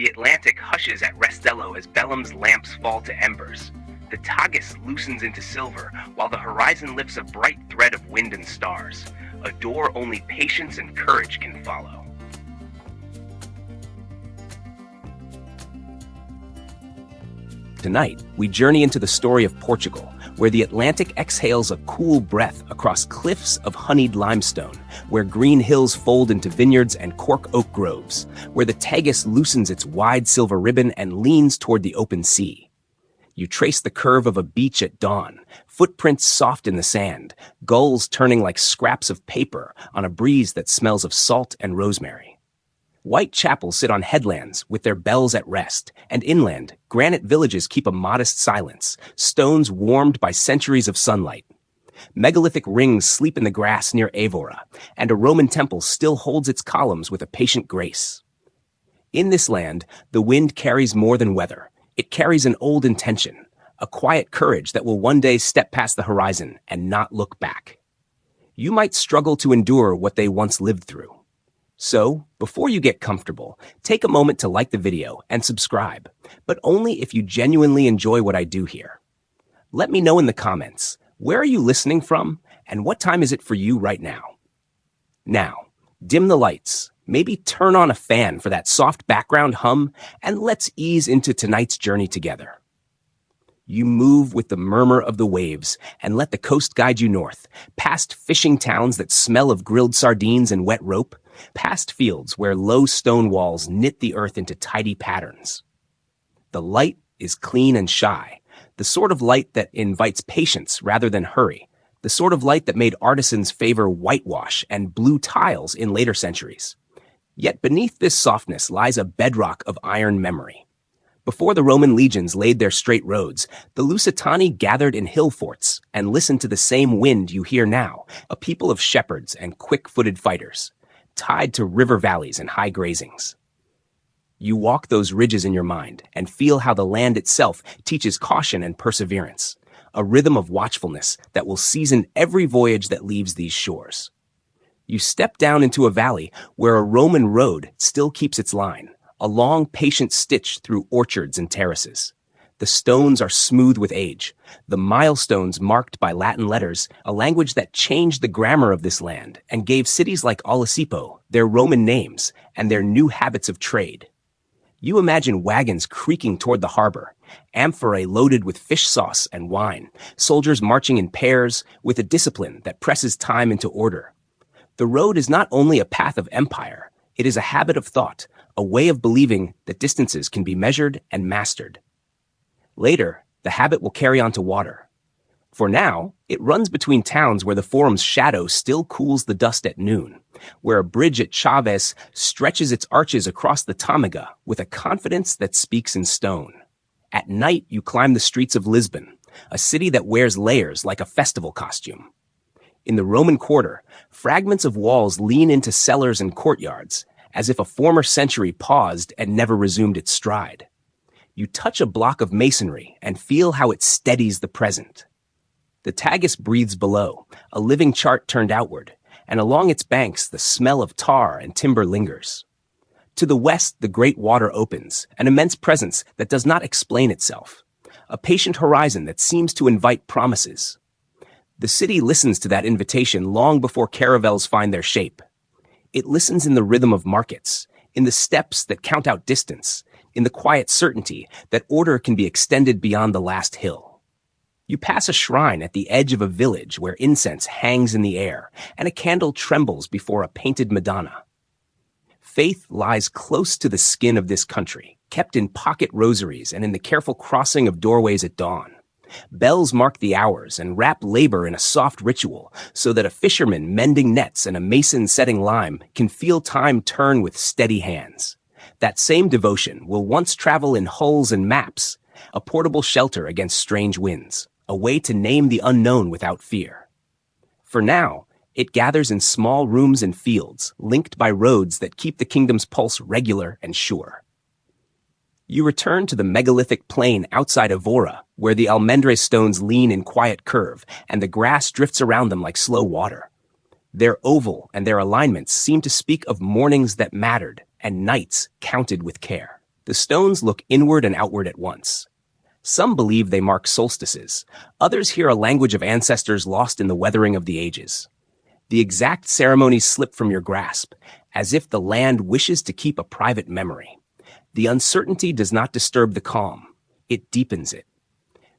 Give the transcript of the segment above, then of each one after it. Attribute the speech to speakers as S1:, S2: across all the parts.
S1: The Atlantic hushes at Restello as Bellum's lamps fall to embers. The Tagus loosens into silver, while the horizon lifts a bright thread of wind and stars, a door only patience and courage can follow.
S2: Tonight, we journey into the story of Portugal, where the Atlantic exhales a cool breath across cliffs of honeyed limestone, where green hills fold into vineyards and cork oak groves, where the Tagus loosens its wide silver ribbon and leans toward the open sea. You trace the curve of a beach at dawn, footprints soft in the sand, gulls turning like scraps of paper on a breeze that smells of salt and rosemary. White chapels sit on headlands with their bells at rest, and inland, granite villages keep a modest silence, stones warmed by centuries of sunlight. Megalithic rings sleep in the grass near Évora, and a Roman temple still holds its columns with a patient grace. In this land, the wind carries more than weather. It carries an old intention, a quiet courage that will one day step past the horizon and not look back. You might struggle to endure what they once lived through. So, before you get comfortable, take a moment to like the video and subscribe, but only if you genuinely enjoy what I do here. Let me know in the comments, where are you listening from, and what time is it for you right now? Now, dim the lights, maybe turn on a fan for that soft background hum, and let's ease into tonight's journey together. You move with the murmur of the waves and let the coast guide you north, past fishing towns that smell of grilled sardines and wet rope, past fields where low stone walls knit the earth into tidy patterns. The light is clean and shy, the sort of light that invites patience rather than hurry, the sort of light that made artisans favor whitewash and blue tiles in later centuries. Yet beneath this softness lies a bedrock of iron memory. Before the Roman legions laid their straight roads, the Lusitani gathered in hill forts and listened to the same wind you hear now, a people of shepherds and quick-footed fighters, tied to river valleys and high grazings. You walk those ridges in your mind and feel how the land itself teaches caution and perseverance, a rhythm of watchfulness that will season every voyage that leaves these shores. You step down into a valley where a Roman road still keeps its line, a long, patient stitch through orchards and terraces. The stones are smooth with age, the milestones marked by Latin letters, a language that changed the grammar of this land and gave cities like Olisipo their Roman names and their new habits of trade. You imagine wagons creaking toward the harbor, amphorae loaded with fish sauce and wine, soldiers marching in pairs with a discipline that presses time into order. The road is not only a path of empire, it is a habit of thought, a way of believing that distances can be measured and mastered. Later, the habit will carry on to water. For now, it runs between towns where the forum's shadow still cools the dust at noon, where a bridge at Chaves stretches its arches across the Tâmega with a confidence that speaks in stone. At night, you climb the streets of Lisbon, a city that wears layers like a festival costume. In the Roman quarter, fragments of walls lean into cellars and courtyards, as if a former century paused and never resumed its stride. You touch a block of masonry and feel how it steadies the present. The Tagus breathes below, a living chart turned outward, and along its banks the smell of tar and timber lingers. To the west, the great water opens, an immense presence that does not explain itself, a patient horizon that seems to invite promises. The city listens to that invitation long before caravels find their shape. It listens in the rhythm of markets, in the steps that count out distance, in the quiet certainty that order can be extended beyond the last hill. You pass a shrine at the edge of a village where incense hangs in the air and a candle trembles before a painted Madonna. Faith lies close to the skin of this country, kept in pocket rosaries and in the careful crossing of doorways at dawn. Bells mark the hours and wrap labor in a soft ritual so that a fisherman mending nets and a mason setting lime can feel time turn with steady hands. That same devotion will once travel in hulls and maps, a portable shelter against strange winds, a way to name the unknown without fear. For now, it gathers in small rooms and fields, linked by roads that keep the kingdom's pulse regular and sure. You return to the megalithic plain outside Évora, where the almendre stones lean in quiet curve, and the grass drifts around them like slow water. Their oval and their alignments seem to speak of mornings that mattered and nights counted with care. The stones look inward and outward at once. Some believe they mark solstices. Others hear a language of ancestors lost in the weathering of the ages. The exact ceremonies slip from your grasp, as if the land wishes to keep a private memory. The uncertainty does not disturb the calm. It deepens it.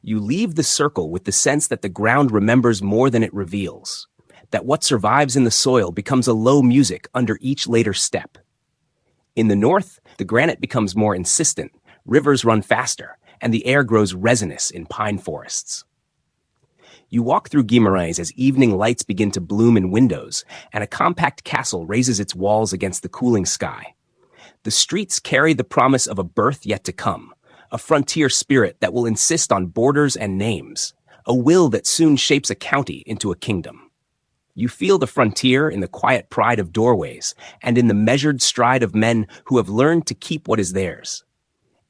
S2: You leave the circle with the sense that the ground remembers more than it reveals, that what survives in the soil becomes a low music under each later step. In the north, the granite becomes more insistent, rivers run faster, and the air grows resinous in pine forests. You walk through Guimarães as evening lights begin to bloom in windows, and a compact castle raises its walls against the cooling sky. The streets carry the promise of a birth yet to come, a frontier spirit that will insist on borders and names, a will that soon shapes a county into a kingdom. You feel the frontier in the quiet pride of doorways and in the measured stride of men who have learned to keep what is theirs.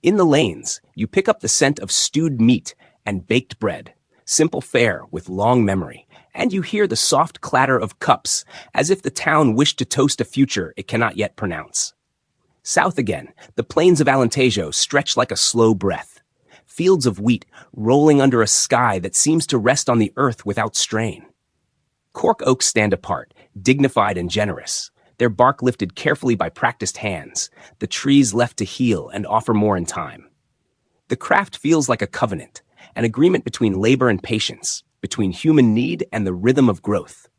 S2: In the lanes, you pick up the scent of stewed meat and baked bread, simple fare with long memory, and you hear the soft clatter of cups as if the town wished to toast a future it cannot yet pronounce. South again, the plains of Alentejo stretch like a slow breath, fields of wheat rolling under a sky that seems to rest on the earth without strain. Cork oaks stand apart, dignified and generous, their bark lifted carefully by practiced hands, the trees left to heal and offer more in time. The craft feels like a covenant, an agreement between labor and patience, between human need and the rhythm of growth.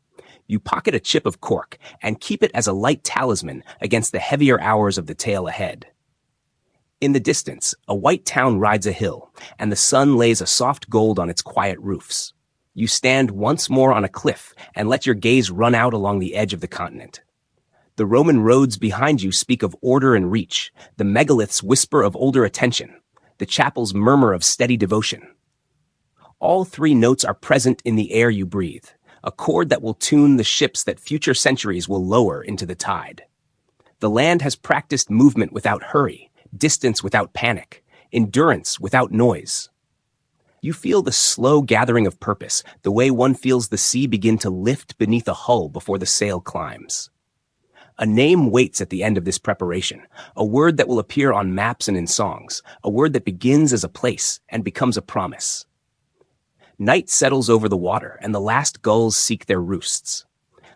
S2: You pocket a chip of cork and keep it as a light talisman against the heavier hours of the tale ahead. In the distance, a white town rides a hill, and the sun lays a soft gold on its quiet roofs. You stand once more on a cliff and let your gaze run out along the edge of the continent. The Roman roads behind you speak of order and reach, the megaliths whisper of older attention, the chapels murmur of steady devotion. All three notes are present in the air you breathe, a chord that will tune the ships that future centuries will lower into the tide. The land has practiced movement without hurry, distance without panic, endurance without noise. You feel the slow gathering of purpose, the way one feels the sea begin to lift beneath a hull before the sail climbs. A name waits at the end of this preparation, a word that will appear on maps and in songs, a word that begins as a place and becomes a promise. Night settles over the water, and the last gulls seek their roosts.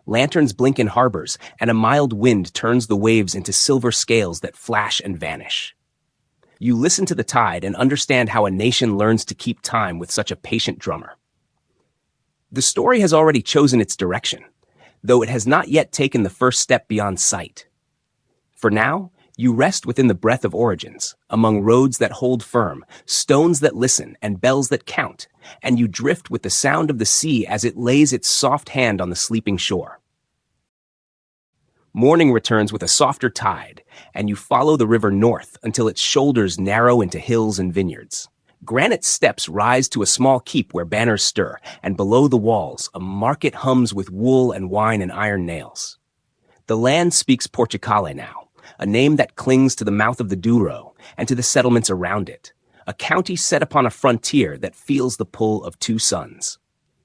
S2: Lanterns blink in harbors, and a mild wind turns the waves into silver scales that flash and vanish. You listen to the tide and understand how a nation learns to keep time with such a patient drummer. The story has already chosen its direction, though it has not yet taken the first step beyond sight. For now, you rest within the breath of origins, among roads that hold firm, stones that listen, and bells that count, and you drift with the sound of the sea as it lays its soft hand on the sleeping shore. Morning returns with a softer tide, and you follow the river north until its shoulders narrow into hills and vineyards. Granite steps rise to a small keep where banners stir, and below the walls, a market hums with wool and wine and iron nails. The land speaks Portucale now, a name that clings to the mouth of the Douro and to the settlements around it, a county set upon a frontier that feels the pull of two suns.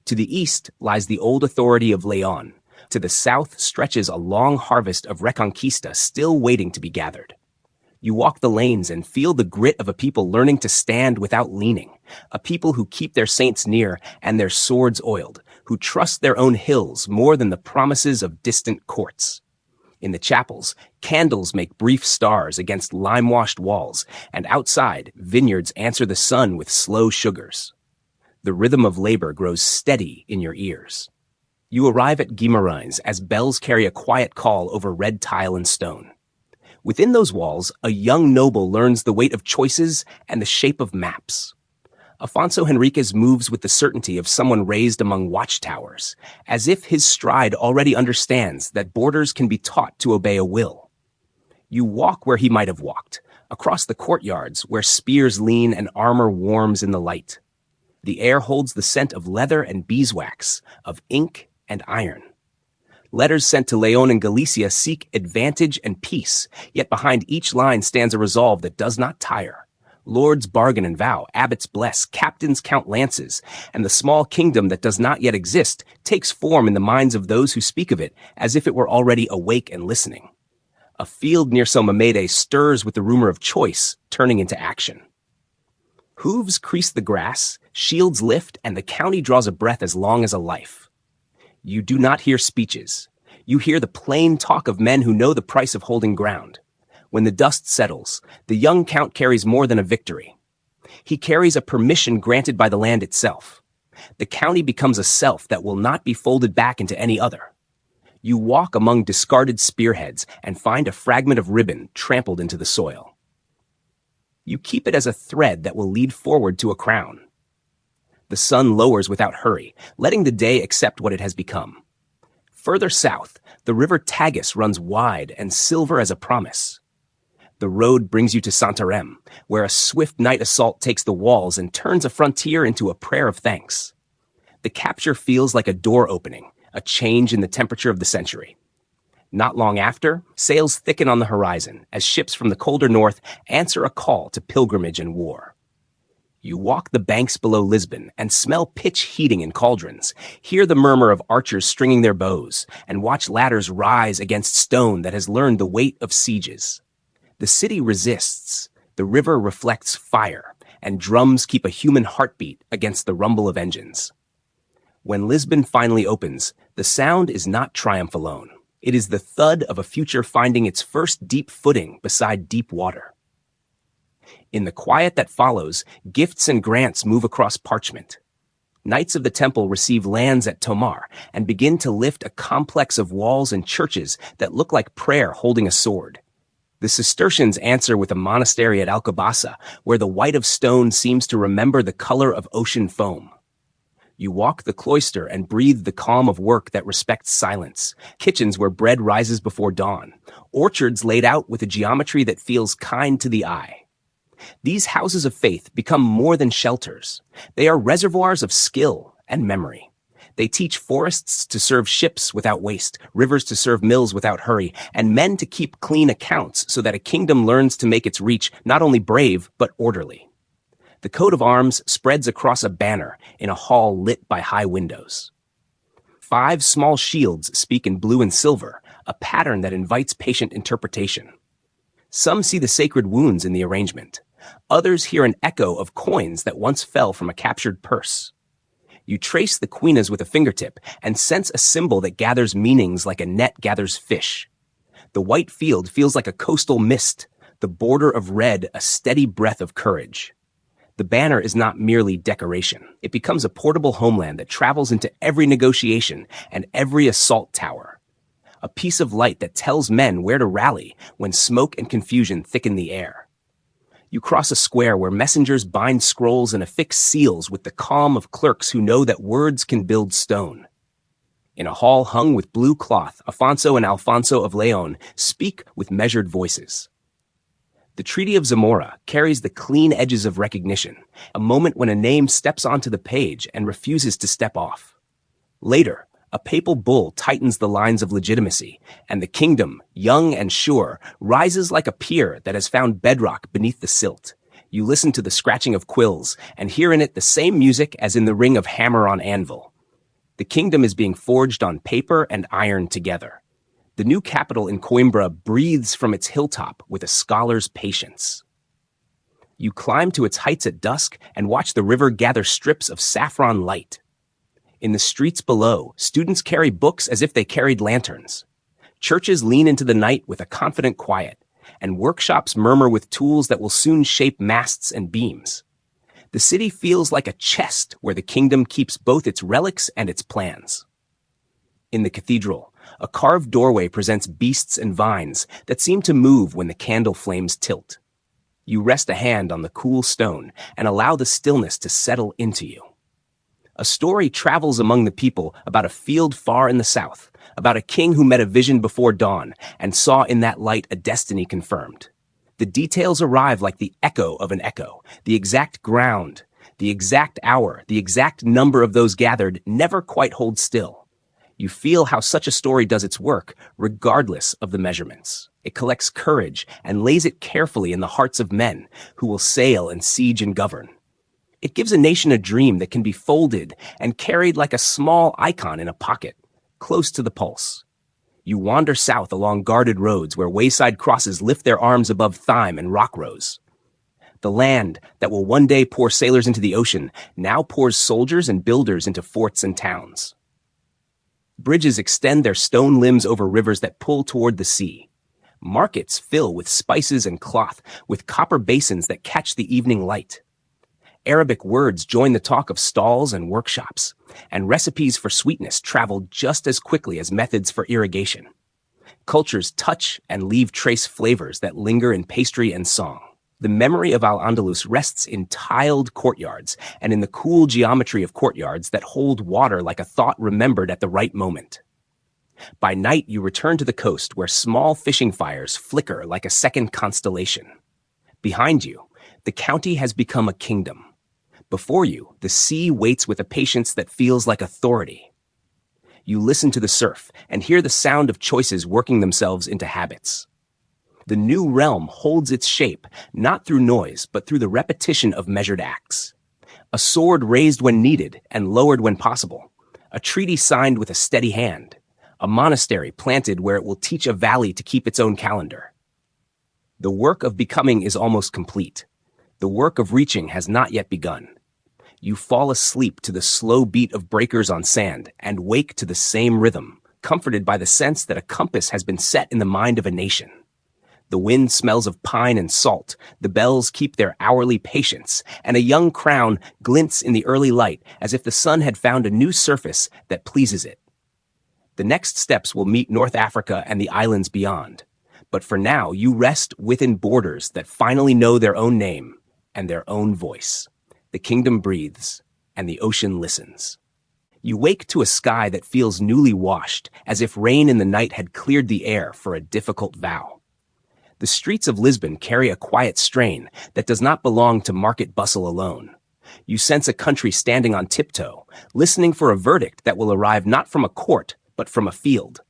S2: To the east lies the old authority of Leon. To the south stretches a long harvest of Reconquista still waiting to be gathered. You walk the lanes and feel the grit of a people learning to stand without leaning, a people who keep their saints near and their swords oiled, who trust their own hills more than the promises of distant courts. In the chapels, candles make brief stars against lime-washed walls, and outside, vineyards answer the sun with slow sugars. The rhythm of labor grows steady in your ears. You arrive at Guimarães as bells carry a quiet call over red tile and stone. Within those walls, a young noble learns the weight of choices and the shape of maps. Afonso Henriques moves with the certainty of someone raised among watchtowers, as if his stride already understands that borders can be taught to obey a will. You walk where he might have walked, across the courtyards where spears lean and armor warms in the light. The air holds the scent of leather and beeswax, of ink and iron. Letters sent to Leon and Galicia seek advantage and peace, yet behind each line stands a resolve that does not tire. Lords bargain and vow, abbots bless, captains count lances, and the small kingdom that does not yet exist takes form in the minds of those who speak of it as if it were already awake and listening. A field near Somamede stirs with the rumor of choice turning into action. Hooves crease the grass, shields lift, and the county draws a breath as long as a life. You do not hear speeches. You hear the plain talk of men who know the price of holding ground. When the dust settles, the young count carries more than a victory. He carries a permission granted by the land itself. The county becomes a self that will not be folded back into any other. You walk among discarded spearheads and find a fragment of ribbon trampled into the soil. You keep it as a thread that will lead forward to a crown. The sun lowers without hurry, letting the day accept what it has become. Further south, the river Tagus runs wide and silver as a promise. The road brings you to Santarém, where a swift night assault takes the walls and turns a frontier into a prayer of thanks. The capture feels like a door opening, a change in the temperature of the century. Not long after, sails thicken on the horizon as ships from the colder north answer a call to pilgrimage and war. You walk the banks below Lisbon and smell pitch heating in cauldrons, hear the murmur of archers stringing their bows, and watch ladders rise against stone that has learned the weight of sieges. The city resists, the river reflects fire, and drums keep a human heartbeat against the rumble of engines. When Lisbon finally opens, the sound is not triumph alone. It is the thud of a future finding its first deep footing beside deep water. In the quiet that follows, gifts and grants move across parchment. Knights of the temple receive lands at Tomar and begin to lift a complex of walls and churches that look like prayer holding a sword. The Cistercians answer with a monastery at Alcobaça, where the white of stone seems to remember the color of ocean foam. You walk the cloister and breathe the calm of work that respects silence, kitchens where bread rises before dawn, orchards laid out with a geometry that feels kind to the eye. These houses of faith become more than shelters. They are reservoirs of skill and memory. They teach forests to serve ships without waste, rivers to serve mills without hurry, and men to keep clean accounts so that a kingdom learns to make its reach not only brave, but orderly. The coat of arms spreads across a banner in a hall lit by high windows. 5 small shields speak in blue and silver, a pattern that invites patient interpretation. Some see the sacred wounds in the arrangement. Others hear an echo of coins that once fell from a captured purse. You trace the queenas with a fingertip and sense a symbol that gathers meanings like a net gathers fish. The white field feels like a coastal mist, the border of red a steady breath of courage. The banner is not merely decoration. It becomes a portable homeland that travels into every negotiation and every assault tower. A piece of light that tells men where to rally when smoke and confusion thicken the air. You cross a square where messengers bind scrolls and affix seals with the calm of clerks who know that words can build stone. In a hall hung with blue cloth, Afonso and Alfonso of Leon speak with measured voices. The Treaty of Zamora carries the clean edges of recognition, a moment when a name steps onto the page and refuses to step off. Later, a papal bull tightens the lines of legitimacy, and the kingdom, young and sure, rises like a pier that has found bedrock beneath the silt. You listen to the scratching of quills and hear in it the same music as in the ring of hammer on anvil. The kingdom is being forged on paper and iron together. The new capital in Coimbra breathes from its hilltop with a scholar's patience. You climb to its heights at dusk and watch the river gather strips of saffron light. In the streets below, students carry books as if they carried lanterns. Churches lean into the night with a confident quiet, and workshops murmur with tools that will soon shape masts and beams. The city feels like a chest where the kingdom keeps both its relics and its plans. In the cathedral, a carved doorway presents beasts and vines that seem to move when the candle flames tilt. You rest a hand on the cool stone and allow the stillness to settle into you. A story travels among the people about a field far in the south, about a king who met a vision before dawn and saw in that light a destiny confirmed. The details arrive like the echo of an echo, the exact ground, the exact hour, the exact number of those gathered never quite hold still. You feel how such a story does its work, regardless of the measurements. It collects courage and lays it carefully in the hearts of men who will sail and siege and govern. It gives a nation a dream that can be folded and carried like a small icon in a pocket, close to the pulse. You wander south along guarded roads where wayside crosses lift their arms above thyme and rock rose. The land that will one day pour sailors into the ocean now pours soldiers and builders into forts and towns. Bridges extend their stone limbs over rivers that pull toward the sea. Markets fill with spices and cloth, with copper basins that catch the evening light. Arabic words join the talk of stalls and workshops, and recipes for sweetness travel just as quickly as methods for irrigation. Cultures touch and leave trace flavors that linger in pastry and song. The memory of Al-Andalus rests in tiled courtyards and in the cool geometry of courtyards that hold water like a thought remembered at the right moment. By night, you return to the coast where small fishing fires flicker like a second constellation. Behind you, the county has become a kingdom. Before you, the sea waits with a patience that feels like authority. You listen to the surf and hear the sound of choices working themselves into habits. The new realm holds its shape, not through noise, but through the repetition of measured acts. A sword raised when needed and lowered when possible. A treaty signed with a steady hand. A monastery planted where it will teach a valley to keep its own calendar. The work of becoming is almost complete. The work of reaching has not yet begun. You fall asleep to the slow beat of breakers on sand and wake to the same rhythm, comforted by the sense that a compass has been set in the mind of a nation. The wind smells of pine and salt, the bells keep their hourly patience, and a young crown glints in the early light as if the sun had found a new surface that pleases it. The next steps will meet North Africa and the islands beyond. But for now, you rest within borders that finally know their own name and their own voice. The kingdom breathes, and the ocean listens. You wake to a sky that feels newly washed, as if rain in the night had cleared the air for a difficult vow. The streets of Lisbon carry a quiet strain that does not belong to market bustle alone. You sense a country standing on tiptoe, listening for a verdict that will arrive not from a court, but from a field.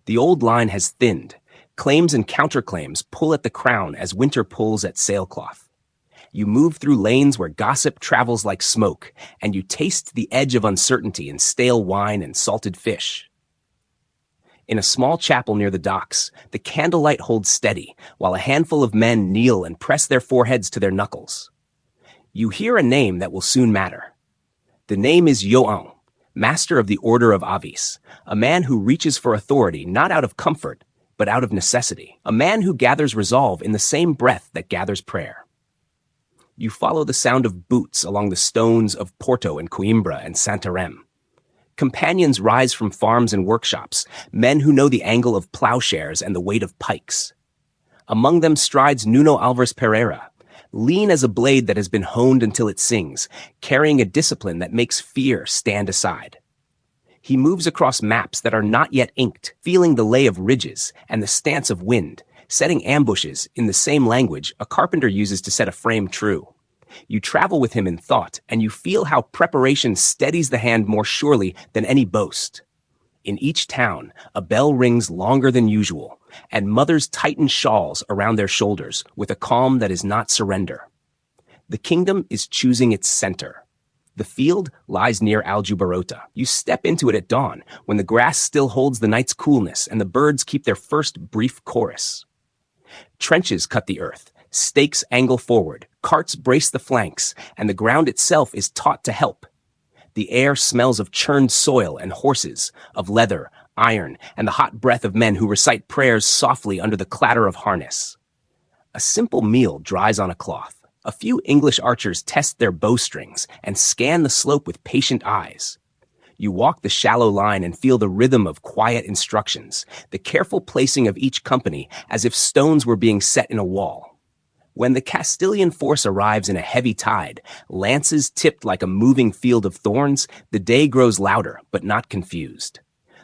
S2: The old line has thinned. Claims and counterclaims pull at the crown as winter pulls at sailcloth. You move through lanes where gossip travels like smoke, and you taste the edge of uncertainty in stale wine and salted fish. In a small chapel near the docks, the candlelight holds steady, while a handful of men kneel and press their foreheads to their knuckles. You hear a name that will soon matter. The name is João, master of the Order of Avis, a man who reaches for authority not out of comfort, but out of necessity, a man who gathers resolve in the same breath that gathers prayer. You follow the sound of boots along the stones of Porto and Coimbra and Santarém. Companions rise from farms and workshops, men who know the angle of plowshares and the weight of pikes. Among them strides Nuno Alves Pereira, lean as a blade that has been honed until it sings, carrying a discipline that makes fear stand aside. He moves across maps that are not yet inked, feeling the lay of ridges and the stance of wind, setting ambushes in the same language a carpenter uses to set a frame true. You travel with him in thought, and you feel how preparation steadies the hand more surely than any boast. In each town, a bell rings longer than usual, and mothers tighten shawls around their shoulders with a calm that is not surrender. The kingdom is choosing its center. The field lies near Aljubarrota. You step into it at dawn, when the grass still holds the night's coolness and the birds keep their first brief chorus. Trenches cut the earth, stakes angle forward, carts brace the flanks, and the ground itself is taught to help. The air smells of churned soil and horses, of leather, iron, and the hot breath of men who recite prayers softly under the clatter of harness. A simple meal dries on a cloth. A few English archers test their bowstrings and scan the slope with patient eyes. You walk the shallow line and feel the rhythm of quiet instructions, the careful placing of each company as if stones were being set in a wall. When the Castilian force arrives in a heavy tide, lances tipped like a moving field of thorns, the day grows louder, but not confused.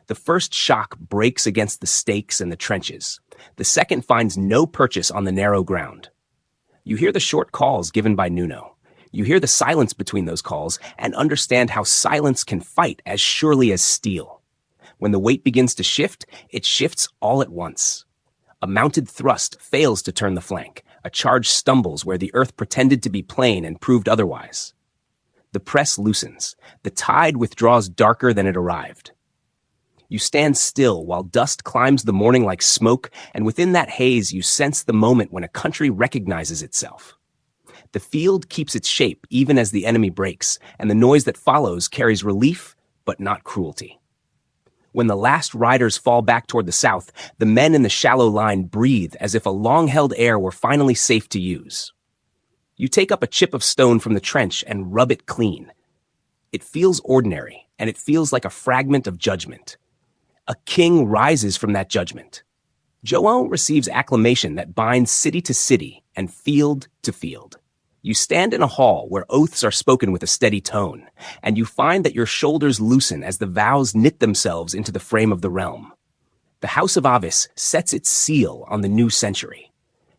S2: The first shock breaks against the stakes and the trenches. The second finds no purchase on the narrow ground. You hear the short calls given by Nuno. You hear the silence between those calls and understand how silence can fight as surely as steel. When the weight begins to shift, it shifts all at once. A mounted thrust fails to turn the flank. A charge stumbles where the earth pretended to be plain and proved otherwise. The press loosens. The tide withdraws darker than it arrived. You stand still while dust climbs the morning like smoke, and within that haze you sense the moment when a country recognizes itself. The field keeps its shape even as the enemy breaks, and the noise that follows carries relief, but not cruelty. When the last riders fall back toward the south, the men in the shallow line breathe as if a long-held air were finally safe to use. You take up a chip of stone from the trench and rub it clean. It feels ordinary, and it feels like a fragment of judgment. A king rises from that judgment. João receives acclamation that binds city to city and field to field. You stand in a hall where oaths are spoken with a steady tone, and you find that your shoulders loosen as the vows knit themselves into the frame of the realm. The House of Avis sets its seal on the new century.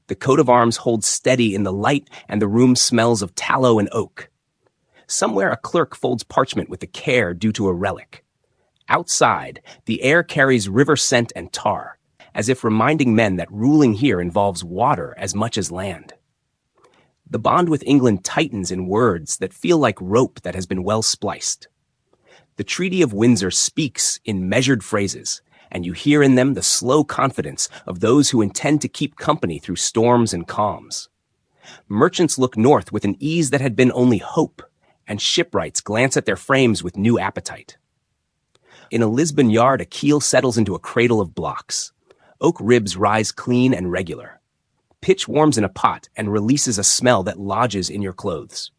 S2: The coat of arms holds steady in the light, and the room smells of tallow and oak. Somewhere a clerk folds parchment with the care due to a relic. Outside, the air carries river scent and tar, as if reminding men that ruling here involves water as much as land. The bond with England tightens in words that feel like rope that has been well spliced. The Treaty of Windsor speaks in measured phrases, and you hear in them the slow confidence of those who intend to keep company through storms and calms. Merchants look north with an ease that had been only hope, and shipwrights glance at their frames with new appetite. In a Lisbon yard, a keel settles into a cradle of blocks. Oak ribs rise clean and regular. Pitch warms in a pot and releases a smell that lodges in your clothes.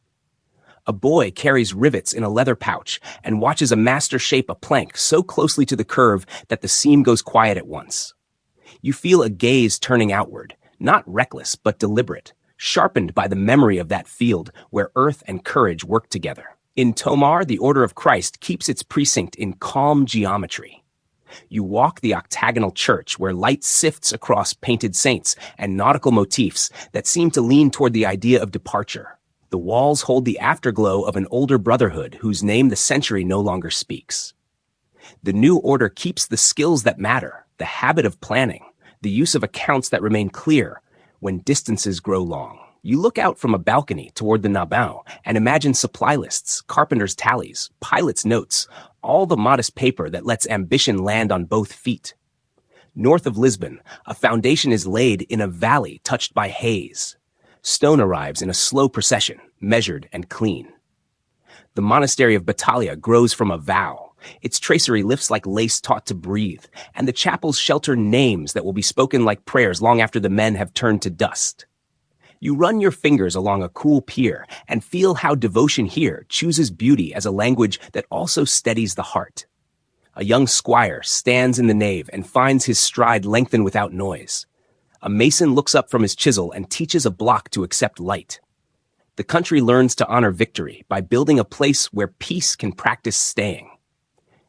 S2: A boy carries rivets in a leather pouch and watches a master shape a plank so closely to the curve that the seam goes quiet at once. You feel a gaze turning outward, not reckless but deliberate, sharpened by the memory of that field where earth and courage work together. In Tomar, the Order of Christ keeps its precinct in calm geometry. You walk the octagonal church where light sifts across painted saints and nautical motifs that seem to lean toward the idea of departure. The walls hold the afterglow of an older brotherhood whose name the century no longer speaks. The new order keeps the skills that matter, the habit of planning, the use of accounts that remain clear when distances grow long. You look out from a balcony toward the Nabão and imagine supply lists, carpenter's tallies, pilot's notes, all the modest paper that lets ambition land on both feet. North of Lisbon, a foundation is laid in a valley touched by haze. Stone arrives in a slow procession, measured and clean. The monastery of Batalha grows from a vow. Its tracery lifts like lace taught to breathe, and the chapels shelter names that will be spoken like prayers long after the men have turned to dust. You run your fingers along a cool pier and feel how devotion here chooses beauty as a language that also steadies the heart. A young squire stands in the nave and finds his stride lengthen without noise. A mason looks up from his chisel and teaches a block to accept light. The country learns to honor victory by building a place where peace can practice staying.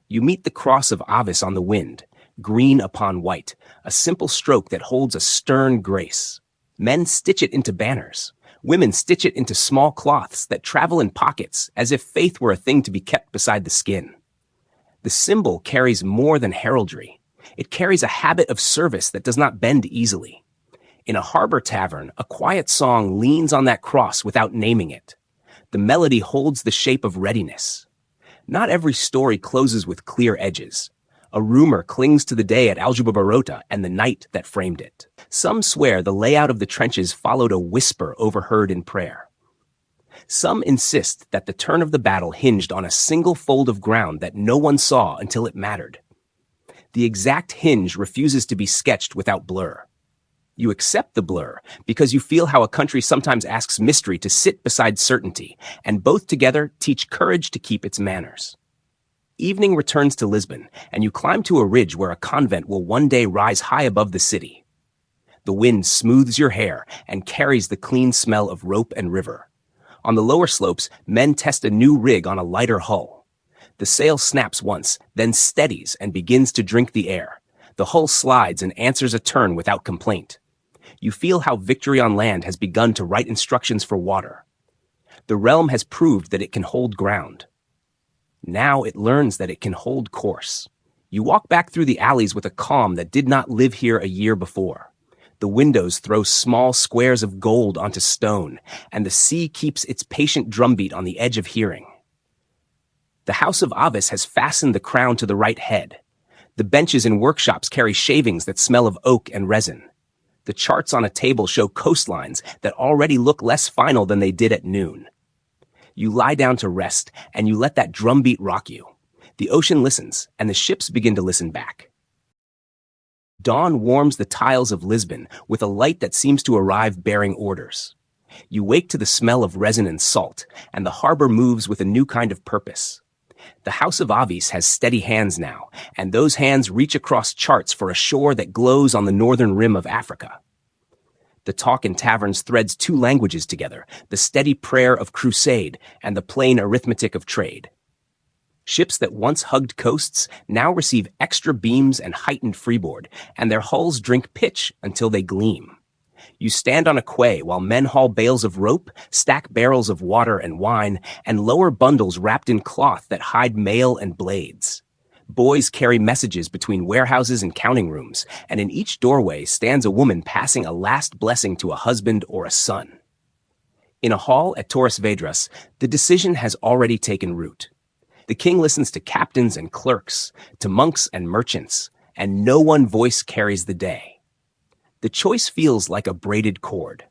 S2: You meet the cross of Avis on the wind, green upon white, a simple stroke that holds a stern grace. Men stitch it into banners. Women stitch it into small cloths that travel in pockets as if faith were a thing to be kept beside the skin. The symbol carries more than heraldry. It carries a habit of service that does not bend easily. In a harbor tavern, a quiet song leans on that cross without naming it. The melody holds the shape of readiness. Not every story closes with clear edges. A rumor clings to the day at Aljubarrota and the night that framed it. Some swear the layout of the trenches followed a whisper overheard in prayer. Some insist that the turn of the battle hinged on a single fold of ground that no one saw until it mattered. The exact hinge refuses to be sketched without blur. You accept the blur because you feel how a country sometimes asks mystery to sit beside certainty, and both together teach courage to keep its manners. Evening returns to Lisbon, and you climb to a ridge where a convent will one day rise high above the city. The wind smooths your hair and carries the clean smell of rope and river. On the lower slopes, men test a new rig on a lighter hull. The sail snaps once, then steadies and begins to drink the air. The hull slides and answers a turn without complaint. You feel how victory on land has begun to write instructions for water. The realm has proved that it can hold ground. Now it learns that it can hold course. You walk back through the alleys with a calm that did not live here a year before. The windows throw small squares of gold onto stone, and the sea keeps its patient drumbeat on the edge of hearing. The House of Avis has fastened the crown to the right head. The benches in workshops carry shavings that smell of oak and resin. The charts on a table show coastlines that already look less final than they did at noon. You lie down to rest, and you let that drumbeat rock you. The ocean listens, and the ships begin to listen back. Dawn warms the tiles of Lisbon with a light that seems to arrive bearing orders. You wake to the smell of resin and salt, and the harbor moves with a new kind of purpose. The House of Avis has steady hands now, and those hands reach across charts for a shore that glows on the northern rim of Africa. The talk in taverns threads two languages together, the steady prayer of crusade and the plain arithmetic of trade. Ships that once hugged coasts now receive extra beams and heightened freeboard, and their hulls drink pitch until they gleam. You stand on a quay while men haul bales of rope, stack barrels of water and wine, and lower bundles wrapped in cloth that hide mail and blades. Boys carry messages between warehouses and counting rooms, and in each doorway stands a woman passing a last blessing to a husband or a son. In a hall at Torres Vedras, the decision has already taken root. The king listens to captains and clerks, to monks and merchants, and no one voice carries the day. The choice feels like a braided cord.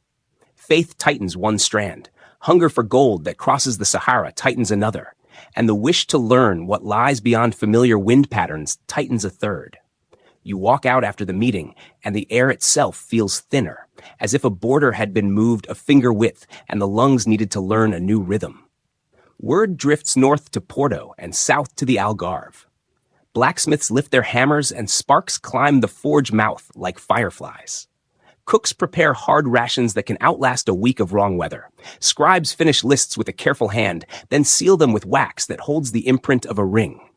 S2: Faith tightens one strand, hunger for gold that crosses the Sahara tightens another, and the wish to learn what lies beyond familiar wind patterns tightens a third. You walk out after the meeting, and the air itself feels thinner, as if a border had been moved a finger width and the lungs needed to learn a new rhythm. Word drifts north to Porto and south to the Algarve. Blacksmiths lift their hammers and sparks climb the forge mouth like fireflies. Cooks prepare hard rations that can outlast a week of wrong weather. Scribes finish lists with a careful hand, then seal them with wax that holds the imprint of a ring.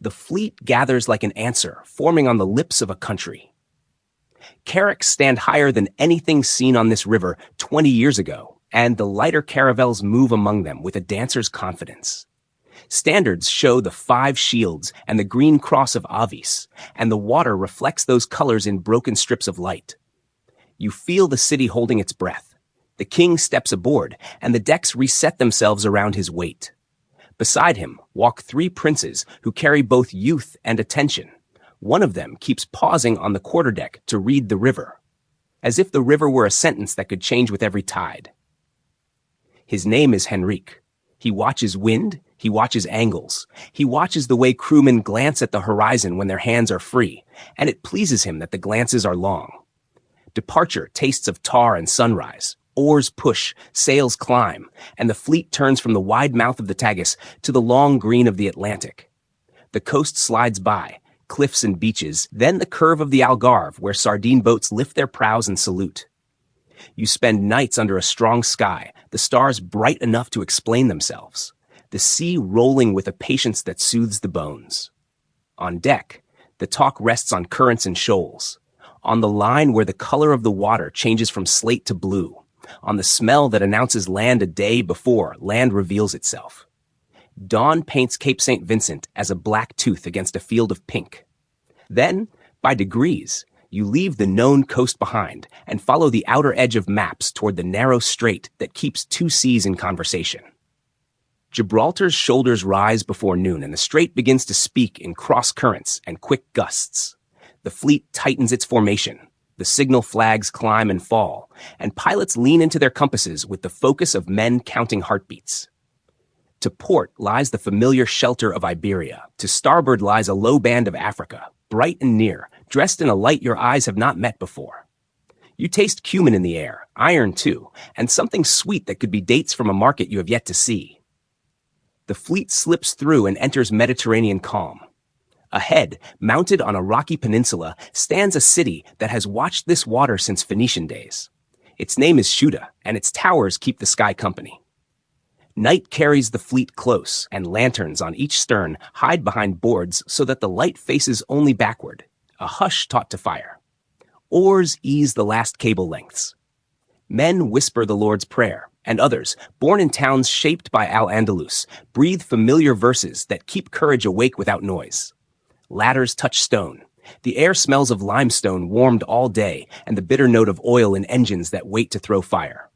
S2: The fleet gathers like an answer, forming on the lips of a country. Carracks stand higher than anything seen on this river 20 years ago, and the lighter caravels move among them with a dancer's confidence. Standards show the 5 shields and the green cross of Avis, and the water reflects those colors in broken strips of light. You feel the city holding its breath. The king steps aboard, and the decks reset themselves around his weight. Beside him walk 3 princes who carry both youth and attention. One of them keeps pausing on the quarterdeck to read the river, as if the river were a sentence that could change with every tide. His name is Henrique. He watches wind, he watches angles, he watches the way crewmen glance at the horizon when their hands are free, and it pleases him that the glances are long. Departure tastes of tar and sunrise. Oars push, sails climb, and the fleet turns from the wide mouth of the Tagus to the long green of the Atlantic. The coast slides by, cliffs and beaches, then the curve of the Algarve where sardine boats lift their prows and salute. You spend nights under a strong sky, the stars bright enough to explain themselves, the sea rolling with a patience that soothes the bones. On deck, the talk rests on currents and shoals, on the line where the color of the water changes from slate to blue, on the smell that announces land a day before land reveals itself. Dawn paints Cape St. Vincent as a black tooth against a field of pink. Then, by degrees, you leave the known coast behind and follow the outer edge of maps toward the narrow strait that keeps 2 seas in conversation. Gibraltar's shoulders rise before noon, and the strait begins to speak in cross currents and quick gusts. The fleet tightens its formation. The signal flags climb and fall, and pilots lean into their compasses with the focus of men counting heartbeats. To port lies the familiar shelter of Iberia. To starboard lies a low band of Africa, bright and near, dressed in a light your eyes have not met before. You taste cumin in the air, iron too, and something sweet that could be dates from a market you have yet to see. The fleet slips through and enters Mediterranean calm. Ahead, mounted on a rocky peninsula, stands a city that has watched this water since Phoenician days. Its name is Ceuta, and its towers keep the sky company. Night carries the fleet close, and lanterns on each stern hide behind boards so that the light faces only backward, a hush taught to fire. Oars ease the last cable lengths. Men whisper the Lord's Prayer, and others, born in towns shaped by Al-Andalus, breathe familiar verses that keep courage awake without noise. Ladders touch stone. The air smells of limestone warmed all day, and the bitter note of oil in engines that wait to throw fire.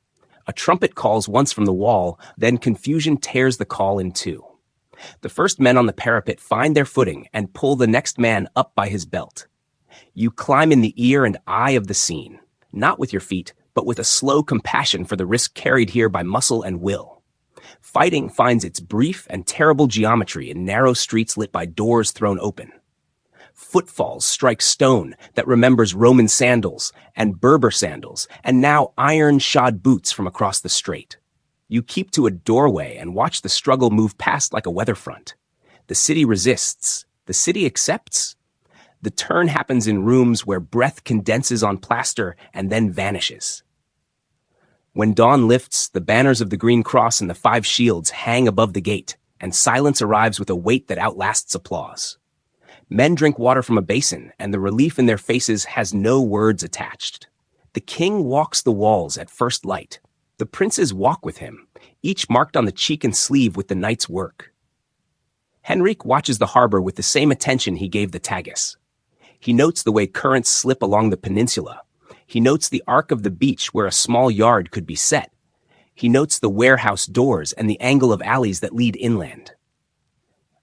S2: A trumpet calls once from the wall, then confusion tears the call in two. The first men on the parapet find their footing and pull the next man up by his belt. You climb in the ear and eye of the scene, not with your feet, but with a slow compassion for the risk carried here by muscle and will. Fighting finds its brief and terrible geometry in narrow streets lit by doors thrown open. Footfalls strike stone that remembers Roman sandals and Berber sandals, and now iron-shod boots from across the strait. You keep to a doorway and watch the struggle move past like a weather front. The city resists. The city accepts. The turn happens in rooms where breath condenses on plaster and then vanishes. When dawn lifts, the banners of the Green Cross and the 5 shields hang above the gate, and silence arrives with a weight that outlasts applause. Men drink water from a basin, and the relief in their faces has no words attached. The king walks the walls at first light. The princes walk with him, each marked on the cheek and sleeve with the night's work. Henrique watches the harbor with the same attention he gave the Tagus. He notes the way currents slip along the peninsula. He notes the arc of the beach where a small yard could be set. He notes the warehouse doors and the angle of alleys that lead inland.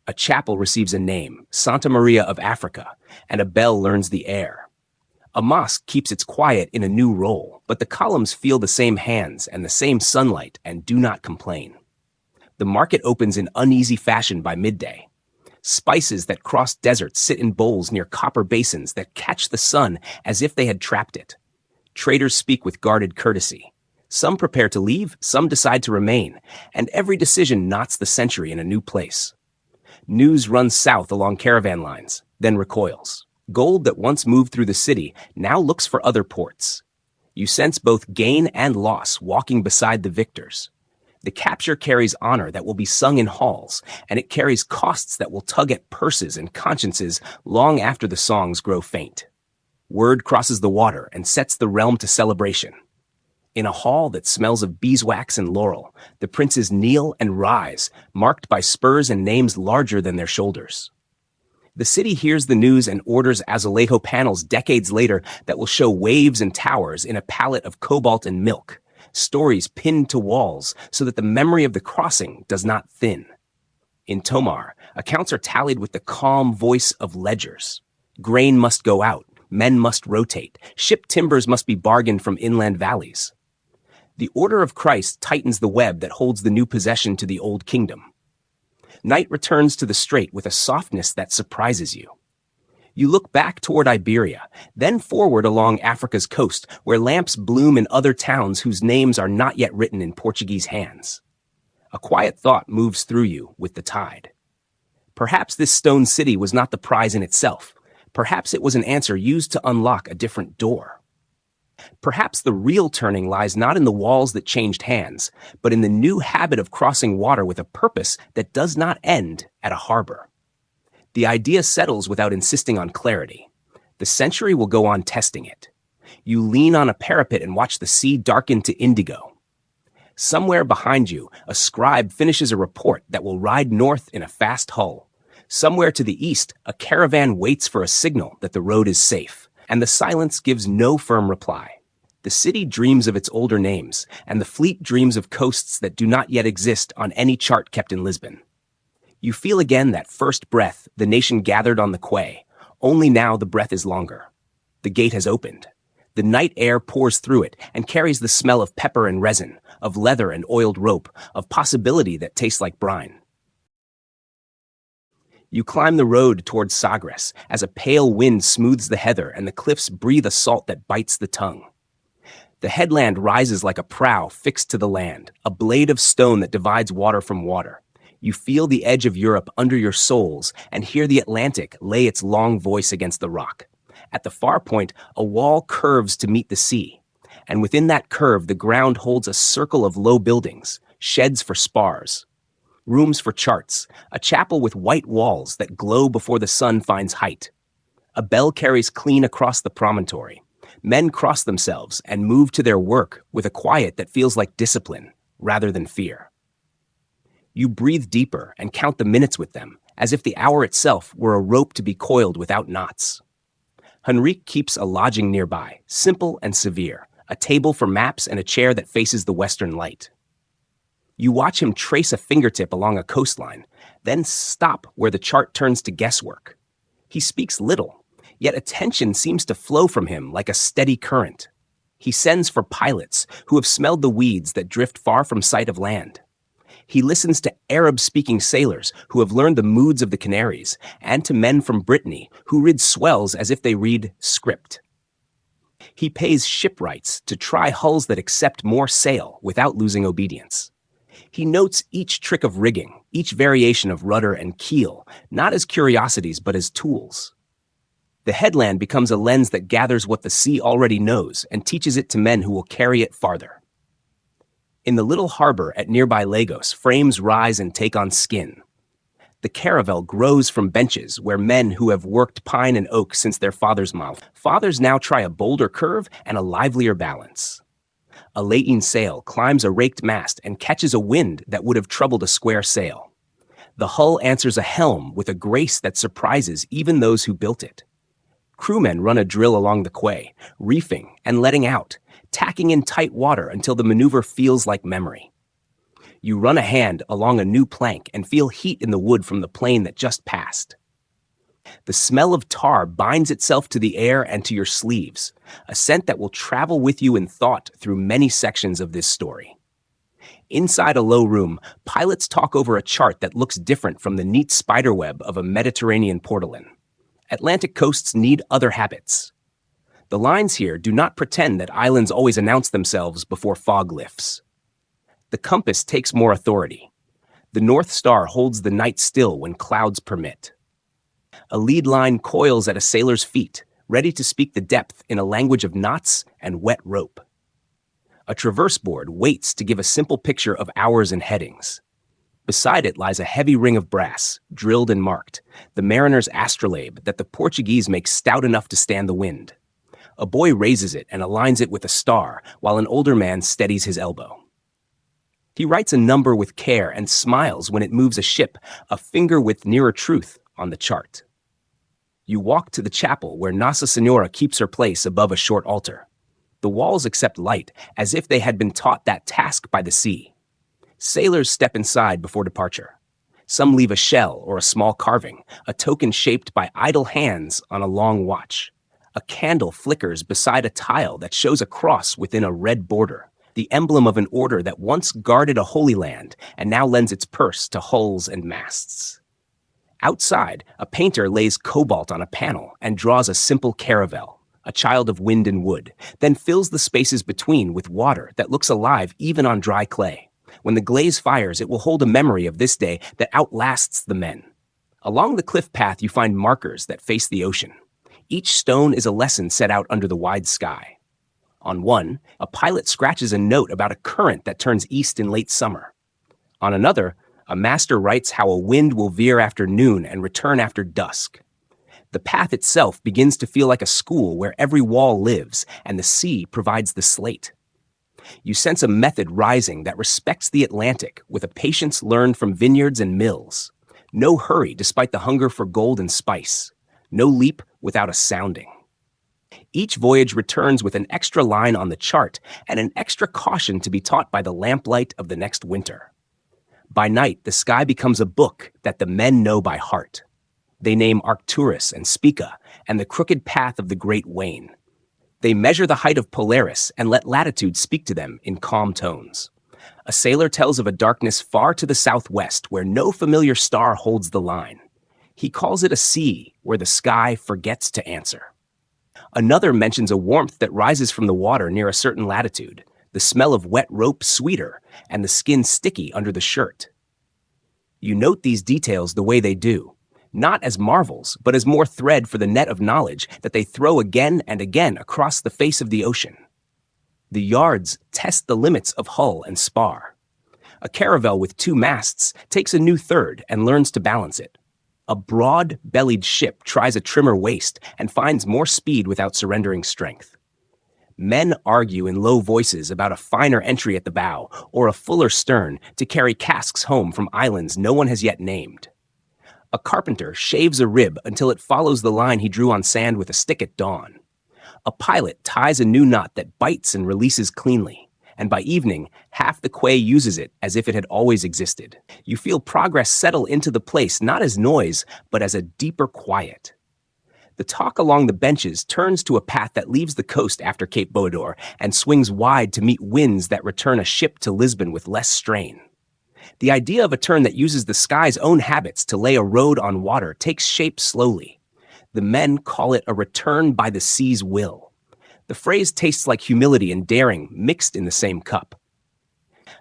S2: A chapel receives a name, Santa Maria of Africa, and a bell learns the air. A mosque keeps its quiet in a new role, but the columns feel the same hands and the same sunlight and do not complain. The market opens in uneasy fashion by midday. Spices that cross deserts sit in bowls near copper basins that catch the sun as if they had trapped it. Traders speak with guarded courtesy. Some prepare to leave, some decide to remain, and every decision knots the century in a new place. News runs south along caravan lines, then recoils. Gold that once moved through the city now looks for other ports. You sense both gain and loss walking beside the victors. The capture carries honor that will be sung in halls, and it carries costs that will tug at purses and consciences long after the songs grow faint. Word crosses the water and sets the realm to celebration. In a hall that smells of beeswax and laurel, the princes kneel and rise, marked by spurs and names larger than their shoulders. The city hears the news and orders azulejo panels decades later that will show waves and towers in a palette of cobalt and milk. Stories pinned to walls so that the memory of the crossing does not thin. In Tomar, accounts are tallied with the calm voice of ledgers. Grain must go out, men must rotate, ship timbers must be bargained from inland valleys. The order of Christ tightens the web that holds the new possession to the old kingdom. Night returns to the strait with a softness that surprises you. You look back toward Iberia, then forward along Africa's coast, where lamps bloom in other towns whose names are not yet written in Portuguese hands. A quiet thought moves through you with the tide. Perhaps this stone city was not the prize in itself. Perhaps it was an answer used to unlock a different door. Perhaps the real turning lies not in the walls that changed hands, but in the new habit of crossing water with a purpose that does not end at a harbor. The idea settles without insisting on clarity. The century will go on testing it. You lean on a parapet and watch the sea darken to indigo. Somewhere behind you, a scribe finishes a report that will ride north in a fast hull. Somewhere to the east, a caravan waits for a signal that the road is safe, and the silence gives no firm reply. The city dreams of its older names, and the fleet dreams of coasts that do not yet exist on any chart kept in Lisbon. You feel again that first breath the nation gathered on the quay, only now the breath is longer. The gate has opened. The night air pours through it and carries the smell of pepper and resin, of leather and oiled rope, of possibility that tastes like brine. You climb the road towards Sagres as a pale wind smooths the heather and the cliffs breathe a salt that bites the tongue. The headland rises like a prow fixed to the land, a blade of stone that divides water from water. You feel the edge of Europe under your soles and hear the Atlantic lay its long voice against the rock. At the far point, a wall curves to meet the sea, and within that curve, the ground holds a circle of low buildings, sheds for spars, rooms for charts, a chapel with white walls that glow before the sun finds height. A bell carries clean across the promontory. Men cross themselves and move to their work with a quiet that feels like discipline rather than fear. You breathe deeper and count the minutes with them, as if the hour itself were a rope to be coiled without knots. Henrique keeps a lodging nearby, simple and severe, a table for maps and a chair that faces the western light. You watch him trace a fingertip along a coastline, then stop where the chart turns to guesswork. He speaks little, yet attention seems to flow from him like a steady current. He sends for pilots who have smelled the weeds that drift far from sight of land. He listens to Arab-speaking sailors who have learned the moods of the Canaries, and to men from Brittany who read swells as if they read script. He pays shipwrights to try hulls that accept more sail without losing obedience. He notes each trick of rigging, each variation of rudder and keel, not as curiosities but as tools. The headland becomes a lens that gathers what the sea already knows and teaches it to men who will carry it farther. In the little harbor at nearby Lagos, frames rise and take on skin. The caravel grows from benches where men who have worked pine and oak since their father's mouth. Fathers now try a bolder curve and a livelier balance. A lateen sail climbs a raked mast and catches a wind that would have troubled a square sail. The hull answers a helm with a grace that surprises even those who built it. Crewmen run a drill along the quay, reefing and letting out, tacking in tight water until the maneuver feels like memory. You run a hand along a new plank and feel heat in the wood from the plane that just passed. The smell of tar binds itself to the air and to your sleeves, a scent that will travel with you in thought through many sections of this story. Inside a low room, pilots talk over a chart that looks different from the neat spiderweb of a Mediterranean portolan. Atlantic coasts need other habits. The lines here do not pretend that islands always announce themselves before fog lifts. The compass takes more authority. The North Star holds the night still when clouds permit. A lead line coils at a sailor's feet, ready to speak the depth in a language of knots and wet rope. A traverse board waits to give a simple picture of hours and headings. Beside it lies a heavy ring of brass, drilled and marked, the mariner's astrolabe that the Portuguese make stout enough to stand the wind. A boy raises it and aligns it with a star, while an older man steadies his elbow. He writes a number with care and smiles when it moves a ship, a finger width nearer truth, on the chart. You walk to the chapel where Nossa Senhora keeps her place above a short altar. The walls accept light, as if they had been taught that task by the sea. Sailors step inside before departure. Some leave a shell or a small carving, a token shaped by idle hands on a long watch. A candle flickers beside a tile that shows a cross within a red border, the emblem of an order that once guarded a holy land and now lends its purse to hulls and masts. Outside, a painter lays cobalt on a panel and draws a simple caravel, a child of wind and wood, then fills the spaces between with water that looks alive even on dry clay. When the glaze fires, it will hold a memory of this day that outlasts the men. Along the cliff path, you find markers that face the ocean. Each stone is a lesson set out under the wide sky. On one, a pilot scratches a note about a current that turns east in late summer. On another, a master writes how a wind will veer after noon and return after dusk. The path itself begins to feel like a school where every wall lives and the sea provides the slate. You sense a method rising that respects the Atlantic with a patience learned from vineyards and mills. No hurry despite the hunger for gold and spice. No leap without a sounding. Each voyage returns with an extra line on the chart and an extra caution to be taught by the lamplight of the next winter. By night, the sky becomes a book that the men know by heart. They name Arcturus and Spica and the crooked path of the Great Wain. They measure the height of Polaris and let latitude speak to them in calm tones. A sailor tells of a darkness far to the southwest where no familiar star holds the line. He calls it a sea where the sky forgets to answer. Another mentions a warmth that rises from the water near a certain latitude, the smell of wet rope sweeter, and the skin sticky under the shirt. You note these details the way they do, not as marvels, but as more thread for the net of knowledge that they throw again and again across the face of the ocean. The yards test the limits of hull and spar. A caravel with 2 masts takes a new third and learns to balance it. A broad-bellied ship tries a trimmer waist and finds more speed without surrendering strength. Men argue in low voices about a finer entry at the bow or a fuller stern to carry casks home from islands no one has yet named. A carpenter shaves a rib until it follows the line he drew on sand with a stick at dawn. A pilot ties a new knot that bites and releases cleanly, and by evening, half the quay uses it as if it had always existed. You feel progress settle into the place not as noise, but as a deeper quiet. The talk along the benches turns to a path that leaves the coast after Cape Boador and swings wide to meet winds that return a ship to Lisbon with less strain. The idea of a turn that uses the sky's own habits to lay a road on water takes shape slowly. The men call it a return by the sea's will. The phrase tastes like humility and daring mixed in the same cup.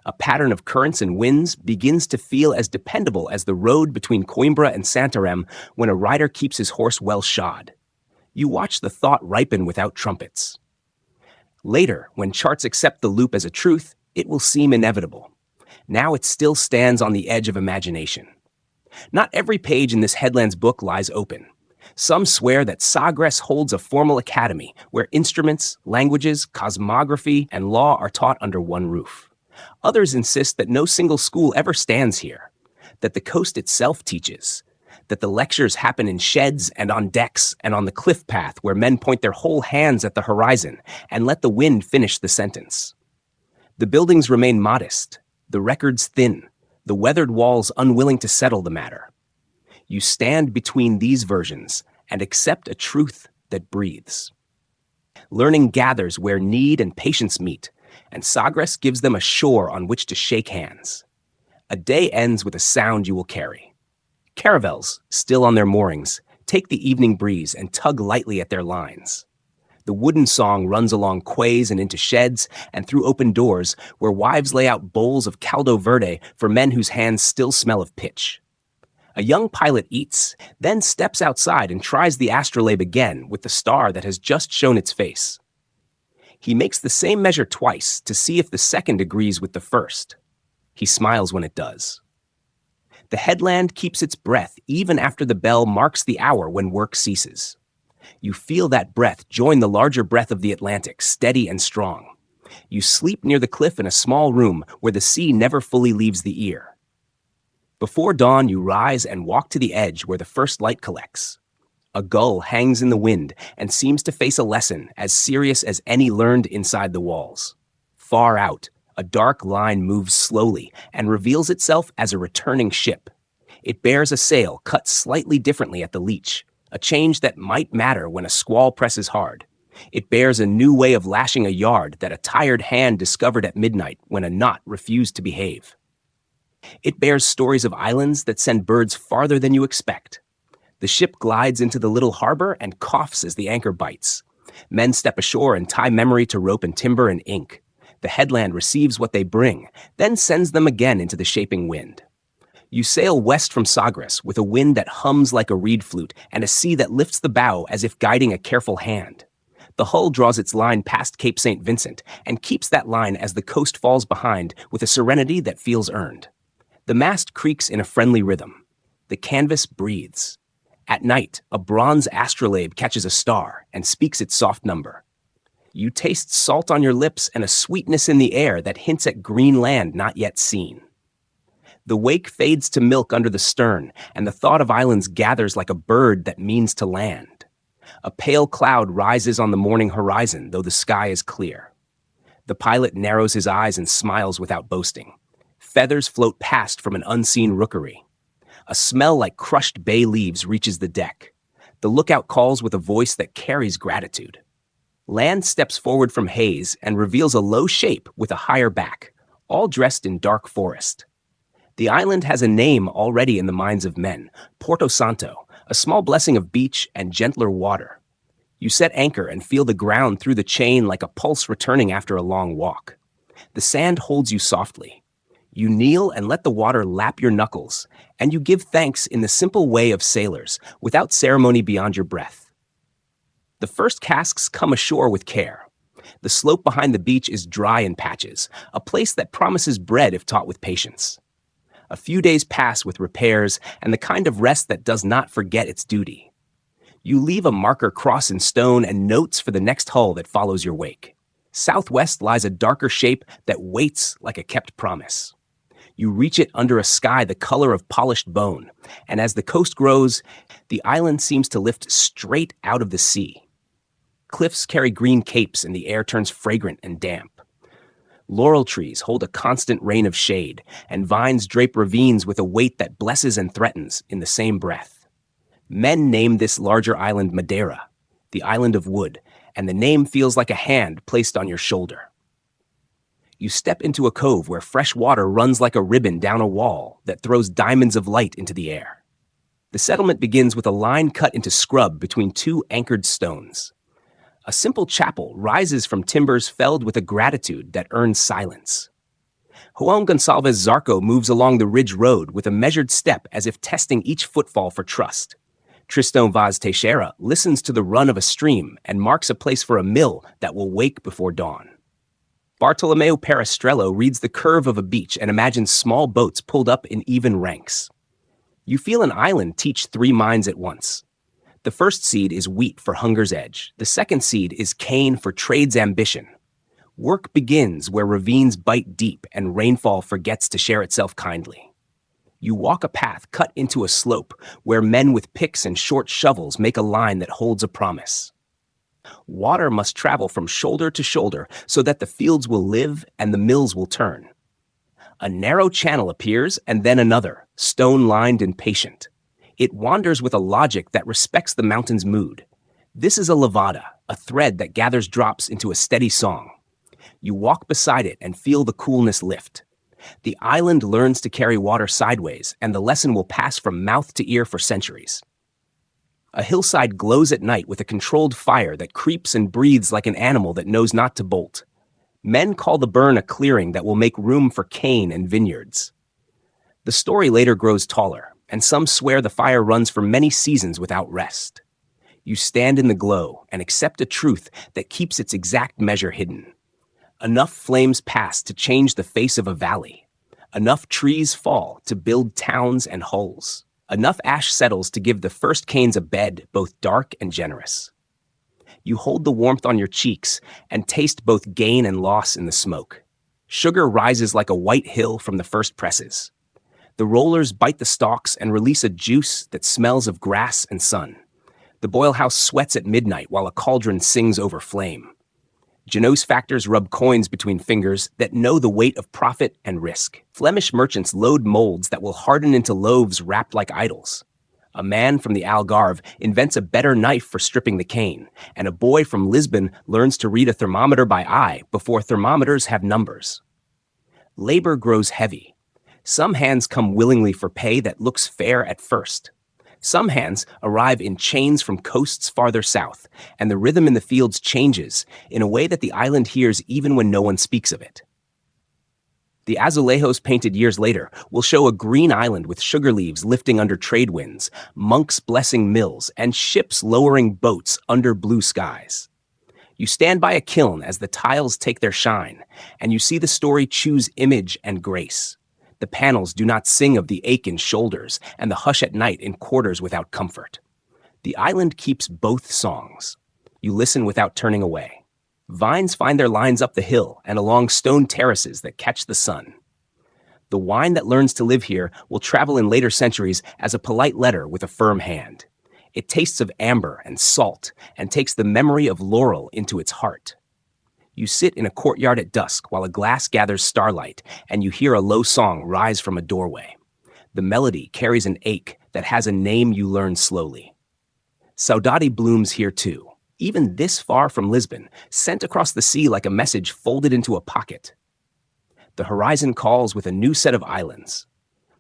S2: A pattern of currents and winds begins to feel as dependable as the road between Coimbra and Santarém when a rider keeps his horse well shod. You watch the thought ripen without trumpets. Later, when charts accept the loop as a truth, it will seem inevitable. Now it still stands on the edge of imagination. Not every page in this headlands book lies open. Some swear that Sagres holds a formal academy where instruments, languages, cosmography, and law are taught under one roof. Others insist that no single school ever stands here, that the coast itself teaches, that the lectures happen in sheds and on decks and on the cliff path where men point their whole hands at the horizon and let the wind finish the sentence. The buildings remain modest, the records thin, the weathered walls unwilling to settle the matter. You stand between these versions and accept a truth that breathes. Learning gathers where need and patience meet, and Sagres gives them a shore on which to shake hands. A day ends with a sound you will carry. Caravels, still on their moorings, take the evening breeze and tug lightly at their lines. The wooden song runs along quays and into sheds and through open doors where wives lay out bowls of caldo verde for men whose hands still smell of pitch. A young pilot eats, then steps outside and tries the astrolabe again with the star that has just shown its face. He makes the same measure twice to see if the second agrees with the first. He smiles when it does. The headland keeps its breath even after the bell marks the hour when work ceases. You feel that breath join the larger breath of the Atlantic, steady and strong. You sleep near the cliff in a small room where the sea never fully leaves the ear. Before dawn, you rise and walk to the edge where the first light collects. A gull hangs in the wind and seems to face a lesson as serious as any learned inside the walls. Far out, a dark line moves slowly and reveals itself as a returning ship. It bears a sail cut slightly differently at the leach, a change that might matter when a squall presses hard. It bears a new way of lashing a yard that a tired hand discovered at midnight when a knot refused to behave. It bears stories of islands that send birds farther than you expect. The ship glides into the little harbor and coughs as the anchor bites. Men step ashore and tie memory to rope and timber and ink. The headland receives what they bring, then sends them again into the shaping wind. You sail west from Sagres with a wind that hums like a reed flute and a sea that lifts the bow as if guiding a careful hand. The hull draws its line past Cape St. Vincent and keeps that line as the coast falls behind with a serenity that feels earned. The mast creaks in a friendly rhythm. The canvas breathes. At night, a bronze astrolabe catches a star and speaks its soft number. You taste salt on your lips and a sweetness in the air that hints at green land not yet seen. The wake fades to milk under the stern, and the thought of islands gathers like a bird that means to land. A pale cloud rises on the morning horizon, though the sky is clear. The pilot narrows his eyes and smiles without boasting. Feathers float past from an unseen rookery. A smell like crushed bay leaves reaches the deck. The lookout calls with a voice that carries gratitude. Land steps forward from haze and reveals a low shape with a higher back, all dressed in dark forest. The island has a name already in the minds of men, Porto Santo, a small blessing of beach and gentler water. You set anchor and feel the ground through the chain like a pulse returning after a long walk. The sand holds you softly. You kneel and let the water lap your knuckles, and you give thanks in the simple way of sailors, without ceremony beyond your breath. The first casks come ashore with care. The slope behind the beach is dry in patches, a place that promises bread if taught with patience. A few days pass with repairs and the kind of rest that does not forget its duty. You leave a marker cross in stone and notes for the next hull that follows your wake. Southwest lies a darker shape that waits like a kept promise. You reach it under a sky the color of polished bone, and as the coast grows, the island seems to lift straight out of the sea. Cliffs carry green capes and the air turns fragrant and damp. Laurel trees hold a constant rain of shade, and vines drape ravines with a weight that blesses and threatens in the same breath. Men name this larger island Madeira, the island of wood, and the name feels like a hand placed on your shoulder. You step into a cove where fresh water runs like a ribbon down a wall that throws diamonds of light into the air. The settlement begins with a line cut into scrub between two anchored stones. A simple chapel rises from timbers felled with a gratitude that earns silence. Juan Gonsalves Zarco moves along the ridge road with a measured step as if testing each footfall for trust. Tristan Vaz Teixeira listens to the run of a stream and marks a place for a mill that will wake before dawn. Bartolomeo Perestrello reads the curve of a beach and imagines small boats pulled up in even ranks. You feel an island teach three minds at once. The first seed is wheat for hunger's edge. The second seed is cane for trade's ambition. Work begins where ravines bite deep and rainfall forgets to share itself kindly. You walk a path cut into a slope where men with picks and short shovels make a line that holds a promise. Water must travel from shoulder to shoulder so that the fields will live and the mills will turn. A narrow channel appears and then another, stone-lined and patient. It wanders with a logic that respects the mountain's mood. This is a levada, a thread that gathers drops into a steady song. You walk beside it and feel the coolness lift. The island learns to carry water sideways, and the lesson will pass from mouth to ear for centuries. A hillside glows at night with a controlled fire that creeps and breathes like an animal that knows not to bolt. Men call the burn a clearing that will make room for cane and vineyards. The story later grows taller, and some swear the fire runs for many seasons without rest. You stand in the glow and accept a truth that keeps its exact measure hidden. Enough flames pass to change the face of a valley. Enough trees fall to build towns and hulls. Enough ash settles to give the first canes a bed, both dark and generous. You hold the warmth on your cheeks and taste both gain and loss in the smoke. Sugar rises like a white hill from the first presses. The rollers bite the stalks and release a juice that smells of grass and sun. The boil house sweats at midnight while a cauldron sings over flame. Janose factors rub coins between fingers that know the weight of profit and risk. Flemish merchants load molds that will harden into loaves wrapped like idols. A man from the Algarve invents a better knife for stripping the cane, and a boy from Lisbon learns to read a thermometer by eye before thermometers have numbers. Labor grows heavy. Some hands come willingly for pay that looks fair at first. Some hands arrive in chains from coasts farther south, and the rhythm in the fields changes in a way that the island hears even when no one speaks of it. The azulejos painted years later will show a green island with sugar leaves lifting under trade winds, monks blessing mills, and ships lowering boats under blue skies. You stand by a kiln as the tiles take their shine, and you see the story choose image and grace. The panels do not sing of the ache in shoulders and the hush at night in quarters without comfort. The island keeps both songs. You listen without turning away. Vines find their lines up the hill and along stone terraces that catch the sun. The wine that learns to live here will travel in later centuries as a polite letter with a firm hand. It tastes of amber and salt and takes the memory of laurel into its heart. You sit in a courtyard at dusk while a glass gathers starlight and you hear a low song rise from a doorway. The melody carries an ache that has a name you learn slowly. Saudade blooms here too, even this far from Lisbon, sent across the sea like a message folded into a pocket. The horizon calls with a new set of islands.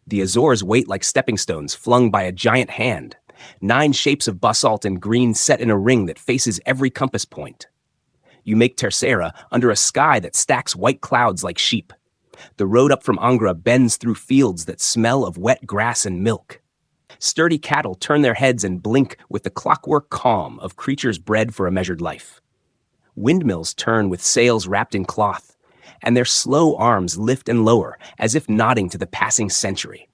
S2: The Azores wait like stepping stones flung by a giant hand, 9 shapes of basalt and green set in a ring that faces every compass point. You make Terceira under a sky that stacks white clouds like sheep. The road up from Angra bends through fields that smell of wet grass and milk. Sturdy cattle turn their heads and blink with the clockwork calm of creatures bred for a measured life. Windmills turn with sails wrapped in cloth, and their slow arms lift and lower as if nodding to the passing century.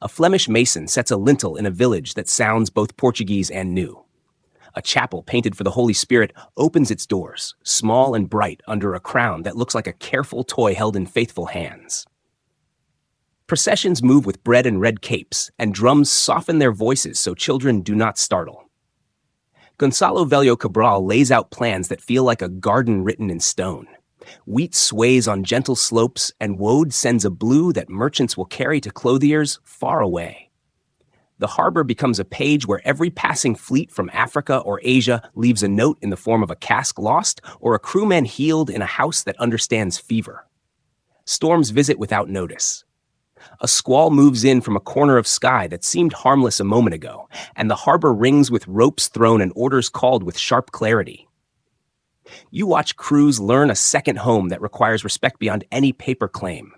S2: A Flemish mason sets a lintel in a village that sounds both Portuguese and new. A chapel painted for the Holy Spirit opens its doors, small and bright under a crown that looks like a careful toy held in faithful hands. Processions move with bread and red capes, and drums soften their voices so children do not startle. Gonçalo Velho Cabral lays out plans that feel like a garden written in stone. Wheat sways on gentle slopes, and woad sends a blue that merchants will carry to clothiers far away. The harbor becomes a page where every passing fleet from Africa or Asia leaves a note in the form of a cask lost or a crewman healed in a house that understands fever. Storms visit without notice. A squall moves in from a corner of sky that seemed harmless a moment ago, and the harbor rings with ropes thrown and orders called with sharp clarity. You watch crews learn a second home that requires respect beyond any paper claim.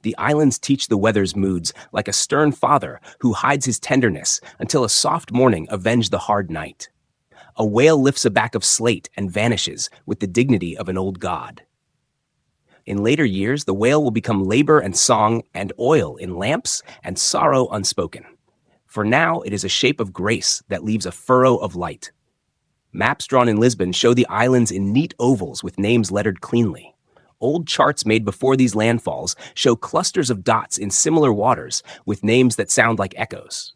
S2: The islands teach the weather's moods like a stern father who hides his tenderness until a soft morning avenge the hard night. A whale lifts a back of slate and vanishes with the dignity of an old god. In later years, the whale will become labor and song and oil in lamps and sorrow unspoken. For now, it is a shape of grace that leaves a furrow of light. Maps drawn in Lisbon show the islands in neat ovals with names lettered cleanly. Old charts made before these landfalls show clusters of dots in similar waters with names that sound like echoes.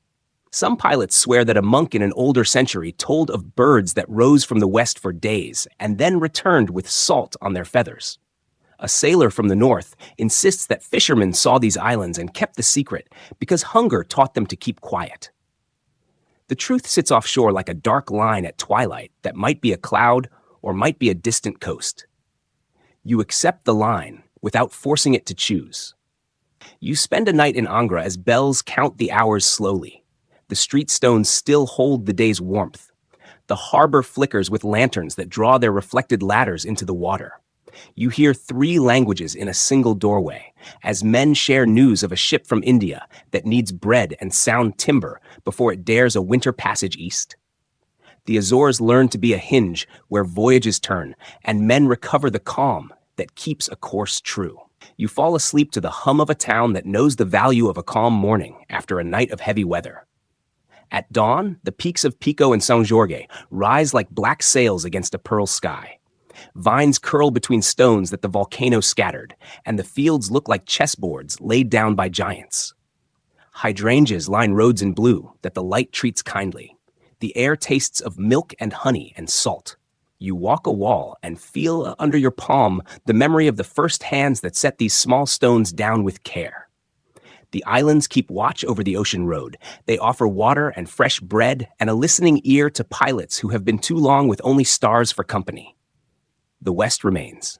S2: Some pilots swear that a monk in an older century told of birds that rose from the west for days and then returned with salt on their feathers. A sailor from the north insists that fishermen saw these islands and kept the secret because hunger taught them to keep quiet. The truth sits offshore like a dark line at twilight that might be a cloud or might be a distant coast. You accept the line without forcing it to choose. You spend a night in Angra as bells count the hours slowly. The street stones still hold the day's warmth. The harbor flickers with lanterns that draw their reflected ladders into the water. You hear 3 languages in a single doorway, as men share news of a ship from India that needs bread and sound timber before it dares a winter passage east. The Azores learn to be a hinge where voyages turn, and men recover the calm that keeps a course true. You fall asleep to the hum of a town that knows the value of a calm morning after a night of heavy weather. At dawn, the peaks of Pico and São Jorge rise like black sails against a pearl sky. Vines curl between stones that the volcano scattered, and the fields look like chessboards laid down by giants. Hydrangeas line roads in blue that the light treats kindly. The air tastes of milk and honey and salt. You walk a wall and feel under your palm the memory of the first hands that set these small stones down with care. The islands keep watch over the ocean road. They offer water and fresh bread and a listening ear to pilots who have been too long with only stars for company. The West remains.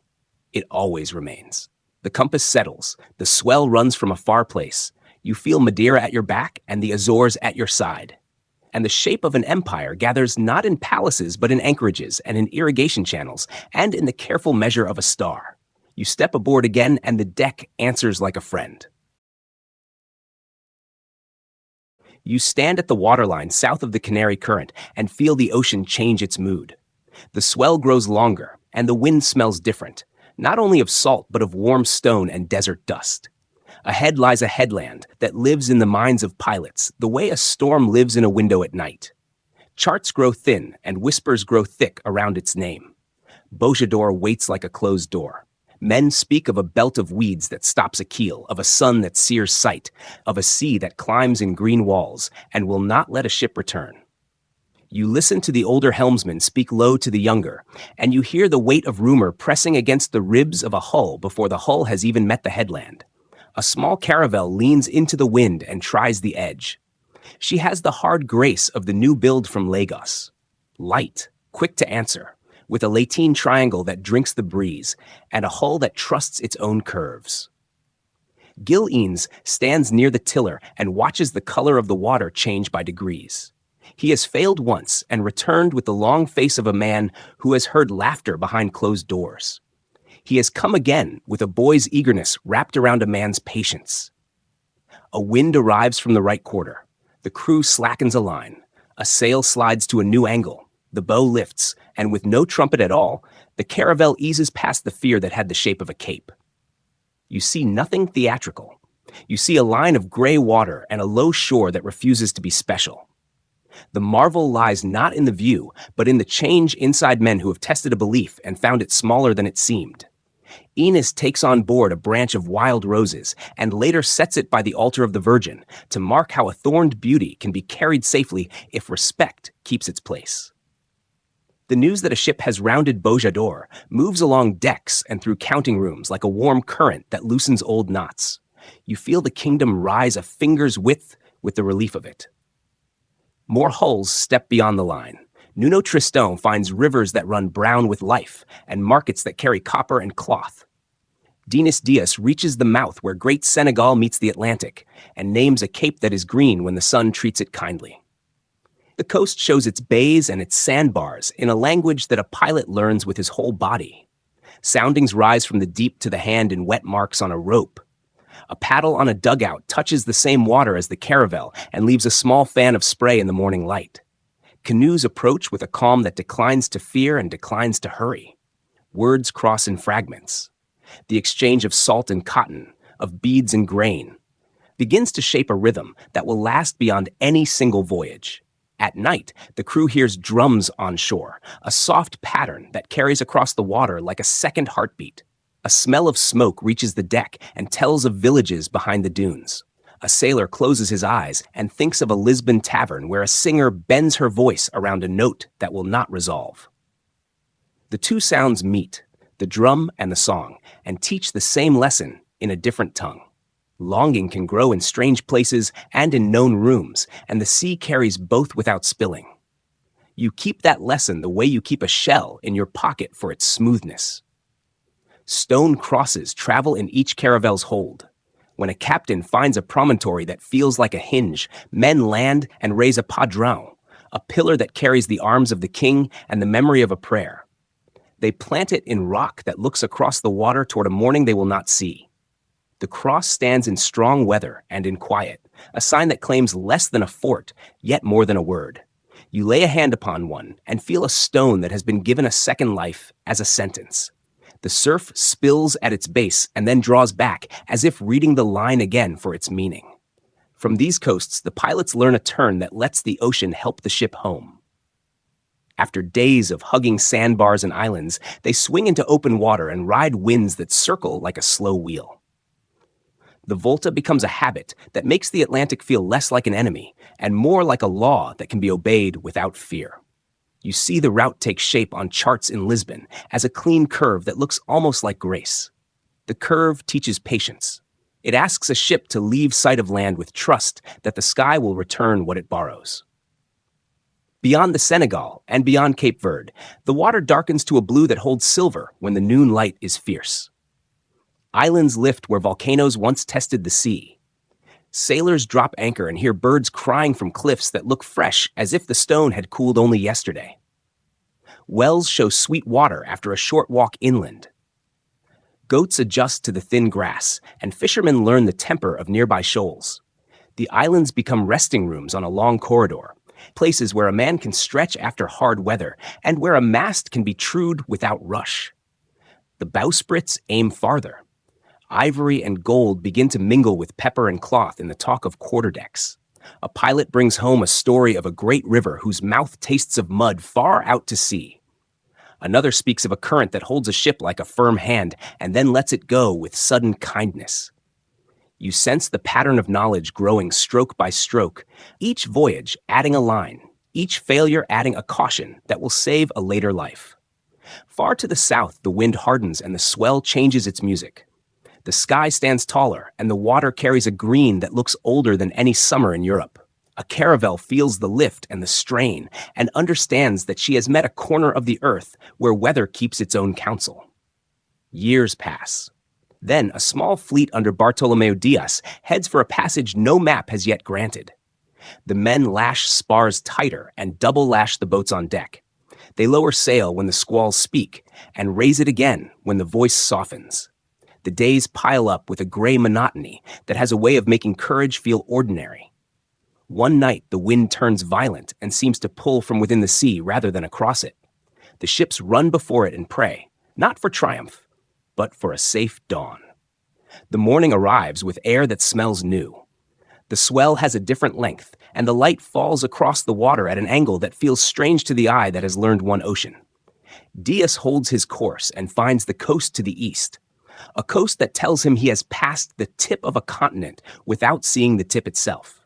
S2: It always remains. The compass settles. The swell runs from a far place. You feel Madeira at your back and the Azores at your side. And the shape of an empire gathers not in palaces but in anchorages and in irrigation channels and in the careful measure of a star. You step aboard again and the deck answers like a friend. You stand at the waterline south of the Canary Current and feel the ocean change its mood. The swell grows longer, and the wind smells different, not only of salt but of warm stone and desert dust. Ahead lies a headland that lives in the minds of pilots, the way a storm lives in a window at night. Charts grow thin and whispers grow thick around its name. Bojador waits like a closed door. Men speak of a belt of weeds that stops a keel, of a sun that sears sight, of a sea that climbs in green walls and will not let a ship return. You listen to the older helmsman speak low to the younger, and you hear the weight of rumor pressing against the ribs of a hull before the hull has even met the headland. A small caravel leans into the wind and tries the edge. She has the hard grace of the new build from Lagos. Light, quick to answer, with a lateen triangle that drinks the breeze, and a hull that trusts its own curves. Gil Eanes stands near the tiller and watches the color of the water change by degrees. He has failed once and returned with the long face of a man who has heard laughter behind closed doors. He has come again with a boy's eagerness wrapped around a man's patience. A wind arrives from the right quarter. The crew slackens a line. A sail slides to a new angle. The bow lifts, and with no trumpet at all, the caravel eases past the fear that had the shape of a cape. You see nothing theatrical. You see a line of gray water and a low shore that refuses to be special. The marvel lies not in the view, but in the change inside men who have tested a belief and found it smaller than it seemed. Enos takes on board a branch of wild roses and later sets it by the altar of the Virgin to mark how a thorned beauty can be carried safely if respect keeps its place. The news that a ship has rounded Bojador moves along decks and through counting rooms like a warm current that loosens old knots. You feel the kingdom rise a finger's width with the relief of it. More hulls step beyond the line. Nuno Tristão finds rivers that run brown with life and markets that carry copper and cloth. Dinis Dias reaches the mouth where Great Senegal meets the Atlantic and names a cape that is green when the sun treats it kindly. The coast shows its bays and its sandbars in a language that a pilot learns with his whole body. Soundings rise from the deep to the hand in wet marks on a rope. A paddle on a dugout touches the same water as the caravel and leaves a small fan of spray in the morning light. Canoes approach with a calm that declines to fear and declines to hurry. Words cross in fragments. The exchange of salt and cotton, of beads and grain, begins to shape a rhythm that will last beyond any single voyage. At night, the crew hears drums on shore, a soft pattern that carries across the water like a second heartbeat. A smell of smoke reaches the deck and tells of villages behind the dunes. A sailor closes his eyes and thinks of a Lisbon tavern where a singer bends her voice around a note that will not resolve. The two sounds meet, the drum and the song, and teach the same lesson in a different tongue. Longing can grow in strange places and in known rooms, and the sea carries both without spilling. You keep that lesson the way you keep a shell in your pocket for its smoothness. Stone crosses travel in each caravel's hold. When a captain finds a promontory that feels like a hinge, men land and raise a padrão, a pillar that carries the arms of the king and the memory of a prayer. They plant it in rock that looks across the water toward a morning they will not see. The cross stands in strong weather and in quiet, a sign that claims less than a fort, yet more than a word. You lay a hand upon one and feel a stone that has been given a second life as a sentence. The surf spills at its base and then draws back, as if reading the line again for its meaning. From these coasts, the pilots learn a turn that lets the ocean help the ship home. After days of hugging sandbars and islands, they swing into open water and ride winds that circle like a slow wheel. The Volta becomes a habit that makes the Atlantic feel less like an enemy and more like a law that can be obeyed without fear. You see the route take shape on charts in Lisbon as a clean curve that looks almost like grace. The curve teaches patience. It asks a ship to leave sight of land with trust that the sky will return what it borrows. Beyond the Senegal and beyond Cape Verde, the water darkens to a blue that holds silver when the noon light is fierce. Islands lift where volcanoes once tested the sea. Sailors drop anchor and hear birds crying from cliffs that look fresh as if the stone had cooled only yesterday. Wells show sweet water after a short walk inland. Goats adjust to the thin grass, and fishermen learn the temper of nearby shoals. The islands become resting rooms on a long corridor, places where a man can stretch after hard weather and where a mast can be trued without rush. The bowsprits aim farther. Ivory and gold begin to mingle with pepper and cloth in the talk of quarterdecks. A pilot brings home a story of a great river whose mouth tastes of mud far out to sea. Another speaks of a current that holds a ship like a firm hand and then lets it go with sudden kindness. You sense the pattern of knowledge growing stroke by stroke, each voyage adding a line, each failure adding a caution that will save a later life. Far to the south, the wind hardens and the swell changes its music. The sky stands taller, and the water carries a green that looks older than any summer in Europe. A caravel feels the lift and the strain, and understands that she has met a corner of the earth where weather keeps its own counsel. Years pass. Then a small fleet under Bartolomeu Dias heads for a passage no map has yet granted. The men lash spars tighter and double lash the boats on deck. They lower sail when the squalls speak, and raise it again when the voice softens. The days pile up with a gray monotony that has a way of making courage feel ordinary. One night, the wind turns violent and seems to pull from within the sea rather than across it. The ships run before it and pray, not for triumph, but for a safe dawn. The morning arrives with air that smells new. The swell has a different length, and the light falls across the water at an angle that feels strange to the eye that has learned one ocean. Dias holds his course and finds the coast to the east, a coast that tells him he has passed the tip of a continent without seeing the tip itself.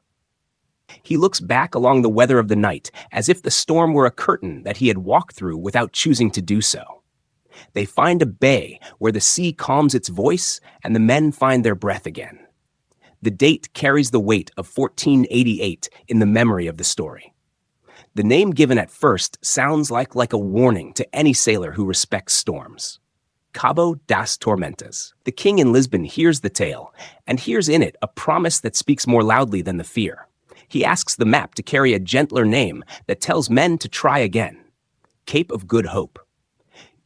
S2: He looks back along the weather of the night as if the storm were a curtain that he had walked through without choosing to do so. They find a bay where the sea calms its voice and the men find their breath again. The date carries the weight of 1488 in the memory of the story. The name given at first sounds like a warning to any sailor who respects storms. Cabo das Tormentas. The king in Lisbon hears the tale and hears in it a promise that speaks more loudly than the fear. He asks the map to carry a gentler name that tells men to try again. Cape of Good Hope.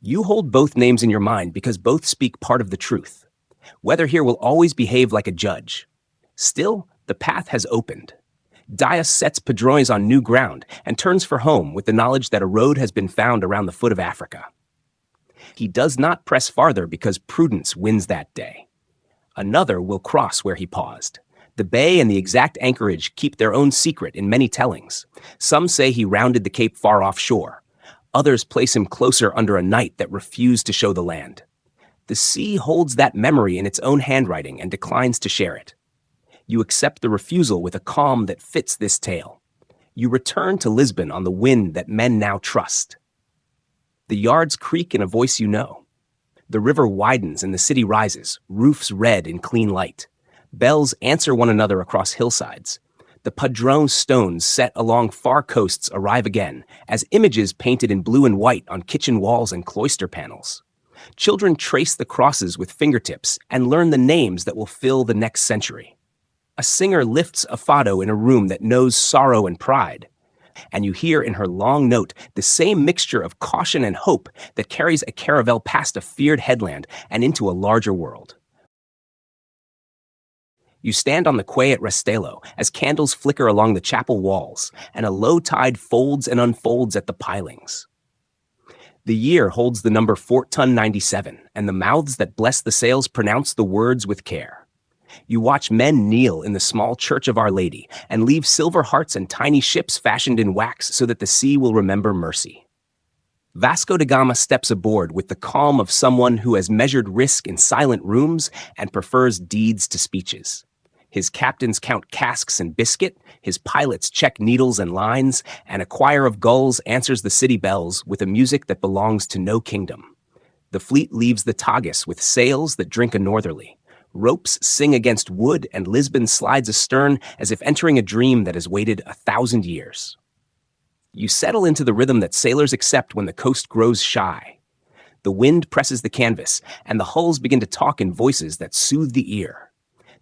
S2: You hold both names in your mind because both speak part of the truth. Weather here will always behave like a judge. Still, the path has opened. Dias sets Padrões on new ground and turns for home with the knowledge that a road has been found around the foot of Africa. He does not press farther because prudence wins that day. Another will cross where he paused. The bay and the exact anchorage keep their own secret in many tellings. Some say he rounded the cape far offshore. Others place him closer under a night that refused to show the land. The sea holds that memory in its own handwriting and declines to share it. You accept the refusal with a calm that fits this tale. You return to Lisbon on the wind that men now trust. The yards creak in a voice you know. The river widens and the city rises, roofs red in clean light. Bells answer one another across hillsides. The Padrão stones set along far coasts arrive again, as images painted in blue and white on kitchen walls and cloister panels. Children trace the crosses with fingertips and learn the names that will fill the next century. A singer lifts a fado in a room that knows sorrow and pride, and you hear in her long note the same mixture of caution and hope that carries a caravel past a feared headland and into a larger world. You stand on the quay at Restelo as candles flicker along the chapel walls and a low tide folds and unfolds at the pilings. The year holds the number Fortun 97, and the mouths that bless the sails pronounce the words with care. You watch men kneel in the small church of Our Lady and leave silver hearts and tiny ships fashioned in wax so that the sea will remember mercy. Vasco da Gama steps aboard with the calm of someone who has measured risk in silent rooms and prefers deeds to speeches. His captains count casks and biscuit, his pilots check needles and lines, and a choir of gulls answers the city bells with a music that belongs to no kingdom. The fleet leaves the Tagus with sails that drink a northerly. Ropes sing against wood, and Lisbon slides astern as if entering a dream that has waited 1,000 years. You settle into the rhythm that sailors accept when the coast grows shy. The wind presses the canvas, and the hulls begin to talk in voices that soothe the ear.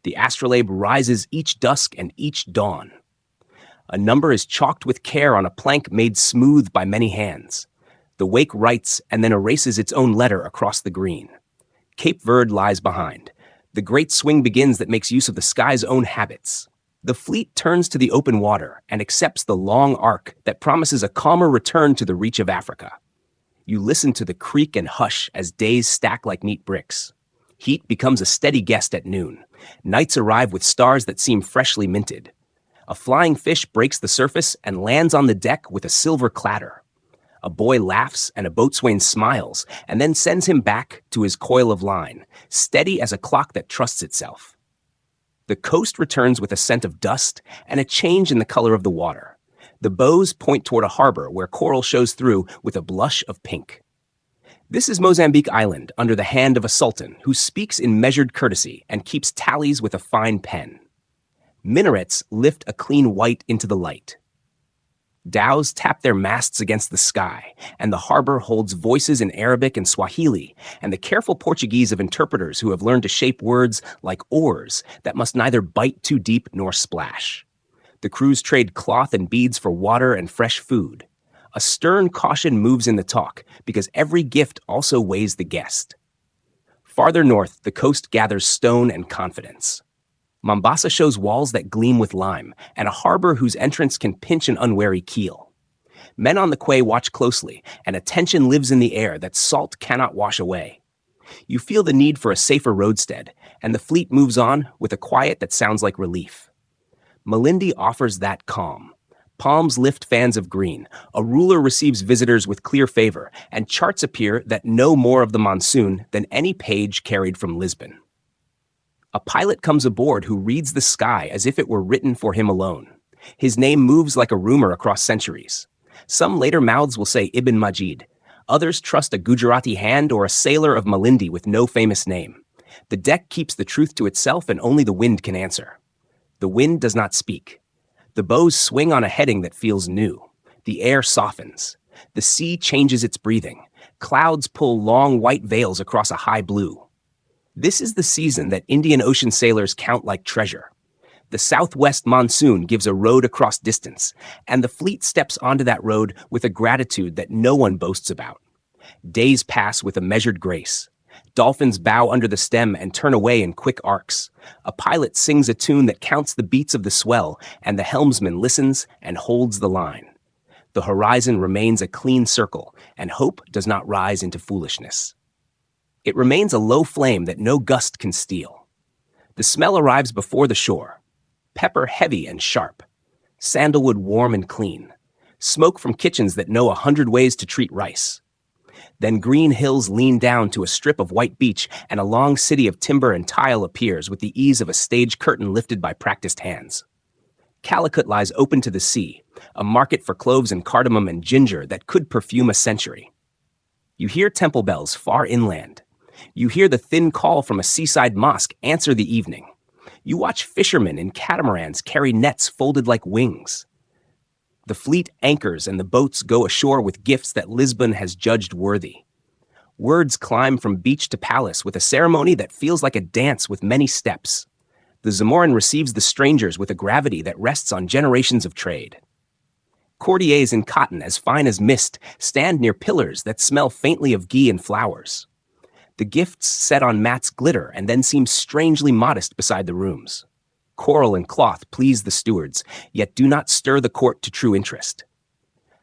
S2: The astrolabe rises each dusk and each dawn. A number is chalked with care on a plank made smooth by many hands. The wake writes and then erases its own letter across the green. Cape Verde lies behind. The great swing begins that makes use of the sky's own habits. The fleet turns to the open water and accepts the long arc that promises a calmer return to the reach of Africa. You listen to the creak and hush as days stack like neat bricks. Heat becomes a steady guest at noon. Nights arrive with stars that seem freshly minted. A flying fish breaks the surface and lands on the deck with a silver clatter. A boy laughs and a boatswain smiles and then sends him back to his coil of line, steady as a clock that trusts itself. The coast returns with a scent of dust and a change in the color of the water. The bows point toward a harbor where coral shows through with a blush of pink. This is Mozambique Island under the hand of a sultan who speaks in measured courtesy and keeps tallies with a fine pen. Minarets lift a clean white into the light. Dhows tap their masts against the sky, and the harbor holds voices in Arabic and Swahili, and the careful Portuguese of interpreters who have learned to shape words like oars that must neither bite too deep nor splash. The crews trade cloth and beads for water and fresh food. A stern caution moves in the talk, because every gift also weighs the guest. Farther north, the coast gathers stone and confidence. Mombasa shows walls that gleam with lime, and a harbor whose entrance can pinch an unwary keel. Men on the quay watch closely, and a tension lives in the air that salt cannot wash away. You feel the need for a safer roadstead, and the fleet moves on with a quiet that sounds like relief. Malindi offers that calm. Palms lift fans of green, a ruler receives visitors with clear favor, and charts appear that know more of the monsoon than any page carried from Lisbon. A pilot comes aboard who reads the sky as if it were written for him alone. His name moves like a rumor across centuries. Some later mouths will say Ibn Majid. Others trust a Gujarati hand or a sailor of Malindi with no famous name. The deck keeps the truth to itself and only the wind can answer. The wind does not speak. The bows swing on a heading that feels new. The air softens. The sea changes its breathing. Clouds pull long white veils across a high blue. This is the season that Indian Ocean sailors count like treasure. The southwest monsoon gives a road across distance, and the fleet steps onto that road with a gratitude that no one boasts about. Days pass with a measured grace. Dolphins bow under the stem and turn away in quick arcs. A pilot sings a tune that counts the beats of the swell, and the helmsman listens and holds the line. The horizon remains a clean circle, and hope does not rise into foolishness. It remains a low flame that no gust can steal. The smell arrives before the shore. Pepper heavy and sharp. Sandalwood warm and clean. Smoke from kitchens that know 100 ways to treat rice. Then green hills lean down to a strip of white beach, and a long city of timber and tile appears with the ease of a stage curtain lifted by practiced hands. Calicut lies open to the sea, a market for cloves and cardamom and ginger that could perfume a century. You hear temple bells far inland. You hear the thin call from a seaside mosque answer the evening. You watch fishermen in catamarans carry nets folded like wings. The fleet anchors and the boats go ashore with gifts that Lisbon has judged worthy. Words climb from beach to palace with a ceremony that feels like a dance with many steps. The Zamorin receives the strangers with a gravity that rests on generations of trade. Courtiers in cotton as fine as mist stand near pillars that smell faintly of ghee and flowers. The gifts set on mats glitter and then seem strangely modest beside the rooms. Coral and cloth please the stewards, yet do not stir the court to true interest.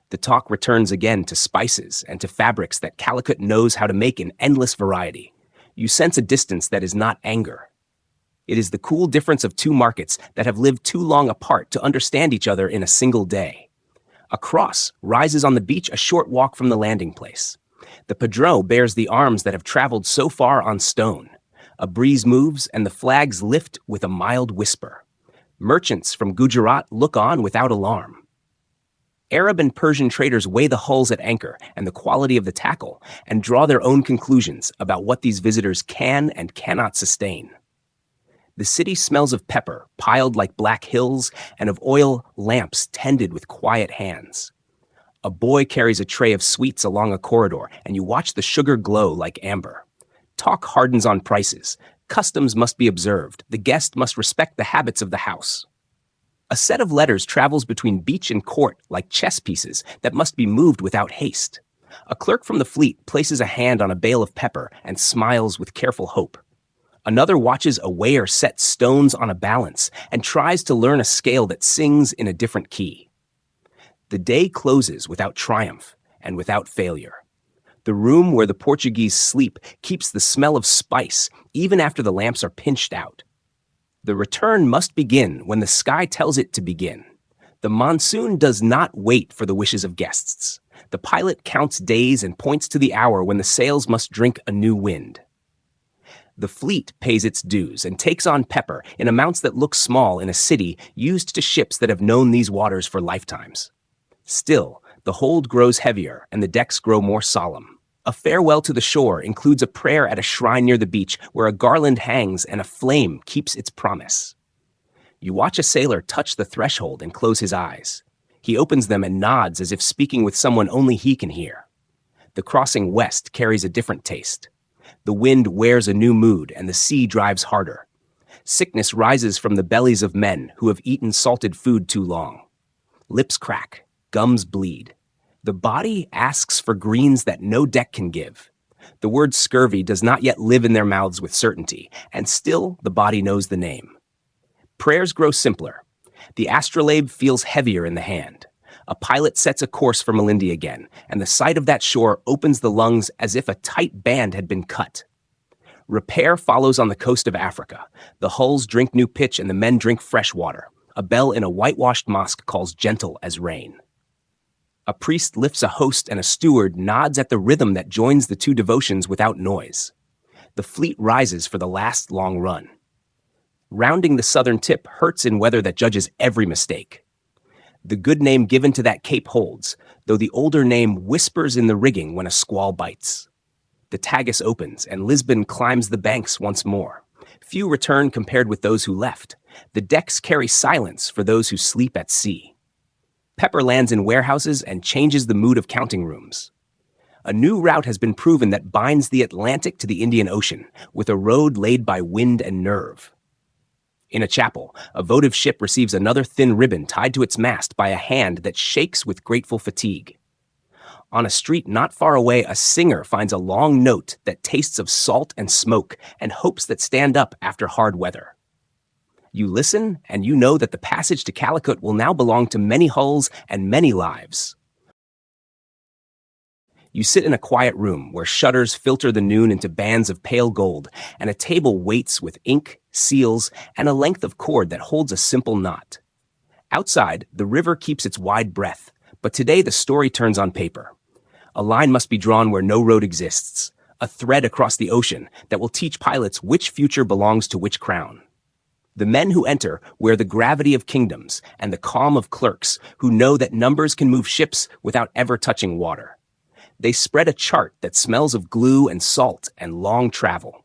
S2: The talk returns again to spices and to fabrics that Calicut knows how to make in endless variety. You sense a distance that is not anger. It is the cool difference of two markets that have lived too long apart to understand each other in a single day. A cross rises on the beach a short walk from the landing place. The padrone bears the arms that have traveled so far on stone. A breeze moves and the flags lift with a mild whisper. Merchants from Gujarat look on without alarm. Arab and Persian traders weigh the hulls at anchor and the quality of the tackle and draw their own conclusions about what these visitors can and cannot sustain. The city smells of pepper, piled like black hills, and of oil lamps tended with quiet hands. A boy carries a tray of sweets along a corridor, and you watch the sugar glow like amber. Talk hardens on prices. Customs must be observed. The guest must respect the habits of the house. A set of letters travels between beach and court like chess pieces that must be moved without haste. A clerk from the fleet places a hand on a bale of pepper and smiles with careful hope. Another watches a weigher set stones on a balance and tries to learn a scale that sings in a different key. The day closes without triumph and without failure. The room where the Portuguese sleep keeps the smell of spice even after the lamps are pinched out. The return must begin when the sky tells it to begin. The monsoon does not wait for the wishes of guests. The pilot counts days and points to the hour when the sails must drink a new wind. The fleet pays its dues and takes on pepper in amounts that look small in a city used to ships that have known these waters for lifetimes. Still, the hold grows heavier and the decks grow more solemn. A farewell to the shore includes a prayer at a shrine near the beach where a garland hangs and a flame keeps its promise. You watch a sailor touch the threshold and close his eyes. He opens them and nods as if speaking with someone only he can hear. The crossing west carries a different taste. The wind wears a new mood and the sea drives harder. Sickness rises from the bellies of men who have eaten salted food too long. Lips crack. Gums bleed. The body asks for greens that no deck can give. The word scurvy does not yet live in their mouths with certainty, and still the body knows the name. Prayers grow simpler. The astrolabe feels heavier in the hand. A pilot sets a course for Malindi again, and the sight of that shore opens the lungs as if a tight band had been cut. Repair follows on the coast of Africa. The hulls drink new pitch and the men drink fresh water. A bell in a whitewashed mosque calls gentle as rain. A priest lifts a host and a steward nods at the rhythm that joins the two devotions without noise. The fleet rises for the last long run. Rounding the southern tip hurts in weather that judges every mistake. The good name given to that cape holds, though the older name whispers in the rigging when a squall bites. The Tagus opens, and Lisbon climbs the banks once more. Few return compared with those who left. The decks carry silence for those who sleep at sea. Pepper lands in warehouses and changes the mood of counting rooms. A new route has been proven that binds the Atlantic to the Indian Ocean, with a road laid by wind and nerve. In a chapel, a votive ship receives another thin ribbon tied to its mast by a hand that shakes with grateful fatigue. On a street not far away, a singer finds a long note that tastes of salt and smoke and hopes that stand up after hard weather. You listen, and you know that the passage to Calicut will now belong to many hulls and many lives. You sit in a quiet room where shutters filter the noon into bands of pale gold, and a table waits with ink, seals, and a length of cord that holds a simple knot. Outside, the river keeps its wide breadth, but today the story turns on paper. A line must be drawn where no road exists, a thread across the ocean that will teach pilots which future belongs to which crown. The men who enter wear the gravity of kingdoms and the calm of clerks who know that numbers can move ships without ever touching water. They spread a chart that smells of glue and salt and long travel.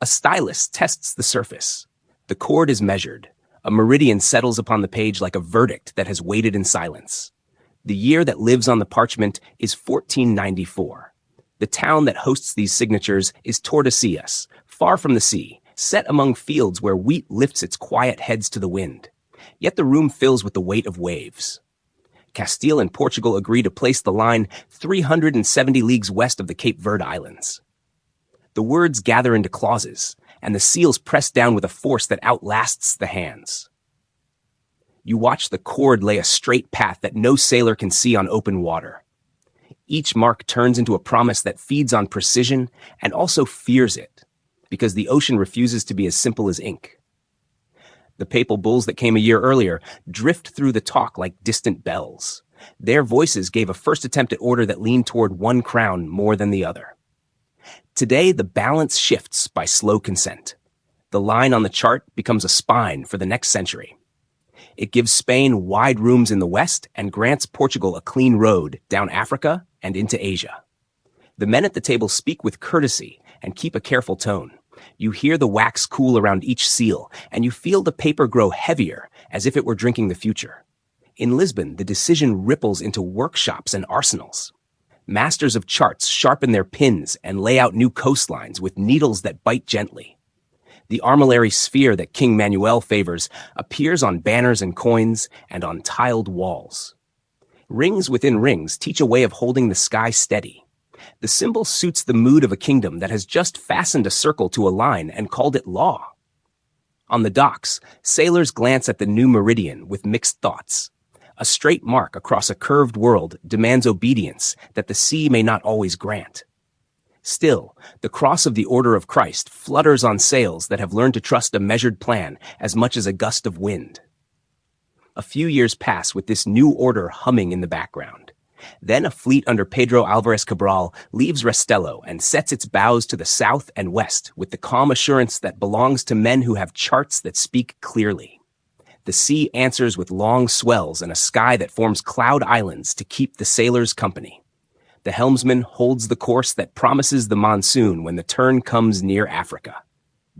S2: A stylus tests the surface. The chord is measured. A meridian settles upon the page like a verdict that has waited in silence. The year that lives on the parchment is 1494. The town that hosts these signatures is Tordesillas, far from the sea, set among fields where wheat lifts its quiet heads to the wind. Yet the room fills with the weight of waves. Castile and Portugal agree to place the line 370 leagues west of the Cape Verde Islands. The words gather into clauses, and the seals press down with a force that outlasts the hands. You watch the cord lay a straight path that no sailor can see on open water. Each mark turns into a promise that feeds on precision and also fears it, because the ocean refuses to be as simple as ink. The papal bulls that came a year earlier drift through the talk like distant bells. Their voices gave a first attempt at order that leaned toward one crown more than the other. Today, the balance shifts by slow consent. The line on the chart becomes a spine for the next century. It gives Spain wide rooms in the west and grants Portugal a clean road down Africa and into Asia. The men at the table speak with courtesy and keep a careful tone. You hear the wax cool around each seal, and you feel the paper grow heavier as if it were drinking the future. In Lisbon, the decision ripples into workshops and arsenals. Masters of charts sharpen their pins and lay out new coastlines with needles that bite gently. The armillary sphere that King Manuel favors appears on banners and coins and on tiled walls. Rings within rings teach a way of holding the sky steady. The symbol suits the mood of a kingdom that has just fastened a circle to a line and called it law. On the docks, sailors glance at the new meridian with mixed thoughts. A straight mark across a curved world demands obedience that the sea may not always grant. Still, the cross of the Order of Christ flutters on sails that have learned to trust a measured plan as much as a gust of wind. A few years pass with this new order humming in the background. Then a fleet under Pedro Alvarez Cabral leaves Restelo and sets its bows to the south and west with the calm assurance that belongs to men who have charts that speak clearly. The sea answers with long swells and a sky that forms cloud islands to keep the sailors company. The helmsman holds the course that promises the monsoon when the turn comes near Africa.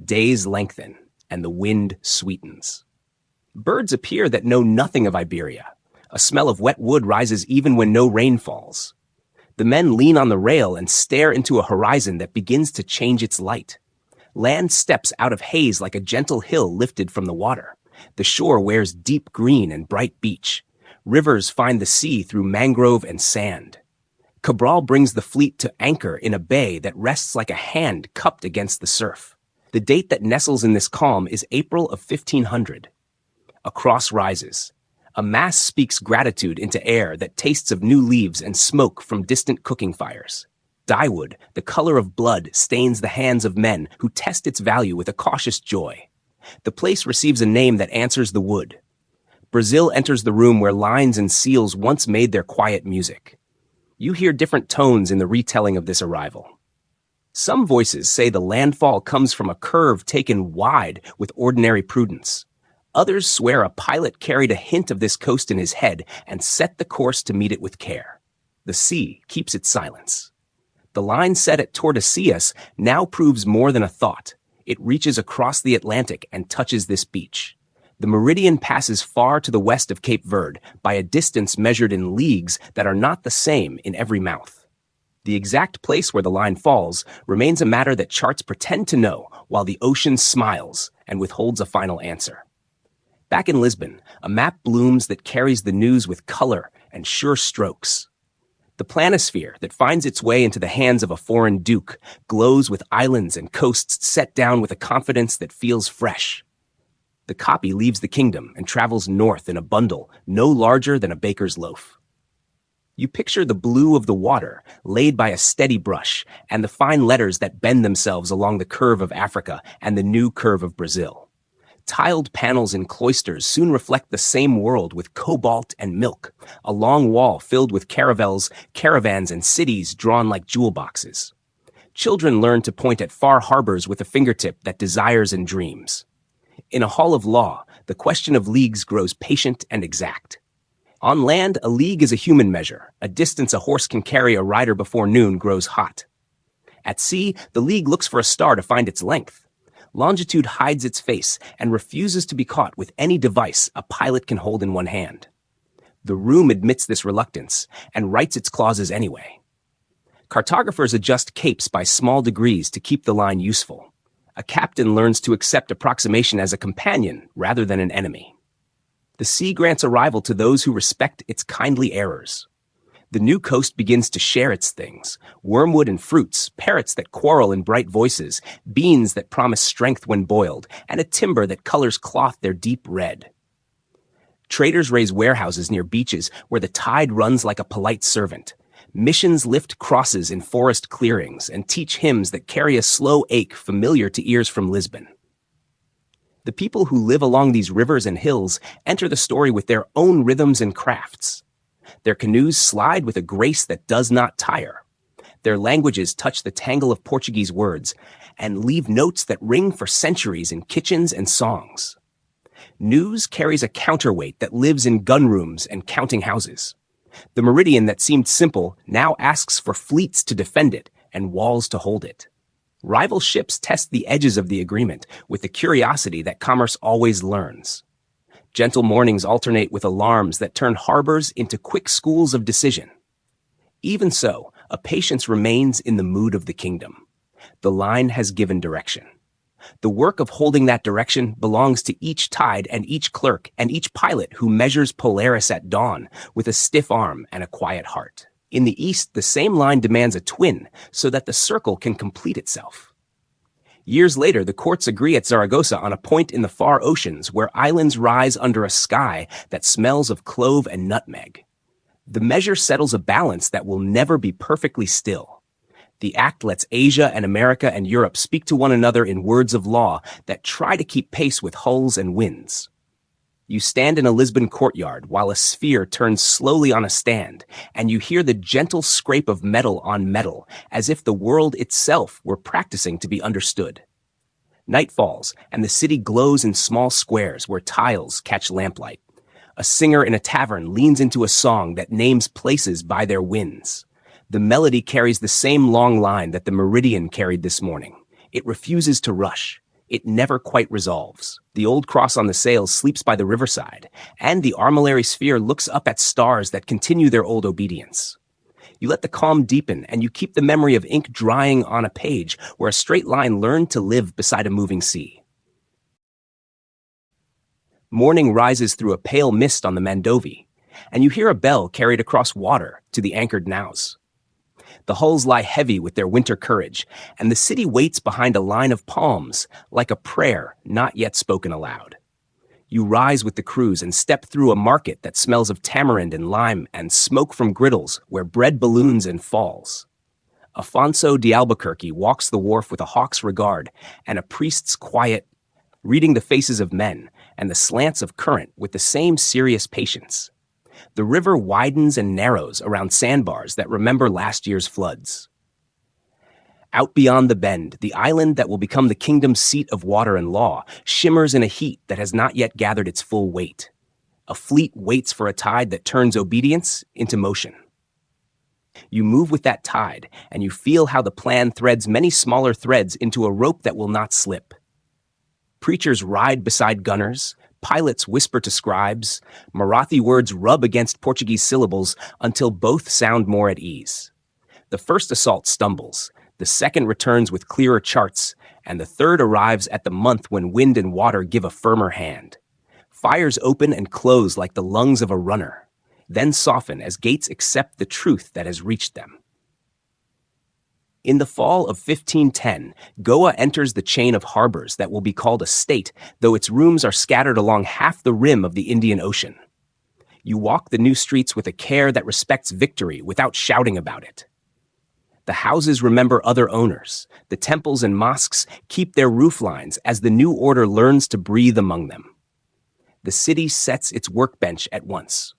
S2: Days lengthen, and the wind sweetens. Birds appear that know nothing of Iberia. A smell of wet wood rises even when no rain falls. The men lean on the rail and stare into a horizon that begins to change its light. Land steps out of haze like a gentle hill lifted from the water. The shore wears deep green and bright beach. Rivers find the sea through mangrove and sand. Cabral brings the fleet to anchor in a bay that rests like a hand cupped against the surf. The date that nestles in this calm is April of 1500. A cross rises. A mass speaks gratitude into air that tastes of new leaves and smoke from distant cooking fires. Dyewood, the color of blood, stains the hands of men who test its value with a cautious joy. The place receives a name that answers the wood. Brazil enters the room where lines and seals once made their quiet music. You hear different tones in the retelling of this arrival. Some voices say the landfall comes from a curve taken wide with ordinary prudence. Others swear a pilot carried a hint of this coast in his head and set the course to meet it with care. The sea keeps its silence. The line set at Tordesillas now proves more than a thought. It reaches across the Atlantic and touches this beach. The meridian passes far to the west of Cape Verde by a distance measured in leagues that are not the same in every mouth. The exact place where the line falls remains a matter that charts pretend to know, while the ocean smiles and withholds a final answer. Back in Lisbon, a map blooms that carries the news with color and sure strokes. The planisphere that finds its way into the hands of a foreign duke glows with islands and coasts set down with a confidence that feels fresh. The copy leaves the kingdom and travels north in a bundle no larger than a baker's loaf. You picture the blue of the water laid by a steady brush and the fine letters that bend themselves along the curve of Africa and the new curve of Brazil. Tiled panels in cloisters soon reflect the same world with cobalt and milk, a long wall filled with caravels, caravans, and cities drawn like jewel boxes. Children learn to point at far harbors with a fingertip that desires and dreams. In a hall of law, the question of leagues grows patient and exact. On land, a league is a human measure. A distance a horse can carry a rider before noon grows hot. At sea, the league looks for a star to find its length. Longitude hides its face and refuses to be caught with any device a pilot can hold in one hand. The room admits this reluctance and writes its clauses anyway. Cartographers adjust capes by small degrees to keep the line useful. A captain learns to accept approximation as a companion rather than an enemy. The sea grants arrival to those who respect its kindly errors. The new coast begins to share its things: wormwood and fruits, parrots that quarrel in bright voices, beans that promise strength when boiled, and a timber that colors cloth their deep red. Traders raise warehouses near beaches where the tide runs like a polite servant. Missions lift crosses in forest clearings and teach hymns that carry a slow ache familiar to ears from Lisbon. The people who live along these rivers and hills enter the story with their own rhythms and crafts. Their canoes slide with a grace that does not tire. Their languages touch the tangle of Portuguese words and leave notes that ring for centuries in kitchens and songs. News carries a counterweight that lives in gunrooms and counting houses. The meridian that seemed simple now asks for fleets to defend it and walls to hold it. Rival ships test the edges of the agreement with the curiosity that commerce always learns. Gentle mornings alternate with alarms that turn harbors into quick schools of decision. Even so, a patience remains in the mood of the kingdom. The line has given direction. The work of holding that direction belongs to each tide and each clerk and each pilot who measures Polaris at dawn with a stiff arm and a quiet heart. In the east, the same line demands a twin so that the circle can complete itself. Years later, the courts agree at Zaragoza on a point in the far oceans where islands rise under a sky that smells of clove and nutmeg. The measure settles a balance that will never be perfectly still. The act lets Asia and America and Europe speak to one another in words of law that try to keep pace with hulls and winds. You stand in a Lisbon courtyard while a sphere turns slowly on a stand, and you hear the gentle scrape of metal on metal, as if the world itself were practicing to be understood. Night falls, and the city glows in small squares where tiles catch lamplight. A singer in a tavern leans into a song that names places by their winds. The melody carries the same long line that the meridian carried this morning. It refuses to rush. It never quite resolves. The old cross on the sails sleeps by the riverside, and the armillary sphere looks up at stars that continue their old obedience. You let the calm deepen, and you keep the memory of ink drying on a page where a straight line learned to live beside a moving sea. Morning rises through a pale mist on the Mandovi, and you hear a bell carried across water to the anchored naus. The hulls lie heavy with their winter courage, and the city waits behind a line of palms, like a prayer not yet spoken aloud. You rise with the crews and step through a market that smells of tamarind and lime and smoke from griddles where bread balloons and falls. Afonso de Albuquerque walks the wharf with a hawk's regard and a priest's quiet, reading the faces of men and the slants of current with the same serious patience. The river widens and narrows around sandbars that remember last year's floods. Out beyond the bend, the island that will become the kingdom's seat of water and law shimmers in a heat that has not yet gathered its full weight. A fleet waits for a tide that turns obedience into motion. You move with that tide, and you feel how the plan threads many smaller threads into a rope that will not slip. Preachers ride beside gunners, pilots whisper to scribes, Marathi words rub against Portuguese syllables until both sound more at ease. The first assault stumbles, the second returns with clearer charts, and the third arrives at the month when wind and water give a firmer hand. Fires open and close like the lungs of a runner, then soften as gates accept the truth that has reached them. In the fall of 1510, Goa enters the chain of harbors that will be called a state, though its rooms are scattered along half the rim of the Indian Ocean. You walk the new streets with a care that respects victory without shouting about it. The houses remember other owners. The temples and mosques keep their rooflines as the new order learns to breathe among them. The city sets its workbench at once.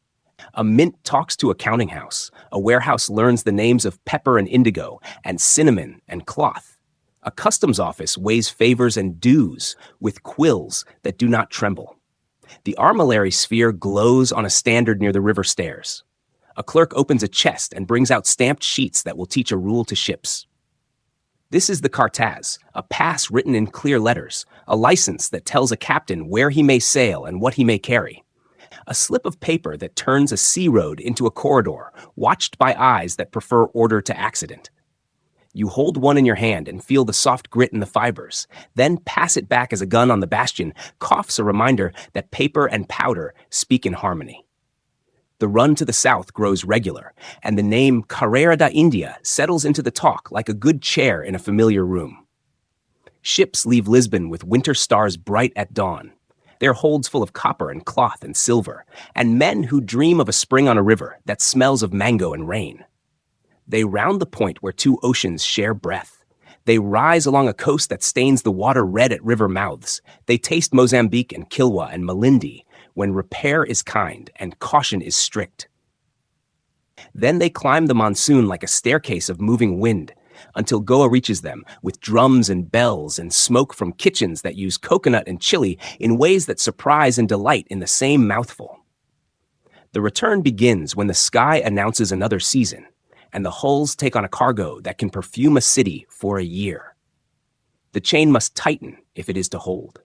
S2: A mint talks to a counting house. A warehouse learns the names of pepper and indigo, and cinnamon and cloth. A customs office weighs favors and dues with quills that do not tremble. The armillary sphere glows on a standard near the river stairs. A clerk opens a chest and brings out stamped sheets that will teach a rule to ships. This is the cartaz, a pass written in clear letters, a license that tells a captain where he may sail and what he may carry. A slip of paper that turns a sea road into a corridor, watched by eyes that prefer order to accident. You hold one in your hand and feel the soft grit in the fibers, then pass it back as a gun on the bastion coughs a reminder that paper and powder speak in harmony. The run to the south grows regular, and the name Carrera da India settles into the talk like a good chair in a familiar room. Ships leave Lisbon with winter stars bright at dawn, their holds full of copper and cloth and silver, and men who dream of a spring on a river that smells of mango and rain. They round the point where two oceans share breath. They rise along a coast that stains the water red at river mouths. They taste Mozambique and Kilwa and Malindi, when repair is kind and caution is strict. Then they climb the monsoon like a staircase of moving wind, until Goa reaches them with drums and bells and smoke from kitchens that use coconut and chili in ways that surprise and delight in the same mouthful. The return begins when the sky announces another season, and the hulls take on a cargo that can perfume a city for a year. The chain must tighten if it is to hold.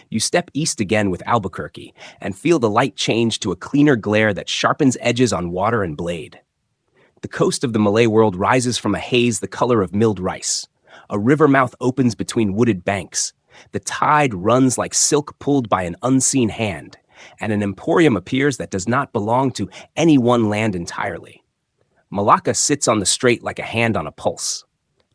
S2: You step east again with Albuquerque and feel the light change to a cleaner glare that sharpens edges on water and blade. The coast of the Malay world rises from a haze the color of milled rice. A river mouth opens between wooded banks. The tide runs like silk pulled by an unseen hand, and an emporium appears that does not belong to any one land entirely. Malacca sits on the strait like a hand on a pulse.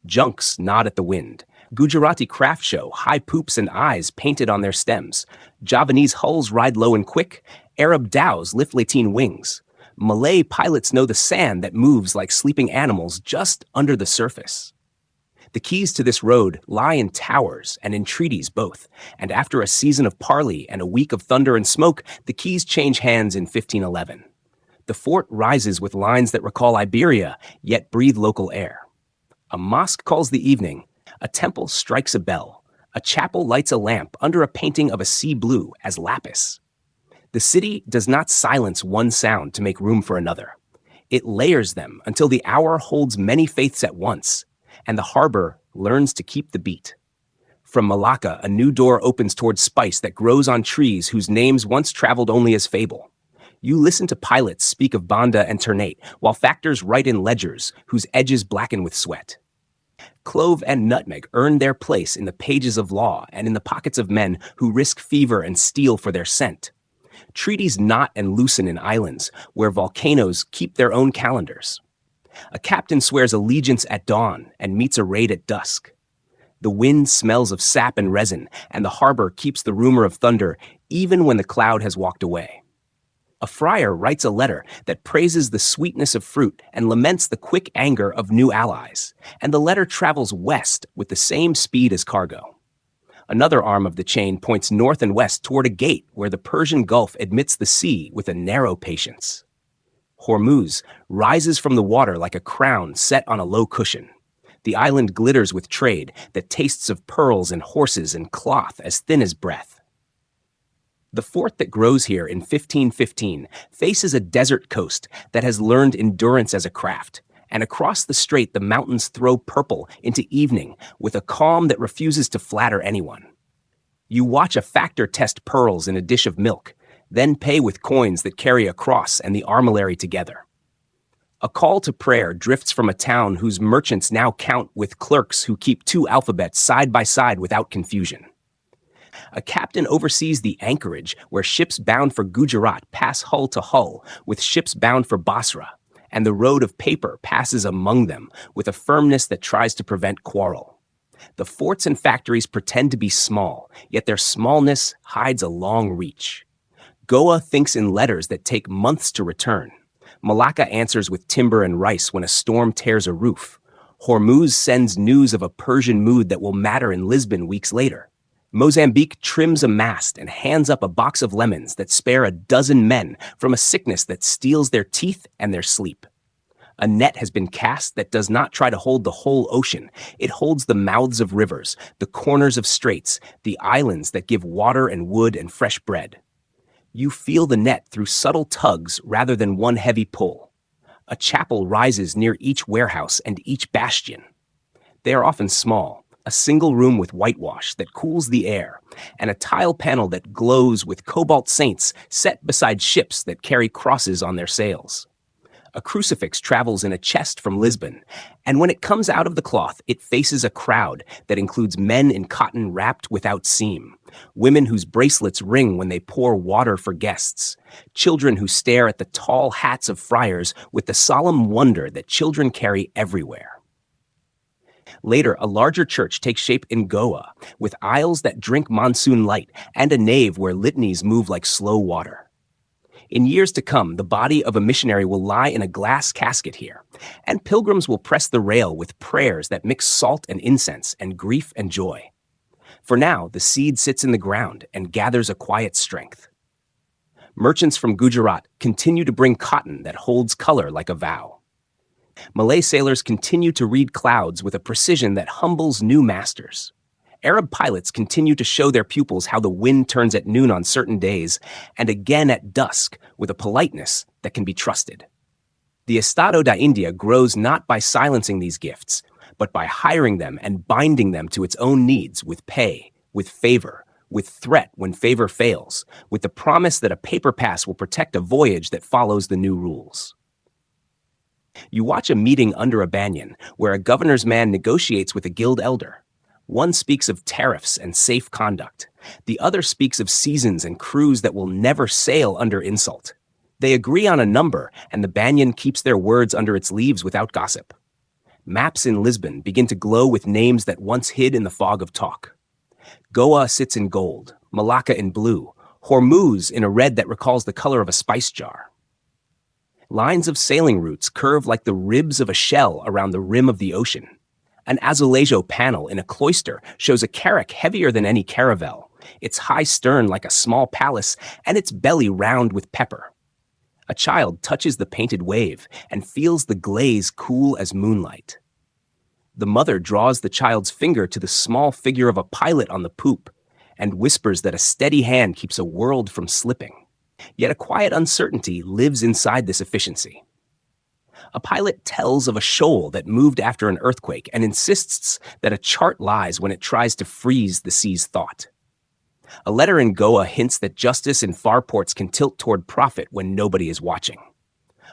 S2: Junks nod at the wind. Gujarati craft show, high poops and eyes painted on their stems. Javanese hulls ride low and quick. Arab dhows lift lateen wings. Malay pilots know the sand that moves like sleeping animals just under the surface. The keys to this road lie in towers and in treaties both, and after a season of parley and a week of thunder and smoke, the keys change hands in 1511. The fort rises with lines that recall Iberia, yet breathe local air. A mosque calls the evening. A temple strikes a bell. A chapel lights a lamp under a painting of a sea blue as lapis. The city does not silence one sound to make room for another. It layers them until the hour holds many faiths at once, and the harbor learns to keep the beat. From Malacca, a new door opens towards spice that grows on trees whose names once traveled only as fable. You listen to pilots speak of Banda and Ternate, while factors write in ledgers whose edges blacken with sweat. Clove and nutmeg earn their place in the pages of law and in the pockets of men who risk fever and steel for their scent. Treaties knot and loosen in islands where volcanoes keep their own calendars. A captain swears allegiance at dawn and meets a raid at dusk. The wind smells of sap and resin, and the harbor keeps the rumor of thunder even when the cloud has walked away. A friar writes a letter that praises the sweetness of fruit and laments the quick anger of new allies, and the letter travels west with the same speed as cargo. Another arm of the chain points north and west toward a gate where the Persian Gulf admits the sea with a narrow patience. Hormuz rises from the water like a crown set on a low cushion. The island glitters with trade that tastes of pearls and horses and cloth as thin as breath. The fort that grows here in 1515 faces a desert coast that has learned endurance as a craft, and across the strait the mountains throw purple into evening with a calm that refuses to flatter anyone. You watch a factor test pearls in a dish of milk, then pay with coins that carry a cross and the armillary together. A call to prayer drifts from a town whose merchants now count with clerks who keep two alphabets side by side without confusion. A captain oversees the anchorage where ships bound for Gujarat pass hull to hull with ships bound for Basra, and the road of paper passes among them with a firmness that tries to prevent quarrel. The forts and factories pretend to be small, yet their smallness hides a long reach. Goa thinks in letters that take months to return. Malacca answers with timber and rice when a storm tears a roof. Hormuz sends news of a Persian mood that will matter in Lisbon weeks later. Mozambique trims a mast and hands up a box of lemons that spare a dozen men from a sickness that steals their teeth and their sleep. A net has been cast that does not try to hold the whole ocean. It holds the mouths of rivers, the corners of straits, the islands that give water and wood and fresh bread. You feel the net through subtle tugs rather than one heavy pull. A chapel rises near each warehouse and each bastion. They are often small, a single room with whitewash that cools the air, and a tile panel that glows with cobalt saints set beside ships that carry crosses on their sails. A crucifix travels in a chest from Lisbon, and when it comes out of the cloth, it faces a crowd that includes men in cotton wrapped without seam, women whose bracelets ring when they pour water for guests, children who stare at the tall hats of friars with the solemn wonder that children carry everywhere. Later, a larger church takes shape in Goa, with aisles that drink monsoon light and a nave where litanies move like slow water. In years to come, the body of a missionary will lie in a glass casket here, and pilgrims will press the rail with prayers that mix salt and incense and grief and joy. For now, the seed sits in the ground and gathers a quiet strength. Merchants from Gujarat continue to bring cotton that holds color like a vow. Malay sailors continue to read clouds with a precision that humbles new masters. Arab pilots continue to show their pupils how the wind turns at noon on certain days, and again at dusk with a politeness that can be trusted. The Estado da India grows not by silencing these gifts, but by hiring them and binding them to its own needs with pay, with favor, with threat when favor fails, with the promise that a paper pass will protect a voyage that follows the new rules. You watch a meeting under a banyan where a governor's man negotiates with a guild elder. One speaks of tariffs and safe conduct. The other speaks of seasons and crews that will never sail under insult. They agree on a number, and the banyan keeps their words under its leaves without gossip. Maps in Lisbon begin to glow with names that once hid in the fog of talk. Goa sits in gold, Malacca in blue, Hormuz in a red that recalls the color of a spice jar. Lines of sailing routes curve like the ribs of a shell around the rim of the ocean. An azulejo panel in a cloister shows a carrack heavier than any caravel, its high stern like a small palace, and its belly round with pepper. A child touches the painted wave and feels the glaze cool as moonlight. The mother draws the child's finger to the small figure of a pilot on the poop and whispers that a steady hand keeps a world from slipping. Yet a quiet uncertainty lives inside this efficiency. A pilot tells of a shoal that moved after an earthquake and insists that a chart lies when it tries to freeze the sea's thought. A letter in Goa hints that justice in far ports can tilt toward profit when nobody is watching.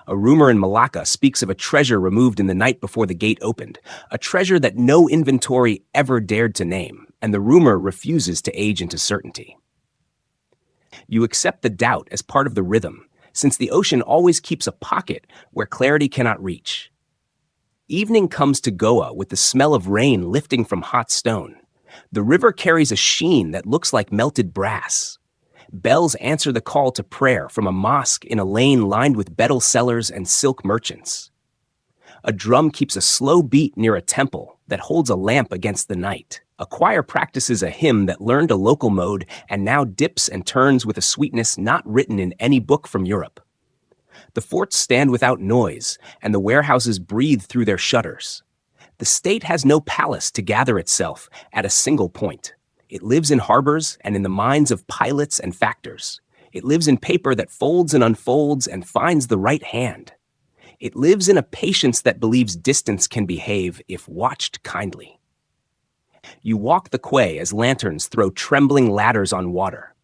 S2: A rumor in Malacca speaks of a treasure removed in the night before the gate opened, a treasure that no inventory ever dared to name, and the rumor refuses to age into certainty. You accept the doubt as part of the rhythm, since the ocean always keeps a pocket where clarity cannot reach. Evening comes to Goa with the smell of rain lifting from hot stone. The river carries a sheen that looks like melted brass. Bells answer the call to prayer from a mosque in a lane lined with betel sellers and silk merchants. A drum keeps a slow beat near a temple that holds a lamp against the night. A choir practices a hymn that learned a local mode and now dips and turns with a sweetness not written in any book from Europe. The forts stand without noise, and the warehouses breathe through their shutters. The state has no palace to gather itself at a single point. It lives in harbors and in the minds of pilots and factors. It lives in paper that folds and unfolds and finds the right hand. It lives in a patience that believes distance can behave if watched kindly. You walk the quay as lanterns throw trembling ladders on water.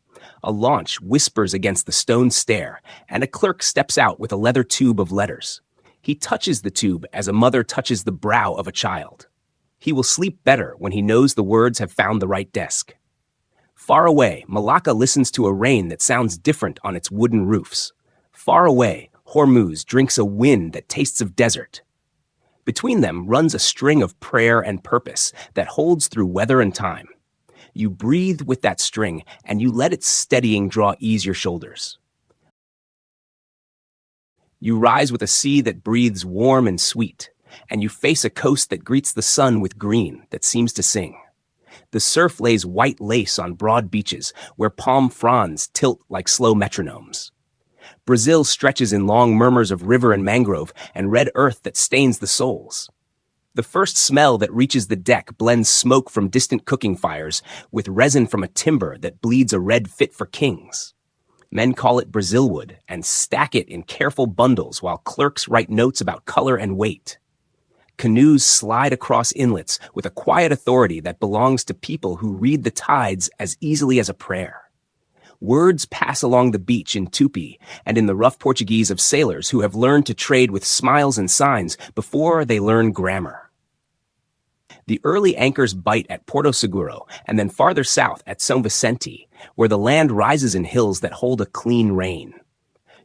S2: A launch whispers against the stone stair, and a clerk steps out with a leather tube of letters. He touches the tube as a mother touches the brow of a child. He will sleep better when he knows the words have found the right desk. Far away, Malacca listens to a rain that sounds different on its wooden roofs. Far away, Hormuz drinks a wind that tastes of desert. Between them runs a string of prayer and purpose that holds through weather and time. You breathe with that string, and you let its steadying draw ease your shoulders. You rise with a sea that breathes warm and sweet, and you face a coast that greets the sun with green that seems to sing. The surf lays white lace on broad beaches where palm fronds tilt like slow metronomes. Brazil stretches in long murmurs of river and mangrove and red earth that stains the souls. The first smell that reaches the deck blends smoke from distant cooking fires with resin from a timber that bleeds a red fit for kings. Men call it Brazilwood and stack it in careful bundles while clerks write notes about color and weight. Canoes slide across inlets with a quiet authority that belongs to people who read the tides as easily as a prayer. Words pass along the beach in Tupi and in the rough Portuguese of sailors who have learned to trade with smiles and signs before they learn grammar. The early anchors bite at Porto Seguro and then farther south at São Vicente, where the land rises in hills that hold a clean rain.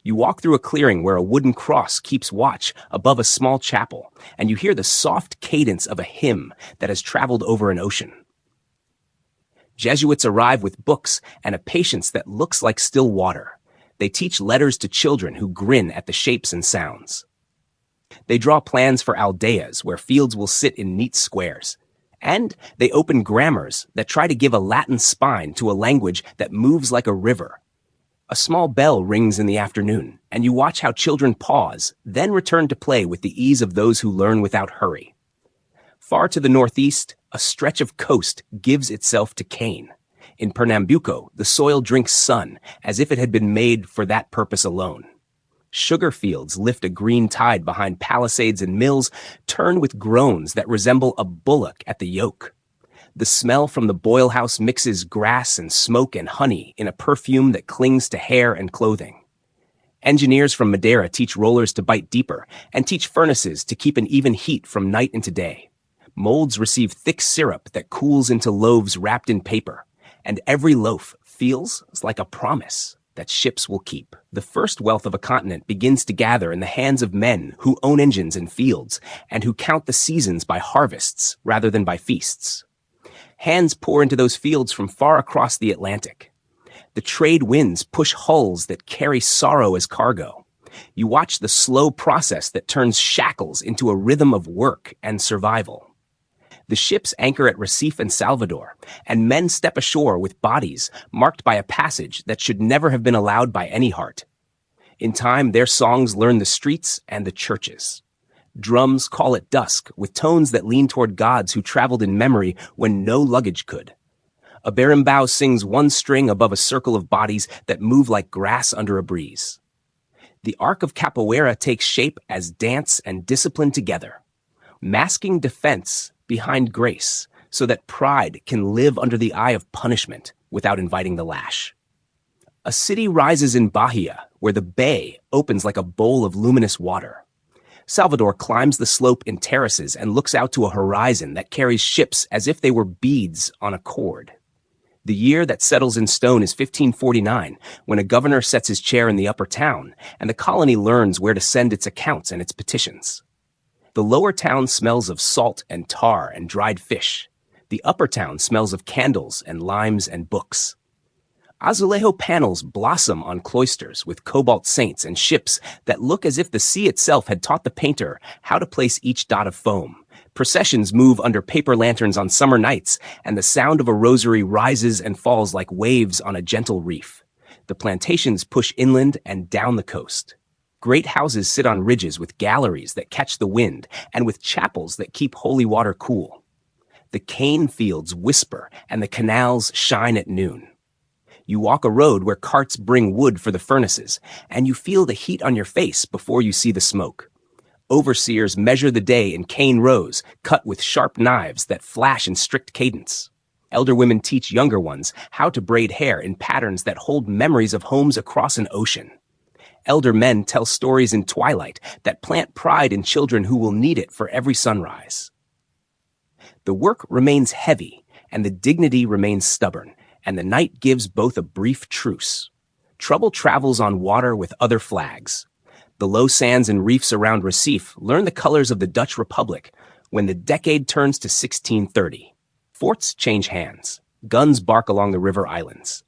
S2: You walk through a clearing where a wooden cross keeps watch above a small chapel, and you hear the soft cadence of a hymn that has traveled over an ocean. Jesuits arrive with books and a patience that looks like still water. They teach letters to children who grin at the shapes and sounds. They draw plans for aldeias where fields will sit in neat squares. And they open grammars that try to give a Latin spine to a language that moves like a river. A small bell rings in the afternoon, and you watch how children pause, then return to play with the ease of those who learn without hurry. Far to the northeast, a stretch of coast gives itself to cane. In Pernambuco, the soil drinks sun as if it had been made for that purpose alone. Sugar fields lift a green tide behind palisades, and mills turn with groans that resemble a bullock at the yoke. The smell from the boil house mixes grass and smoke and honey in a perfume that clings to hair and clothing. Engineers from Madeira teach rollers to bite deeper and teach furnaces to keep an even heat from night into day. Molds receive thick syrup that cools into loaves wrapped in paper, and every loaf feels like a promise that ships will keep. The first wealth of a continent begins to gather in the hands of men who own engines and fields and who count the seasons by harvests rather than by feasts. Hands pour into those fields from far across the Atlantic. The trade winds push hulls that carry sorrow as cargo. You watch the slow process that turns shackles into a rhythm of work and survival. The ships anchor at Recife and Salvador, and men step ashore with bodies marked by a passage that should never have been allowed by any heart. In time, their songs learn the streets and the churches. Drums call at dusk with tones that lean toward gods who traveled in memory when no luggage could. A berimbau sings one string above a circle of bodies that move like grass under a breeze. The arc of capoeira takes shape as dance and discipline together, masking defense behind grace so that pride can live under the eye of punishment without inviting the lash. A city rises in Bahia, where the bay opens like a bowl of luminous water. Salvador climbs the slope in terraces and looks out to a horizon that carries ships as if they were beads on a cord. The year that settles in stone is 1549, when a governor sets his chair in the upper town, and the colony learns where to send its accounts and its petitions. The lower town smells of salt and tar and dried fish. The upper town smells of candles and limes and books. Azulejo panels blossom on cloisters with cobalt saints and ships that look as if the sea itself had taught the painter how to place each dot of foam. Processions move under paper lanterns on summer nights, and the sound of a rosary rises and falls like waves on a gentle reef. The plantations push inland and down the coast. Great houses sit on ridges with galleries that catch the wind and with chapels that keep holy water cool. The cane fields whisper and the canals shine at noon. You walk a road where carts bring wood for the furnaces, and you feel the heat on your face before you see the smoke. Overseers measure the day in cane rows, cut with sharp knives that flash in strict cadence. Elder women teach younger ones how to braid hair in patterns that hold memories of homes across an ocean. Elder men tell stories in twilight that plant pride in children who will need it for every sunrise. The work remains heavy, and the dignity remains stubborn, and the night gives both a brief truce. Trouble travels on water with other flags. The low sands and reefs around Recife learn the colors of the Dutch Republic when the decade turns to 1630. Forts change hands. Guns bark along the river islands.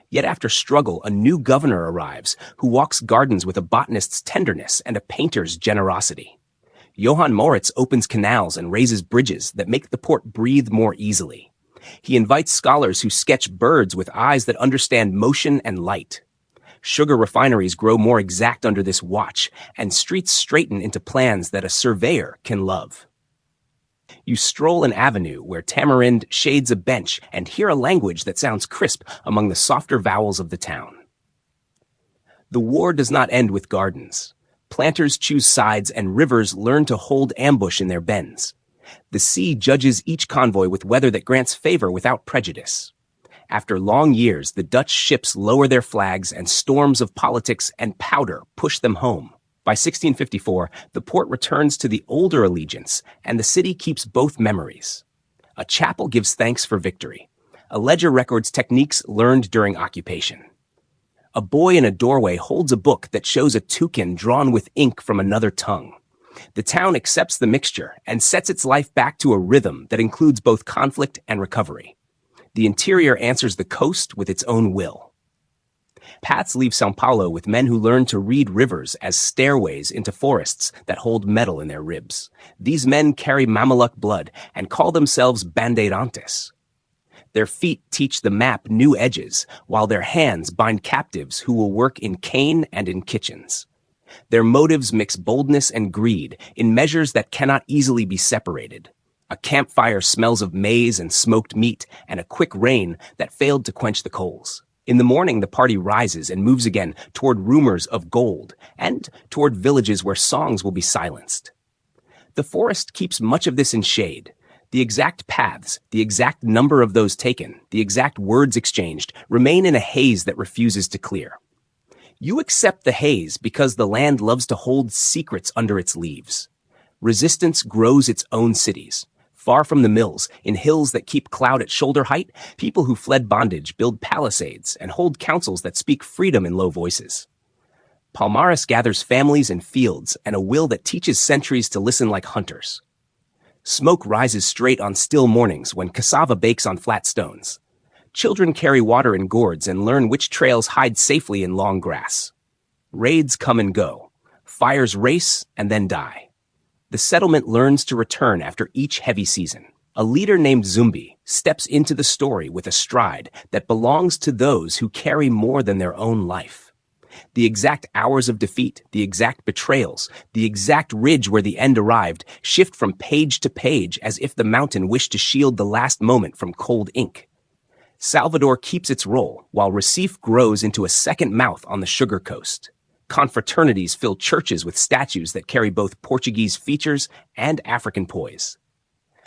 S2: Yet after struggle, a new governor arrives who walks gardens with a botanist's tenderness and a painter's generosity. Johann Moritz opens canals and raises bridges that make the port breathe more easily. He invites scholars who sketch birds with eyes that understand motion and light. Sugar refineries grow more exact under this watch, and streets straighten into plans that a surveyor can love. You stroll an avenue where tamarind shades a bench and hear a language that sounds crisp among the softer vowels of the town. The war does not end with gardens. Planters choose sides and rivers learn to hold ambush in their bends. The sea judges each convoy with weather that grants favor without prejudice. After long years, the Dutch ships lower their flags and storms of politics and powder push them home. By 1654, the port returns to the older allegiance, and the city keeps both memories. A chapel gives thanks for victory. A ledger records techniques learned during occupation. A boy in a doorway holds a book that shows a toucan drawn with ink from another tongue. The town accepts the mixture and sets its life back to a rhythm that includes both conflict and recovery. The interior answers the coast with its own will. Paths leave São Paulo with men who learn to read rivers as stairways into forests that hold metal in their ribs. These men carry Mameluck blood and call themselves bandeirantes. Their feet teach the map new edges, while their hands bind captives who will work in cane and in kitchens. Their motives mix boldness and greed in measures that cannot easily be separated. A campfire smells of maize and smoked meat, and a quick rain that failed to quench the coals. In the morning, the party rises and moves again toward rumors of gold, and toward villages where songs will be silenced. The forest keeps much of this in shade. The exact paths, the exact number of those taken, the exact words exchanged, remain in a haze that refuses to clear. You accept the haze because the land loves to hold secrets under its leaves. Resistance grows its own cities. Far from the mills, in hills that keep cloud at shoulder height, people who fled bondage build palisades and hold councils that speak freedom in low voices. Palmares gathers families and fields and a will that teaches centuries to listen like hunters. Smoke rises straight on still mornings when cassava bakes on flat stones. Children carry water in gourds and learn which trails hide safely in long grass. Raids come and go. Fires race and then die. The settlement learns to return after each heavy season. A leader named Zumbi steps into the story with a stride that belongs to those who carry more than their own life. The exact hours of defeat, the exact betrayals, the exact ridge where the end arrived shift from page to page as if the mountain wished to shield the last moment from cold ink. Salvador keeps its role, while Recife grows into a second mouth on the sugar coast. Confraternities fill churches with statues that carry both Portuguese features and African poise.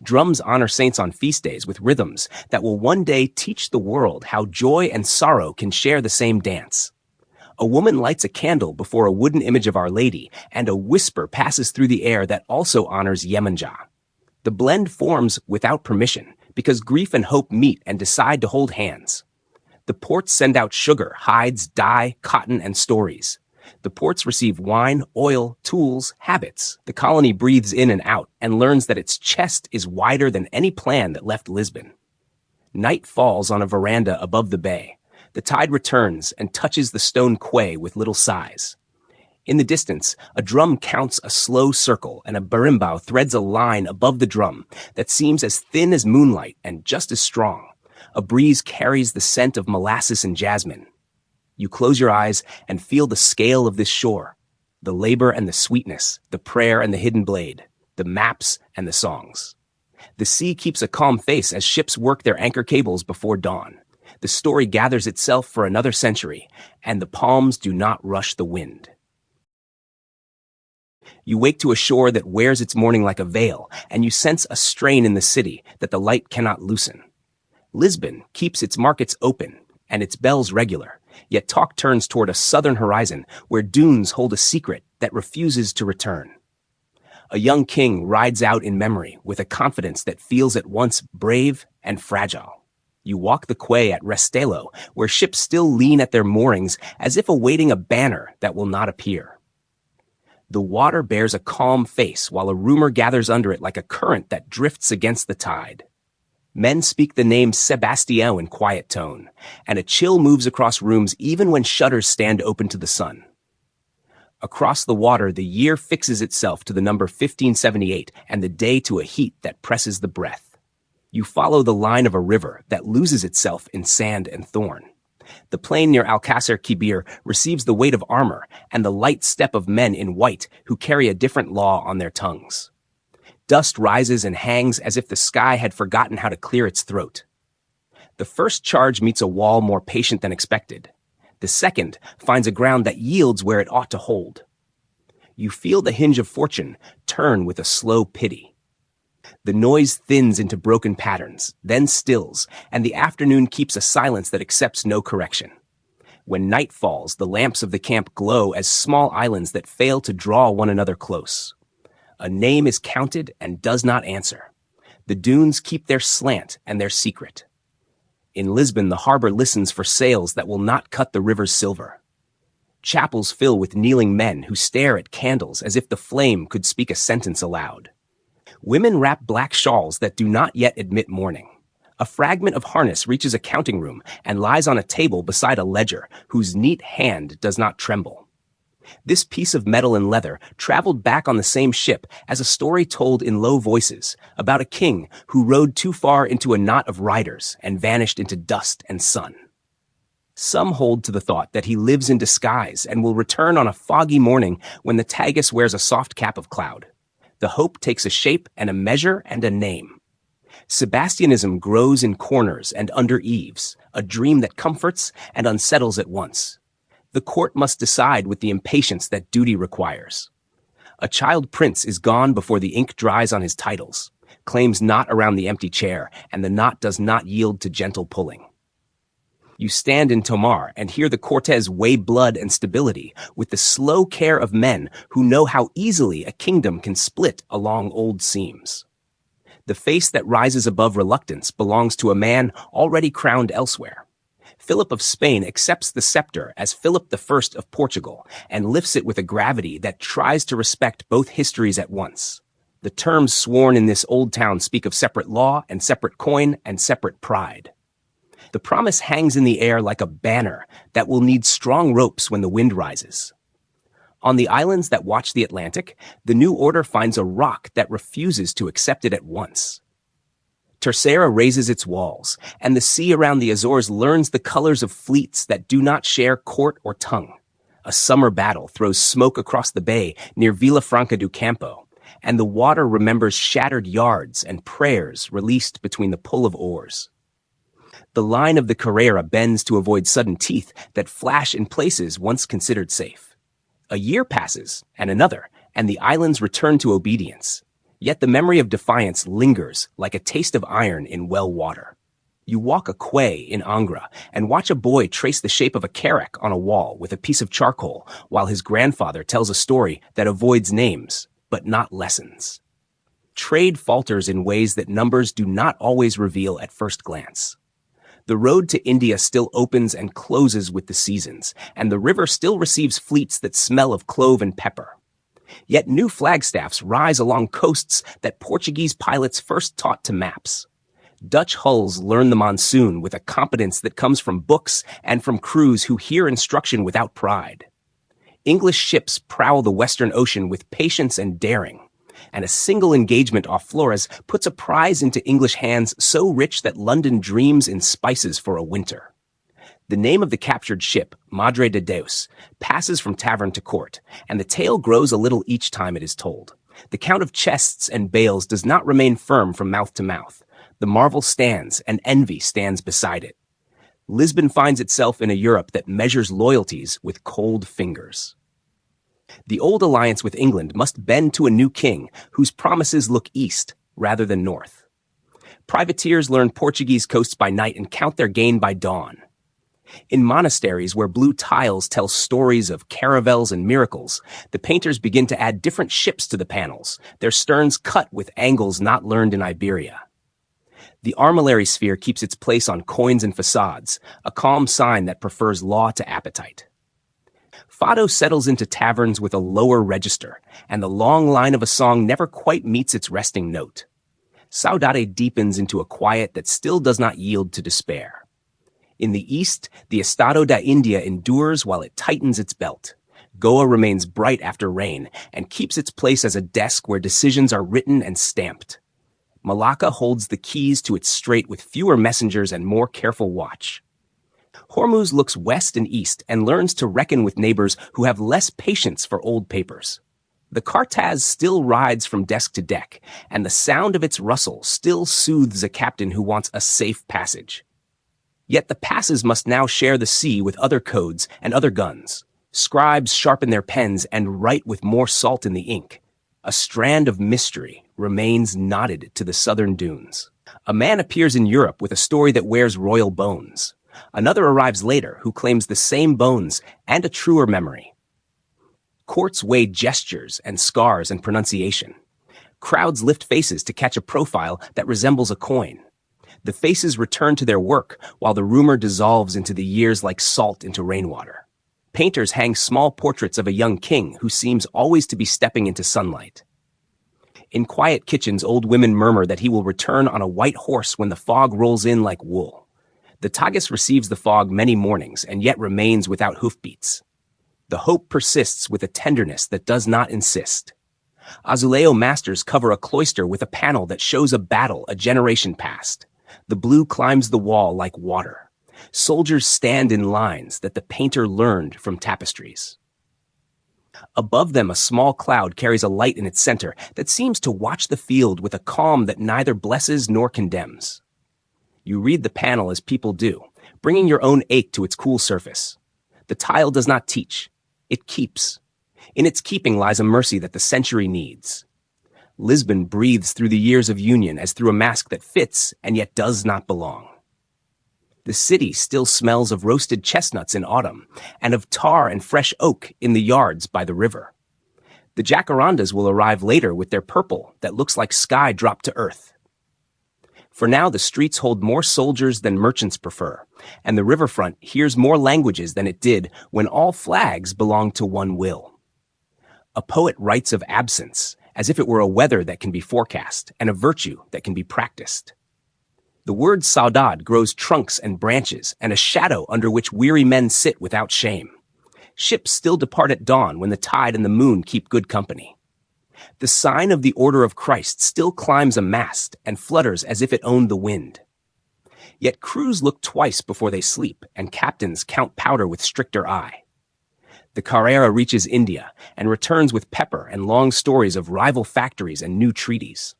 S2: Drums honor saints on feast days with rhythms that will one day teach the world how joy and sorrow can share the same dance. A woman lights a candle before a wooden image of Our Lady, and a whisper passes through the air that also honors Iemanjá. The blend forms without permission, because grief and hope meet and decide to hold hands. The ports send out sugar, hides, dye, cotton, and stories. The ports receive wine, oil, tools, habits. The colony breathes in and out and learns that its chest is wider than any plan that left Lisbon. Night falls on a veranda above the bay. The tide returns and touches the stone quay with little sighs. In the distance, a drum counts a slow circle, and a berimbau threads a line above the drum that seems as thin as moonlight and just as strong. A breeze carries the scent of molasses and jasmine. You close your eyes and feel the scale of this shore. The labor and the sweetness, the prayer and the hidden blade, the maps and the songs. The sea keeps a calm face as ships work their anchor cables before dawn. The story gathers itself for another century, and the palms do not rush the wind. You wake to a shore that wears its morning like a veil, and you sense a strain in the city that the light cannot loosen. Lisbon keeps its markets open and its bells regular, yet talk turns toward a southern horizon where dunes hold a secret that refuses to return. A young king rides out in memory with a confidence that feels at once brave and fragile. You walk the quay at Restelo, where ships still lean at their moorings as if awaiting a banner that will not appear. The water bears a calm face while a rumor gathers under it like a current that drifts against the tide. Men speak the name Sebastião in quiet tone, and a chill moves across rooms even when shutters stand open to the sun. Across the water, the year fixes itself to the number 1578 and the day to a heat that presses the breath. You follow the line of a river that loses itself in sand and thorn. The plain near Alcácer Quibir receives the weight of armor and the light step of men in white who carry a different law on their tongues. Dust rises and hangs as if the sky had forgotten how to clear its throat. The first charge meets a wall more patient than expected. The second finds a ground that yields where it ought to hold. You feel the hinge of fortune turn with a slow pity. The noise thins into broken patterns, then stills, and the afternoon keeps a silence that accepts no correction. When night falls, the lamps of the camp glow as small islands that fail to draw one another close. A name is counted and does not answer. The dunes keep their slant and their secret. In Lisbon, the harbor listens for sails that will not cut the river's silver. Chapels fill with kneeling men who stare at candles as if the flame could speak a sentence aloud. Women wrap black shawls that do not yet admit mourning. A fragment of harness reaches a counting room and lies on a table beside a ledger whose neat hand does not tremble. This piece of metal and leather traveled back on the same ship as a story told in low voices about a king who rode too far into a knot of riders and vanished into dust and sun. Some hold to the thought that he lives in disguise and will return on a foggy morning when the Tagus wears a soft cap of cloud. The hope takes a shape and a measure and a name. Sebastianism grows in corners and under eaves, a dream that comforts and unsettles at once. The court must decide with the impatience that duty requires. A child prince is gone before the ink dries on his titles, claims knot around the empty chair, and the knot does not yield to gentle pulling. You stand in Tomar and hear the Cortes weigh blood and stability with the slow care of men who know how easily a kingdom can split along old seams. The face that rises above reluctance belongs to a man already crowned elsewhere. Philip of Spain accepts the scepter as Philip I of Portugal and lifts it with a gravity that tries to respect both histories at once. The terms sworn in this old town speak of separate law and separate coin and separate pride. The promise hangs in the air like a banner that will need strong ropes when the wind rises. On the islands that watch the Atlantic, the new order finds a rock that refuses to accept it at once. Terceira raises its walls, and the sea around the Azores learns the colors of fleets that do not share court or tongue. A summer battle throws smoke across the bay near Villafranca do Campo, and the water remembers shattered yards and prayers released between the pull of oars. The line of the Carrera bends to avoid sudden teeth that flash in places once considered safe. A year passes, and another, and the islands return to obedience. Yet the memory of defiance lingers like a taste of iron in well water. You walk a quay in Angra and watch a boy trace the shape of a carrack on a wall with a piece of charcoal while his grandfather tells a story that avoids names, but not lessons. Trade falters in ways that numbers do not always reveal at first glance. The road to India still opens and closes with the seasons, and the river still receives fleets that smell of clove and pepper. Yet new flagstaffs rise along coasts that Portuguese pilots first taught to maps. Dutch hulls learn the monsoon with a competence that comes from books and from crews who hear instruction without pride. English ships prowl the Western Ocean with patience and daring, and a single engagement off Flores puts a prize into English hands so rich that London dreams in spices for a winter. The name of the captured ship, Madre de Deus, passes from tavern to court, and the tale grows a little each time it is told. The count of chests and bales does not remain firm from mouth to mouth. The marvel stands, and envy stands beside it. Lisbon finds itself in a Europe that measures loyalties with cold fingers. The old alliance with England must bend to a new king whose promises look east rather than north. Privateers learn Portuguese coasts by night and count their gain by dawn. In monasteries where blue tiles tell stories of caravels and miracles, the painters begin to add different ships to the panels, their sterns cut with angles not learned in Iberia. The armillary sphere keeps its place on coins and facades, a calm sign that prefers law to appetite. Fado settles into taverns with a lower register, and the long line of a song never quite meets its resting note. Saudade deepens into a quiet that still does not yield to despair. In the east, the Estado da India endures while it tightens its belt. Goa remains bright after rain and keeps its place as a desk where decisions are written and stamped. Malacca holds the keys to its strait with fewer messengers and more careful watch. Hormuz looks west and east and learns to reckon with neighbors who have less patience for old papers. The Cartaz still rides from desk to deck, and the sound of its rustle still soothes a captain who wants a safe passage. Yet the passes must now share the sea with other codes and other guns. Scribes sharpen their pens and write with more salt in the ink. A strand of mystery remains knotted to the southern dunes. A man appears in Europe with a story that wears royal bones. Another arrives later who claims the same bones and a truer memory. Courts weigh gestures and scars and pronunciation. Crowds lift faces to catch a profile that resembles a coin. The faces return to their work while the rumor dissolves into the years like salt into rainwater. Painters hang small portraits of a young king who seems always to be stepping into sunlight. In quiet kitchens, old women murmur that he will return on a white horse when the fog rolls in like wool. The Tagus receives the fog many mornings and yet remains without hoofbeats. The hope persists with a tenderness that does not insist. Azuleo masters cover a cloister with a panel that shows a battle a generation past. The blue climbs the wall like water. Soldiers stand in lines that the painter learned from tapestries. Above them, a small cloud carries a light in its center that seems to watch the field with a calm that neither blesses nor condemns. You read the panel as people do, bringing your own ache to its cool surface. The tile does not teach. It keeps. In its keeping lies a mercy that the century needs. Lisbon breathes through the years of union as through a mask that fits and yet does not belong. The city still smells of roasted chestnuts in autumn and of tar and fresh oak in the yards by the river. The jacarandas will arrive later with their purple that looks like sky dropped to earth. For now, the streets hold more soldiers than merchants prefer, and the riverfront hears more languages than it did when all flags belonged to one will. A poet writes of absence as if it were a weather that can be forecast and a virtue that can be practiced. The word saudade grows trunks and branches and a shadow under which weary men sit without shame. Ships still depart at dawn when the tide and the moon keep good company. The sign of the Order of Christ still climbs a mast and flutters as if it owned the wind. Yet crews look twice before they sleep, and captains count powder with stricter eye. The Carrera reaches India and returns with pepper and long stories of rival factories and new treaties.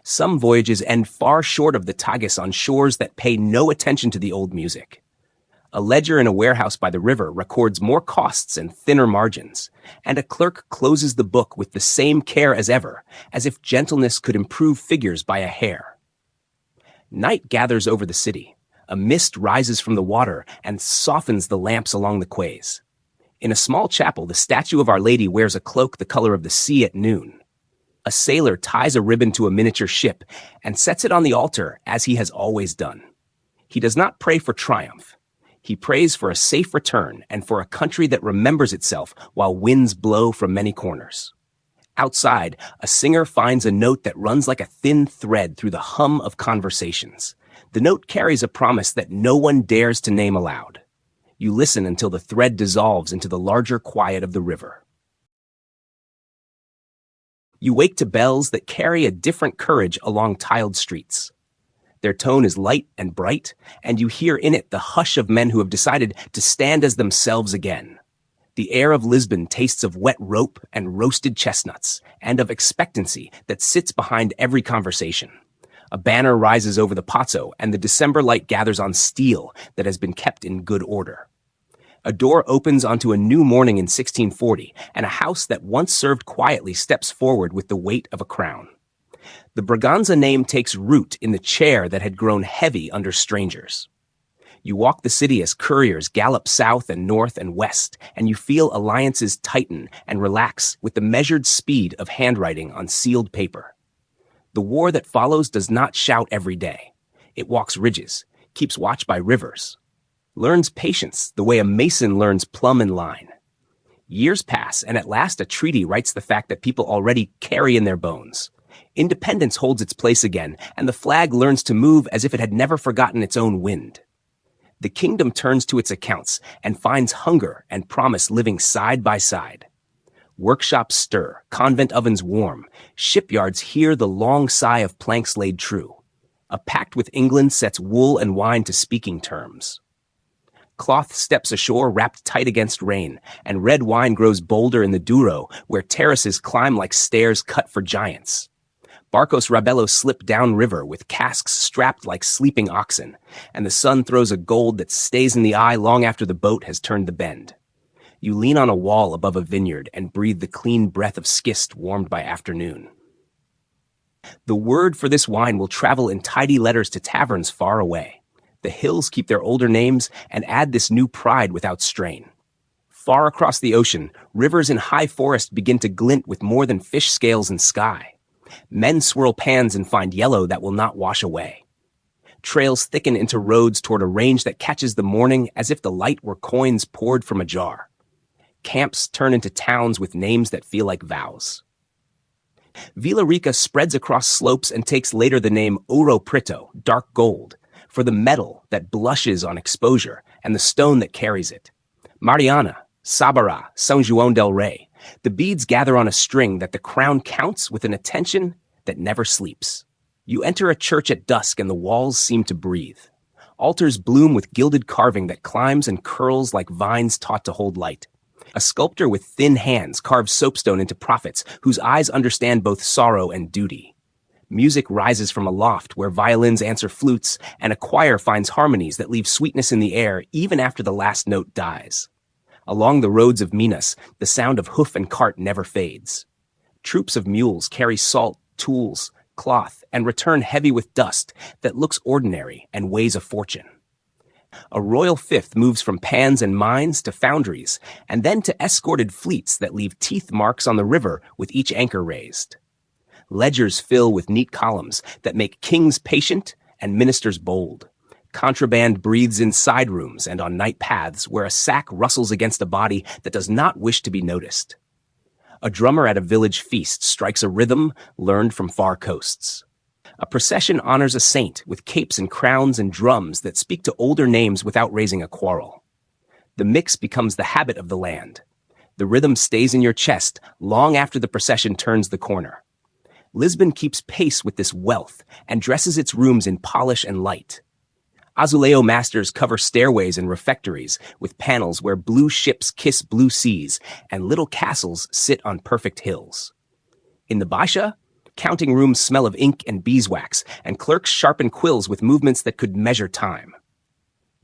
S2: Some voyages end far short of the Tagus on shores that pay no attention to the old music. A ledger in a warehouse by the river records more costs and thinner margins, and a clerk closes the book with the same care as ever, as if gentleness could improve figures by a hair. Night gathers over the city. A mist rises from the water and softens the lamps along the quays. In a small chapel, the statue of Our Lady wears a cloak the color of the sea at noon. A sailor ties a ribbon to a miniature ship and sets it on the altar as he has always done. He does not pray for triumph. He prays for a safe return and for a country that remembers itself while winds blow from many corners. Outside, a singer finds a note that runs like a thin thread through the hum of conversations. The note carries a promise that no one dares to name aloud. You listen until the thread dissolves into the larger quiet of the river. You wake to bells that carry a different courage along tiled streets. Their tone is light and bright, and you hear in it the hush of men who have decided to stand as themselves again. The air of Lisbon tastes of wet rope and roasted chestnuts, and of expectancy that sits behind every conversation. A banner rises over the Pazo, and the December light gathers on steel that has been kept in good order. A door opens onto a new morning in 1640, and a house that once served quietly steps forward with the weight of a crown. The Braganza name takes root in the chair that had grown heavy under strangers. You walk the city as couriers gallop south and north and west, and you feel alliances tighten and relax with the measured speed of handwriting on sealed paper. The war that follows does not shout every day. It walks ridges, keeps watch by rivers, learns patience the way a mason learns plumb and line. Years pass, and at last a treaty writes the fact that people already carry in their bones. Independence holds its place again, and the flag learns to move as if it had never forgotten its own wind. The kingdom turns to its accounts and finds hunger and promise living side by side. Workshops stir, convent ovens warm, shipyards hear the long sigh of planks laid true. A pact with England sets wool and wine to speaking terms. Cloth steps ashore wrapped tight against rain, and red wine grows bolder in the Douro, where terraces climb like stairs cut for giants. Barcos Rabello slip downriver with casks strapped like sleeping oxen, and the sun throws a gold that stays in the eye long after the boat has turned the bend. You lean on a wall above a vineyard and breathe the clean breath of schist warmed by afternoon. The word for this wine will travel in tidy letters to taverns far away. The hills keep their older names and add this new pride without strain. Far across the ocean, rivers in high forest begin to glint with more than fish scales and sky. Men swirl pans and find yellow that will not wash away. Trails thicken into roads toward a range that catches the morning as if the light were coins poured from a jar. Camps turn into towns with names that feel like vows. Villarica spreads across slopes and takes later the name Ouro Preto, dark gold, for the metal that blushes on exposure and the stone that carries it. Mariana, Sabará, São João del Rei, the beads gather on a string that the crown counts with an attention that never sleeps. You enter a church at dusk and the walls seem to breathe. Altars bloom with gilded carving that climbs and curls like vines taught to hold light. A sculptor with thin hands carves soapstone into prophets whose eyes understand both sorrow and duty. Music rises from a loft where violins answer flutes, and a choir finds harmonies that leave sweetness in the air even after the last note dies. Along the roads of Minas, the sound of hoof and cart never fades. Troops of mules carry salt, tools, cloth, and return heavy with dust that looks ordinary and weighs a fortune. A royal fifth moves from pans and mines to foundries, and then to escorted fleets that leave teeth marks on the river with each anchor raised. Ledgers fill with neat columns that make kings patient and ministers bold. Contraband breathes in side rooms and on night paths where a sack rustles against a body that does not wish to be noticed. A drummer at a village feast strikes a rhythm learned from far coasts. A procession honors a saint with capes and crowns and drums that speak to older names without raising a quarrel. The mix becomes the habit of the land. The rhythm stays in your chest long after the procession turns the corner. Lisbon keeps pace with this wealth and dresses its rooms in polish and light. Azuleo masters cover stairways and refectories with panels where blue ships kiss blue seas and little castles sit on perfect hills. In the Baixa, counting rooms smell of ink and beeswax, and clerks sharpen quills with movements that could measure time.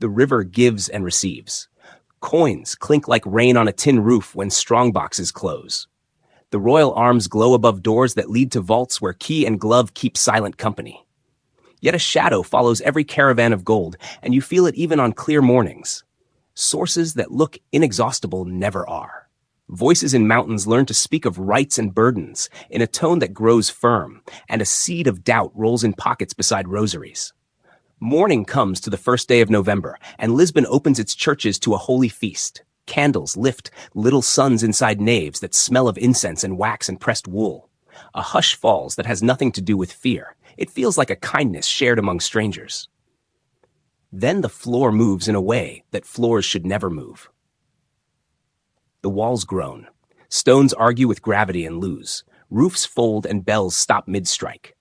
S2: The river gives and receives. Coins clink like rain on a tin roof when strongboxes close. The royal arms glow above doors that lead to vaults where key and glove keep silent company. Yet a shadow follows every caravan of gold, and you feel it even on clear mornings. Sources that look inexhaustible never are. Voices in mountains learn to speak of rights and burdens in a tone that grows firm, and a seed of doubt rolls in pockets beside rosaries. Morning comes to the first day of November, and Lisbon opens its churches to a holy feast. Candles lift little suns inside naves that smell of incense and wax and pressed wool. A hush falls that has nothing to do with fear. It feels like a kindness shared among strangers. Then the floor moves in a way that floors should never move. The walls groan. Stones argue with gravity and lose. Roofs fold and bells stop mid-strike.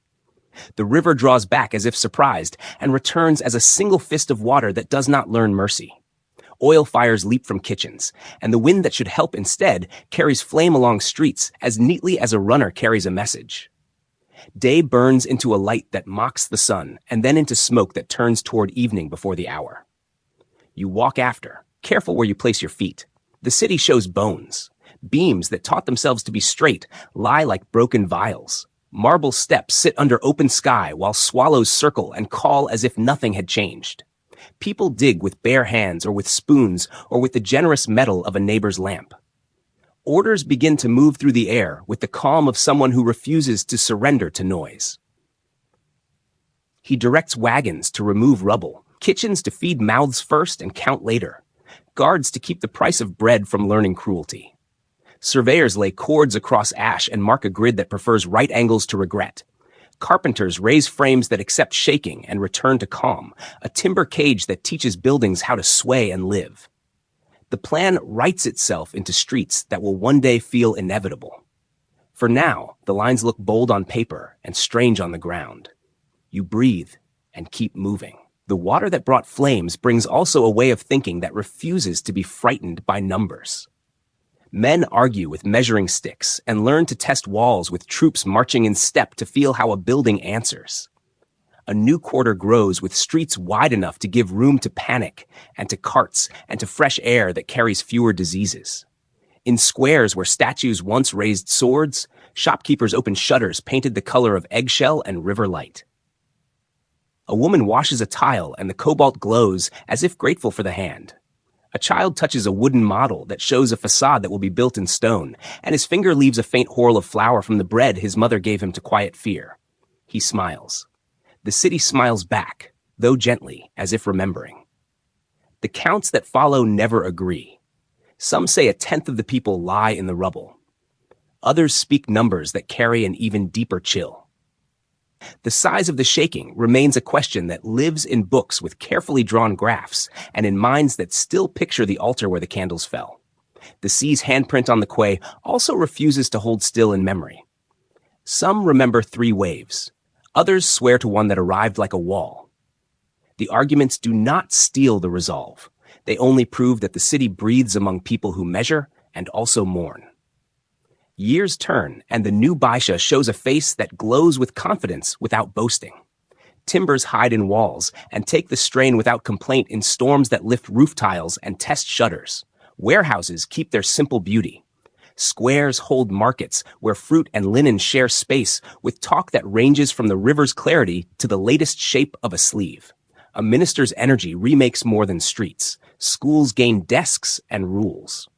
S2: The river draws back as if surprised and returns as a single fist of water that does not learn mercy. Oil fires leap from kitchens, and the wind that should help instead carries flame along streets as neatly as a runner carries a message. Day burns into a light that mocks the sun, and then into smoke that turns toward evening before the hour. You walk after, careful where you place your feet. The city shows bones. Beams that taught themselves to be straight lie like broken vials. Marble steps sit under open sky while swallows circle and call as if nothing had changed. People dig with bare hands or with spoons or with the generous metal of a neighbor's lamp. Orders begin to move through the air with the calm of someone who refuses to surrender to noise. He directs wagons to remove rubble, kitchens to feed mouths first and count later, guards to keep the price of bread from learning cruelty. Surveyors lay cords across ash and mark a grid that prefers right angles to regret. Carpenters raise frames that accept shaking and return to calm, a timber cage that teaches buildings how to sway and live. The plan writes itself into streets that will one day feel inevitable. For now, the lines look bold on paper and strange on the ground. You breathe and keep moving. The water that brought flames brings also a way of thinking that refuses to be frightened by numbers. Men argue with measuring sticks and learn to test walls with troops marching in step to feel how a building answers. A new quarter grows with streets wide enough to give room to panic and to carts and to fresh air that carries fewer diseases. In squares where statues once raised swords, shopkeepers opened shutters painted the color of eggshell and river light. A woman washes a tile and the cobalt glows as if grateful for the hand. A child touches a wooden model that shows a facade that will be built in stone, and his finger leaves a faint whorl of flour from the bread his mother gave him to quiet fear. He smiles. The city smiles back, though gently, as if remembering. The counts that follow never agree. Some say 1/10 of the people lie in the rubble. Others speak numbers that carry an even deeper chill. The size of the shaking remains a question that lives in books with carefully drawn graphs and in minds that still picture the altar where the candles fell. The sea's handprint on the quay also refuses to hold still in memory. Some remember 3 waves. Others swear to one that arrived like a wall. The arguments do not steal the resolve. They only prove that the city breathes among people who measure and also mourn. Years turn, and the new Baisha shows a face that glows with confidence without boasting. Timbers hide in walls and take the strain without complaint in storms that lift roof tiles and test shutters. Warehouses keep their simple beauty. Squares hold markets where fruit and linen share space with talk that ranges from the river's clarity to the latest shape of a sleeve. A minister's energy remakes more than streets. Schools gain desks and rules.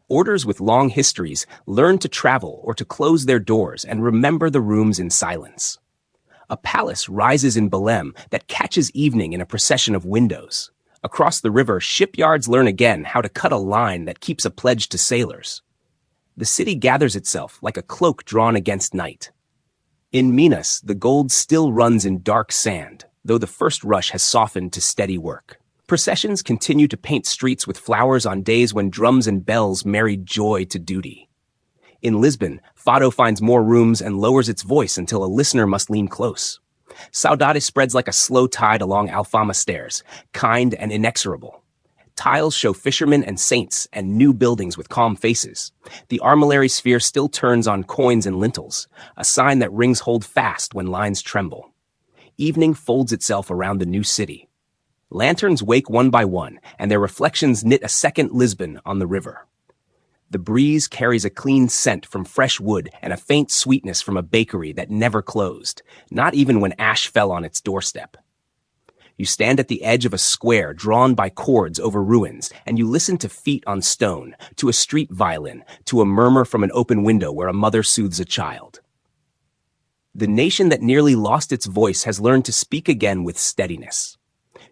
S2: Orders with long histories learn to travel or to close their doors and remember the rooms in silence. A palace rises in Belém that catches evening in a procession of windows. Across the river, shipyards learn again how to cut a line that keeps a pledge to sailors. The city gathers itself like a cloak drawn against night. In Minas, the gold still runs in dark sand, though the first rush has softened to steady work. Processions continue to paint streets with flowers on days when drums and bells married joy to duty. In Lisbon, Fado finds more rooms and lowers its voice until a listener must lean close. Saudade spreads like a slow tide along Alfama stairs, kind and inexorable. Tiles show fishermen and saints and new buildings with calm faces. The armillary sphere still turns on coins and lintels, a sign that rings hold fast when lines tremble. Evening folds itself around the new city. Lanterns wake one by one, and their reflections knit a second Lisbon on the river. The breeze carries a clean scent from fresh wood and a faint sweetness from a bakery that never closed, not even when ash fell on its doorstep. You stand at the edge of a square drawn by cords over ruins, and you listen to feet on stone, to a street violin, to a murmur from an open window where a mother soothes a child. The nation that nearly lost its voice has learned to speak again with steadiness.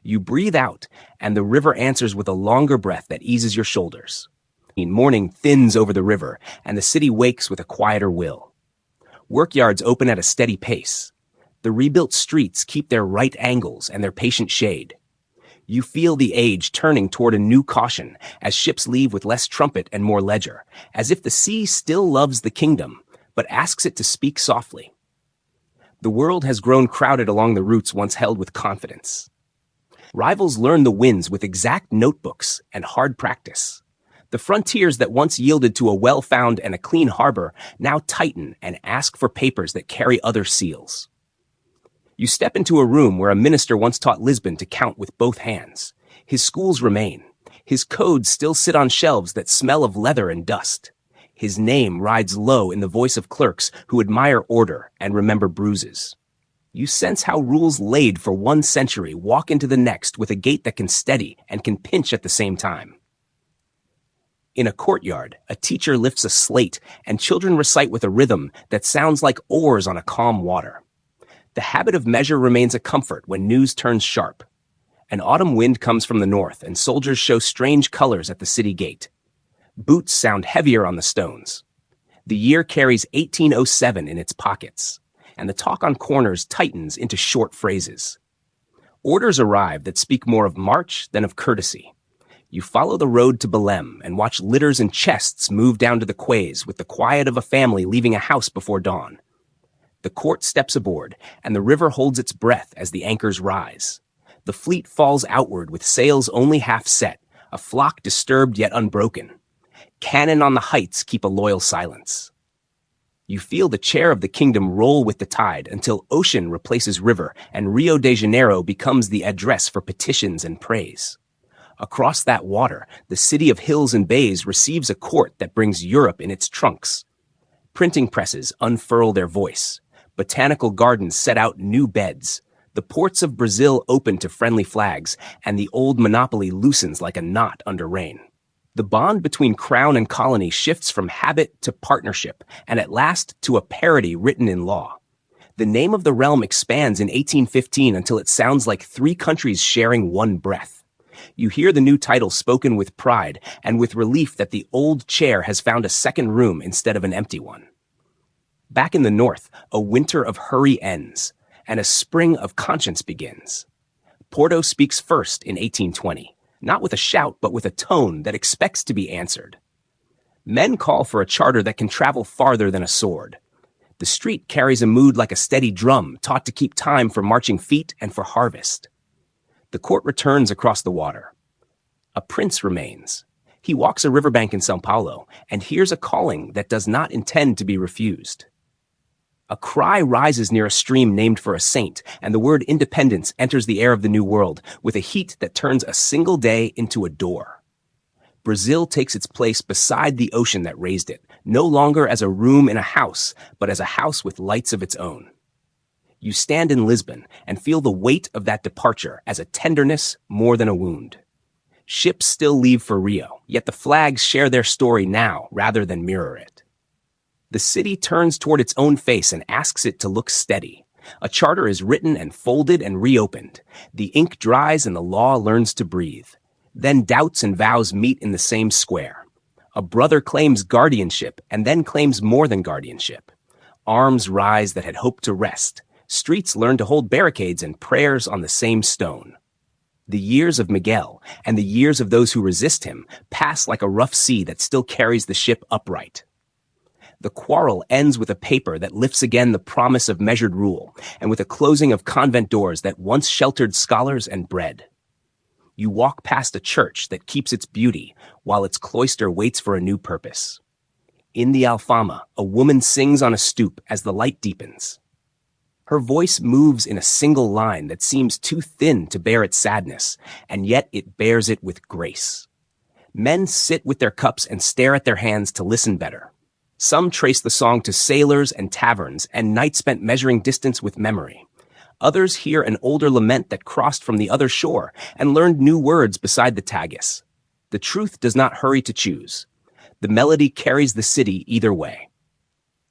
S2: You breathe out, and the river answers with a longer breath that eases your shoulders. Morning thins over the river, and the city wakes with a quieter will. Workyards open at a steady pace. The rebuilt streets keep their right angles and their patient shade. You feel the age turning toward a new caution as ships leave with less trumpet and more ledger, as if the sea still loves the kingdom, but asks it to speak softly. The world has grown crowded along the routes once held with confidence. Rivals learn the winds with exact notebooks and hard practice. The frontiers that once yielded to a well-found and a clean harbor now tighten and ask for papers that carry other seals. You step into a room where a minister once taught Lisbon to count with both hands. His schools remain. His codes still sit on shelves that smell of leather and dust. His name rides low in the voice of clerks who admire order and remember bruises. You sense how rules laid for 1 century walk into the next with a gait that can steady and can pinch at the same time. In a courtyard, a teacher lifts a slate and children recite with a rhythm that sounds like oars on a calm water. The habit of measure remains a comfort when news turns sharp. An autumn wind comes from the north and soldiers show strange colors at the city gate. Boots sound heavier on the stones. The year carries 1807 in its pockets, and the talk on corners tightens into short phrases. Orders arrive that speak more of march than of courtesy. You follow the road to Belém and watch litters and chests move down to the quays with the quiet of a family leaving a house before dawn. The court steps aboard, and the river holds its breath as the anchors rise. The fleet falls outward with sails only half set, a flock disturbed yet unbroken. Cannon on the heights keep a loyal silence. You feel the chair of the kingdom roll with the tide until ocean replaces river and Rio de Janeiro becomes the address for petitions and praise. Across that water, the city of hills and bays receives a court that brings Europe in its trunks. Printing presses unfurl their voice. Botanical gardens set out new beds. The ports of Brazil open to friendly flags, and the old monopoly loosens like a knot under rain. The bond between crown and colony shifts from habit to partnership, and at last to a parity written in law. The name of the realm expands in 1815 until it sounds like 3 countries sharing one breath. You hear the new title spoken with pride and with relief that the old chair has found a second room instead of an empty one. Back in the north, a winter of hurry ends, and a spring of conscience begins. Porto speaks first in 1820. Not with a shout, but with a tone that expects to be answered. Men call for a charter that can travel farther than a sword. The street carries a mood like a steady drum, taught to keep time for marching feet and for harvest. The court returns across the water. A prince remains. He walks a riverbank in São Paulo and hears a calling that does not intend to be refused. A cry rises near a stream named for a saint, and the word independence enters the air of the New World with a heat that turns a single day into a door. Brazil takes its place beside the ocean that raised it, no longer as a room in a house, but as a house with lights of its own. You stand in Lisbon and feel the weight of that departure as a tenderness more than a wound. Ships still leave for Rio, yet the flags share their story now rather than mirror it. The city turns toward its own face and asks it to look steady. A charter is written and folded and reopened. The ink dries and the law learns to breathe. Then doubts and vows meet in the same square. A brother claims guardianship and then claims more than guardianship. Arms rise that had hoped to rest. Streets learn to hold barricades and prayers on the same stone. The years of Miguel and the years of those who resist him pass like a rough sea that still carries the ship upright. The quarrel ends with a paper that lifts again the promise of measured rule, and with a closing of convent doors that once sheltered scholars and bread. You walk past a church that keeps its beauty, while its cloister waits for a new purpose. In the Alfama, a woman sings on a stoop as the light deepens. Her voice moves in a single line that seems too thin to bear its sadness, and yet it bears it with grace. Men sit with their cups and stare at their hands to listen better. Some trace the song to sailors and taverns and nights spent measuring distance with memory. Others hear an older lament that crossed from the other shore and learned new words beside the Tagus. The truth does not hurry to choose. The melody carries the city either way.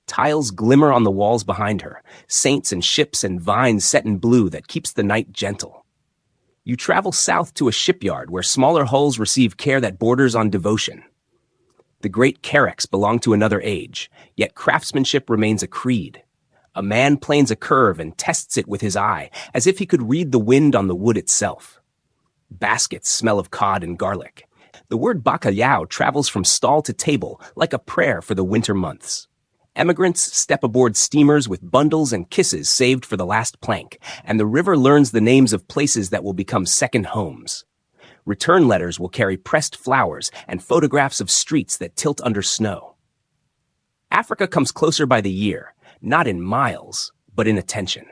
S2: Tiles glimmer on the walls behind her, saints and ships and vines set in blue that keeps the night gentle. You travel south to a shipyard where smaller hulls receive care that borders on devotion. The great carracks belong to another age, yet craftsmanship remains a creed. A man planes a curve and tests it with his eye, as if he could read the wind on the wood itself. Baskets smell of cod and garlic. The word bacalhau travels from stall to table like a prayer for the winter months. Emigrants step aboard steamers with bundles and kisses saved for the last plank, and the river learns the names of places that will become second homes. Return letters will carry pressed flowers and photographs of streets that tilt under snow. Africa comes closer by the year, not in miles, but in attention.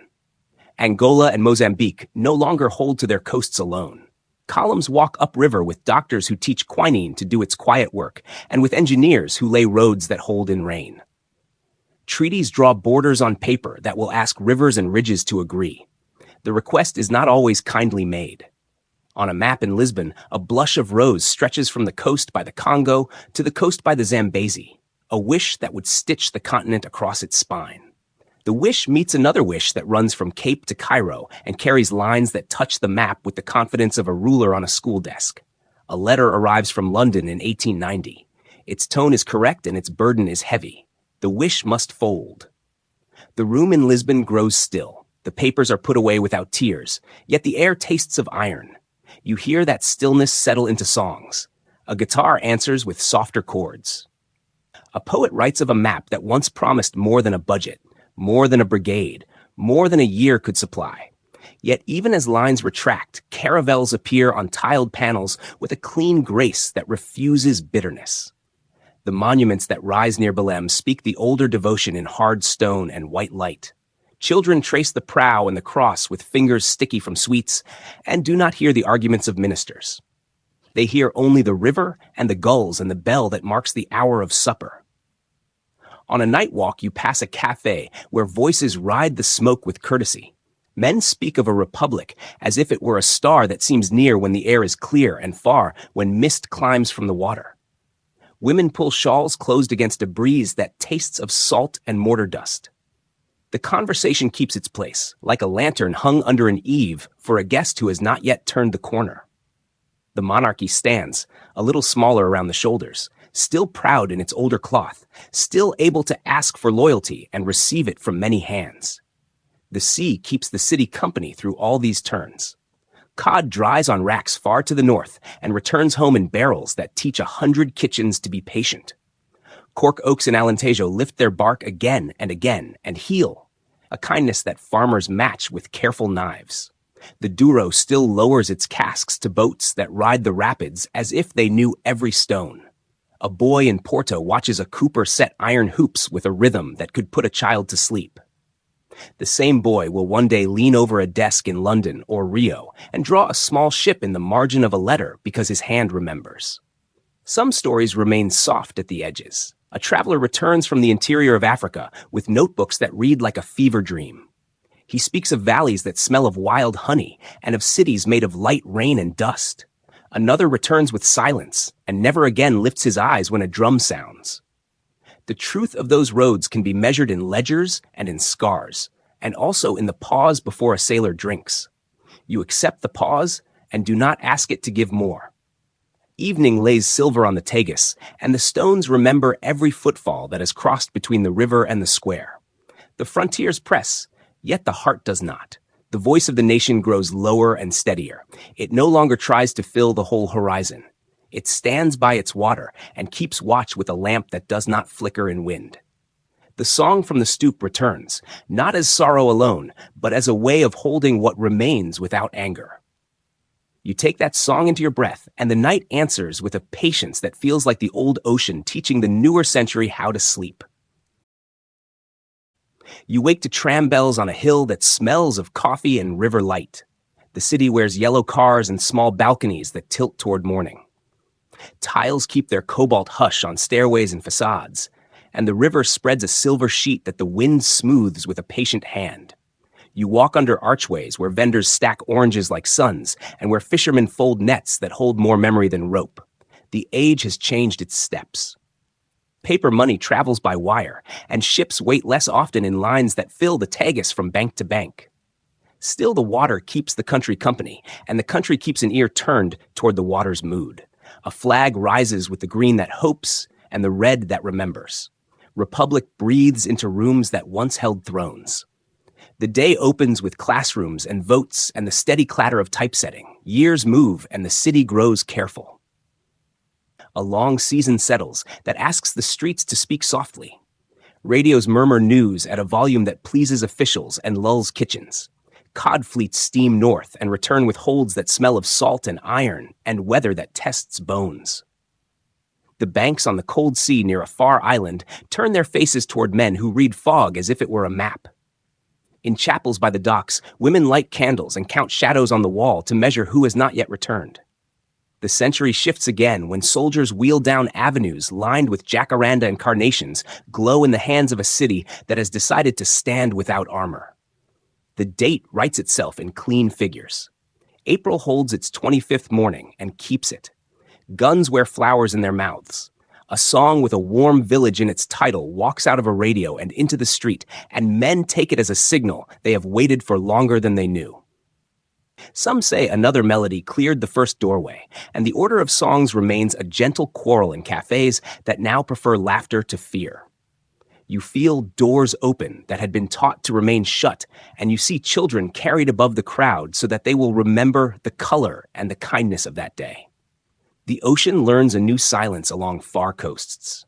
S2: Angola and Mozambique no longer hold to their coasts alone. Columns walk upriver with doctors who teach quinine to do its quiet work, and with engineers who lay roads that hold in rain. Treaties draw borders on paper that will ask rivers and ridges to agree. The request is not always kindly made. On a map in Lisbon, a blush of rose stretches from the coast by the Congo to the coast by the Zambezi, a wish that would stitch the continent across its spine. The wish meets another wish that runs from Cape to Cairo and carries lines that touch the map with the confidence of a ruler on a school desk. A letter arrives from London in 1890. Its tone is correct and its burden is heavy. The wish must fold. The room in Lisbon grows still. The papers are put away without tears, yet the air tastes of iron. You hear that stillness settle into songs. A guitar answers with softer chords. A poet writes of a map that once promised more than a budget, more than a brigade, more than a year could supply. Yet even as lines retract, caravels appear on tiled panels with a clean grace that refuses bitterness. The monuments that rise near Belém speak the older devotion in hard stone and white light. Children trace the prow and the cross with fingers sticky from sweets and do not hear the arguments of ministers. They hear only the river and the gulls and the bell that marks the hour of supper. On a night walk, you pass a cafe where voices ride the smoke with courtesy. Men speak of a republic as if it were a star that seems near when the air is clear and far when mist climbs from the water. Women pull shawls closed against a breeze that tastes of salt and mortar dust. The conversation keeps its place, like a lantern hung under an eave for a guest who has not yet turned the corner. The monarchy stands, a little smaller around the shoulders, still proud in its older cloth, still able to ask for loyalty and receive it from many hands. The sea keeps the city company through all these turns. Cod dries on racks far to the north and returns home in barrels that teach 100 kitchens to be patient. Cork oaks in Alentejo lift their bark again and heal, a kindness that farmers match with careful knives. The Douro still lowers its casks to boats that ride the rapids as if they knew every stone. A boy in Porto watches a cooper set iron hoops with a rhythm that could put a child to sleep. The same boy will one day lean over a desk in London or Rio and draw a small ship in the margin of a letter because his hand remembers. Some stories remain soft at the edges. A traveler returns from the interior of Africa with notebooks that read like a fever dream. He speaks of valleys that smell of wild honey and of cities made of light rain and dust. Another returns with silence and never again lifts his eyes when a drum sounds. The truth of those roads can be measured in ledgers and in scars, and also in the pause before a sailor drinks. You accept the pause and do not ask it to give more. Evening lays silver on the Tagus, and the stones remember every footfall that has crossed between the river and the square. The frontiers press, yet the heart does not. The voice of the nation grows lower and steadier. It no longer tries to fill the whole horizon. It stands by its water and keeps watch with a lamp that does not flicker in wind. The song from the stoop returns, not as sorrow alone, but as a way of holding what remains without anger. You take that song into your breath, and the night answers with a patience that feels like the old ocean teaching the newer century how to sleep. You wake to tram bells on a hill that smells of coffee and river light. The city wears yellow cars and small balconies that tilt toward morning. Tiles keep their cobalt hush on stairways and facades, and the river spreads a silver sheet that the wind smooths with a patient hand. You walk under archways where vendors stack oranges like suns and where fishermen fold nets that hold more memory than rope. The age has changed its steps. Paper money travels by wire, and ships wait less often in lines that fill the Tagus from bank to bank. Still, the water keeps the country company, and the country keeps an ear turned toward the water's mood. A flag rises with the green that hopes and the red that remembers. Republic breathes into rooms that once held thrones. The day opens with classrooms and votes and the steady clatter of typesetting. Years move and the city grows careful. A long season settles that asks the streets to speak softly. Radios murmur news at a volume that pleases officials and lulls kitchens. Cod fleets steam north and return with holds that smell of salt and iron and weather that tests bones. The banks on the cold sea near a far island turn their faces toward men who read fog as if it were a map. In chapels by the docks, women light candles and count shadows on the wall to measure who has not yet returned. The century shifts again when soldiers wheel down avenues lined with jacaranda and carnations glow in the hands of a city that has decided to stand without armor. The date writes itself in clean figures. April holds its 25th morning and keeps it. Guns wear flowers in their mouths. A song with a warm village in its title walks out of a radio and into the street, and men take it as a signal they have waited for longer than they knew. Some say another melody cleared the first doorway, and the order of songs remains a gentle quarrel in cafes that now prefer laughter to fear. You feel doors open that had been taught to remain shut, and you see children carried above the crowd so that they will remember the color and the kindness of that day. The ocean learns a new silence along far coasts.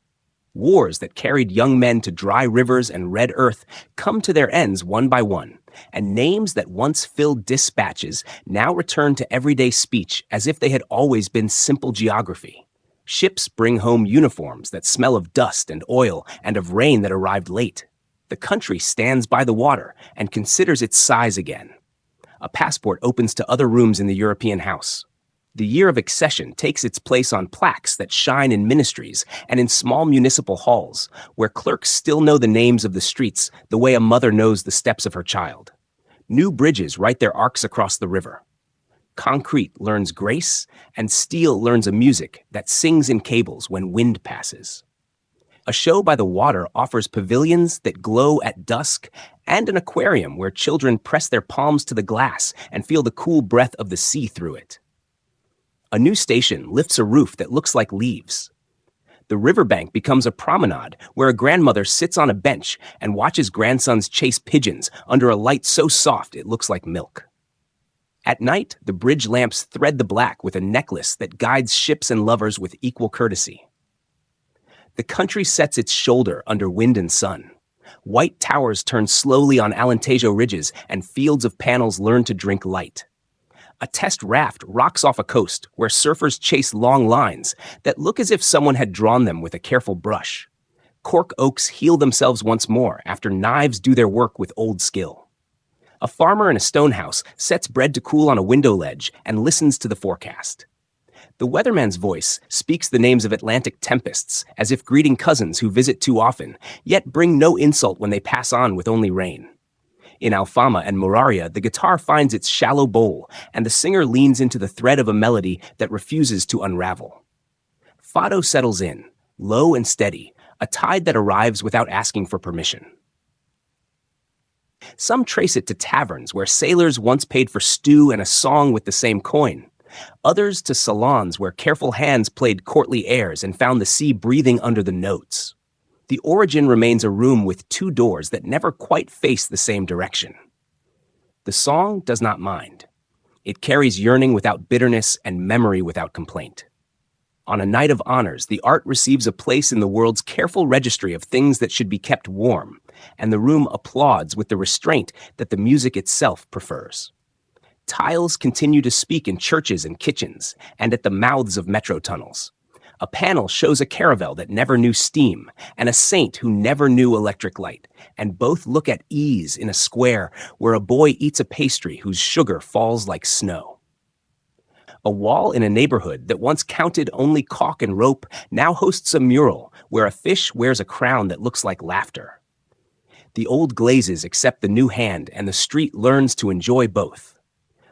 S2: Wars that carried young men to dry rivers and red earth come to their ends one by one, and names that once filled dispatches now return to everyday speech as if they had always been simple geography. Ships bring home uniforms that smell of dust and oil and of rain that arrived late. The country stands by the water and considers its size again. A passport opens to other rooms in the European house. The year of accession takes its place on plaques that shine in ministries and in small municipal halls, where clerks still know the names of the streets the way a mother knows the steps of her child. New bridges write their arcs across the river. Concrete learns grace, and steel learns a music that sings in cables when wind passes. A show by the water offers pavilions that glow at dusk and an aquarium where children press their palms to the glass and feel the cool breath of the sea through it. A new station lifts a roof that looks like leaves. The riverbank becomes a promenade where a grandmother sits on a bench and watches grandsons chase pigeons under a light so soft it looks like milk. At night, the bridge lamps thread the black with a necklace that guides ships and lovers with equal courtesy. The country sets its shoulder under wind and sun. White towers turn slowly on Alentejo ridges, and fields of panels learn to drink light. A test raft rocks off a coast where surfers chase long lines that look as if someone had drawn them with a careful brush. Cork oaks heal themselves once more after knives do their work with old skill. A farmer in a stone house sets bread to cool on a window ledge and listens to the forecast. The weatherman's voice speaks the names of Atlantic tempests as if greeting cousins who visit too often, yet bring no insult when they pass on with only rain. In Alfama and Moraria, the guitar finds its shallow bowl, and the singer leans into the thread of a melody that refuses to unravel. Fado settles in, low and steady, a tide that arrives without asking for permission. Some trace it to taverns where sailors once paid for stew and a song with the same coin. Others to salons where careful hands played courtly airs and found the sea breathing under the notes. The origin remains a room with two doors that never quite face the same direction. The song does not mind. It carries yearning without bitterness and memory without complaint. On a night of honors, the art receives a place in the world's careful registry of things that should be kept warm, and the room applauds with the restraint that the music itself prefers. Tiles continue to speak in churches and kitchens, and at the mouths of metro tunnels. A panel shows a caravel that never knew steam, and a saint who never knew electric light, and both look at ease in a square where a boy eats a pastry whose sugar falls like snow. A wall in a neighborhood that once counted only caulk and rope now hosts a mural where a fish wears a crown that looks like laughter. The old glazes accept the new hand, and the street learns to enjoy both.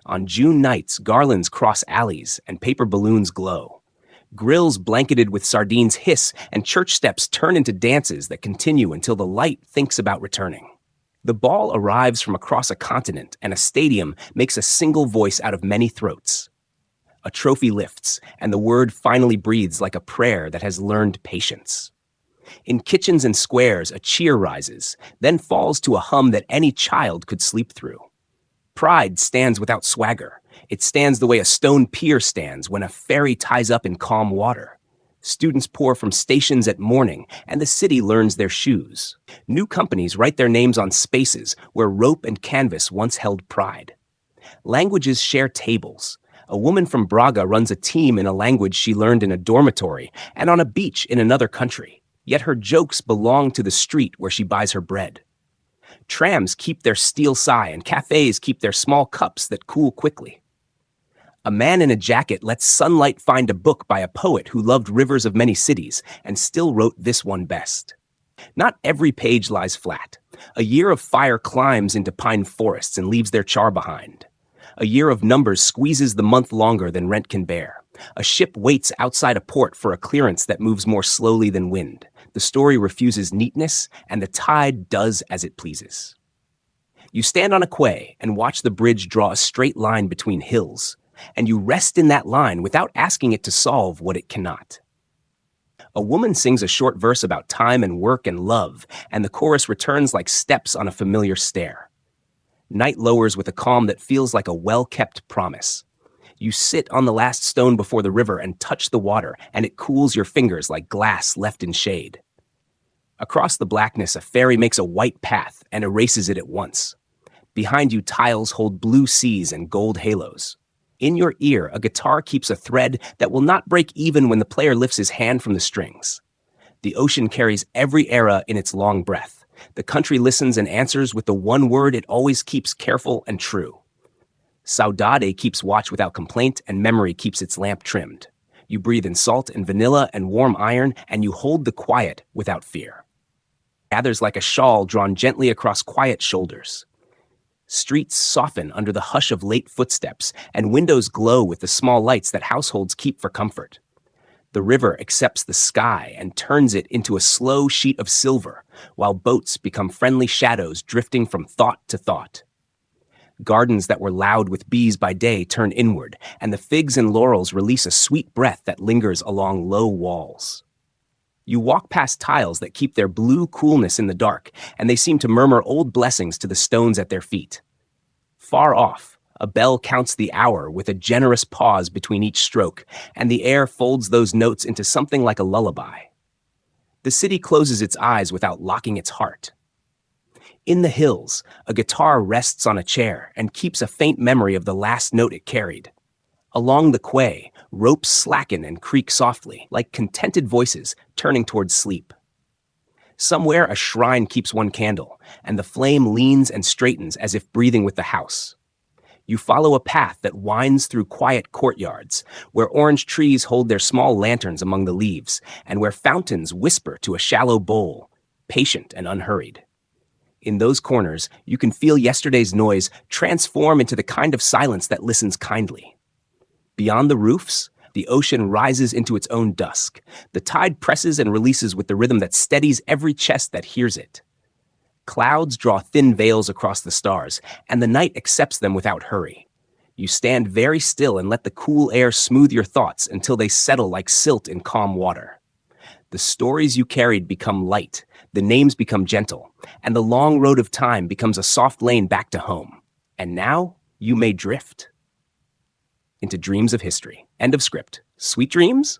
S2: On June nights, garlands cross alleys, and paper balloons glow. Grills blanketed with sardines hiss, and church steps turn into dances that continue until the light thinks about returning. The ball arrives from across a continent, and a stadium makes a single voice out of many throats. A trophy lifts, and the word finally breathes like a prayer that has learned patience. In kitchens and squares, a cheer rises, then falls to a hum that any child could sleep through. Pride stands without swagger. It stands the way a stone pier stands when a ferry ties up in calm water. Students pour from stations at morning, and the city learns their shoes. New companies write their names on spaces where rope and canvas once held pride. Languages share tables. A woman from Braga runs a team in a language she learned in a dormitory and on a beach in another country, yet her jokes belong to the street where she buys her bread. Trams keep their steel sigh, and cafes keep their small cups that cool quickly. A man in a jacket lets sunlight find a book by a poet who loved rivers of many cities and still wrote this one best. Not every page lies flat. A year of fire climbs into pine forests and leaves their char behind. A year of numbers squeezes the month longer than rent can bear. A ship waits outside a port for a clearance that moves more slowly than wind. The story refuses neatness, and the tide does as it pleases. You stand on a quay and watch the bridge draw a straight line between hills, and you rest in that line without asking it to solve what it cannot. A woman sings a short verse about time and work and love, and the chorus returns like steps on a familiar stair. Night lowers with a calm that feels like a well-kept promise. You sit on the last stone before the river and touch the water, and it cools your fingers like glass left in shade. Across the blackness, a ferry makes a white path and erases it at once. Behind you, tiles hold blue seas and gold halos. In your ear, a guitar keeps a thread that will not break even when the player lifts his hand from the strings. The ocean carries every era in its long breath. The country listens and answers with the one word it always keeps careful and true. Saudade keeps watch without complaint, and memory keeps its lamp trimmed. You breathe in salt and vanilla and warm iron, and you hold the quiet without fear. Gathers like a shawl drawn gently across quiet shoulders. Streets soften under the hush of late footsteps, and windows glow with the small lights that households keep for comfort. The river accepts the sky and turns it into a slow sheet of silver, while boats become friendly shadows drifting from thought to thought. Gardens that were loud with bees by day turn inward, and the figs and laurels release a sweet breath that lingers along low walls. You walk past tiles that keep their blue coolness in the dark, and they seem to murmur old blessings to the stones at their feet. Far off, a bell counts the hour with a generous pause between each stroke, and the air folds those notes into something like a lullaby. The city closes its eyes without locking its heart. In the hills, a guitar rests on a chair and keeps a faint memory of the last note it carried. Along the quay, ropes slacken and creak softly, like contented voices turning towards sleep. Somewhere a shrine keeps one candle, and the flame leans and straightens as if breathing with the house. You follow a path that winds through quiet courtyards, where orange trees hold their small lanterns among the leaves, and where fountains whisper to a shallow bowl, patient and unhurried. In those corners, you can feel yesterday's noise transform into the kind of silence that listens kindly. Beyond the roofs, the ocean rises into its own dusk. The tide presses and releases with the rhythm that steadies every chest that hears it. Clouds draw thin veils across the stars, and the night accepts them without hurry. You stand very still and let the cool air smooth your thoughts until they settle like silt in calm water. The stories you carried become light, the names become gentle, and the long road of time becomes a soft lane back to home. And now you may drift into dreams of history. End of script. Sweet dreams?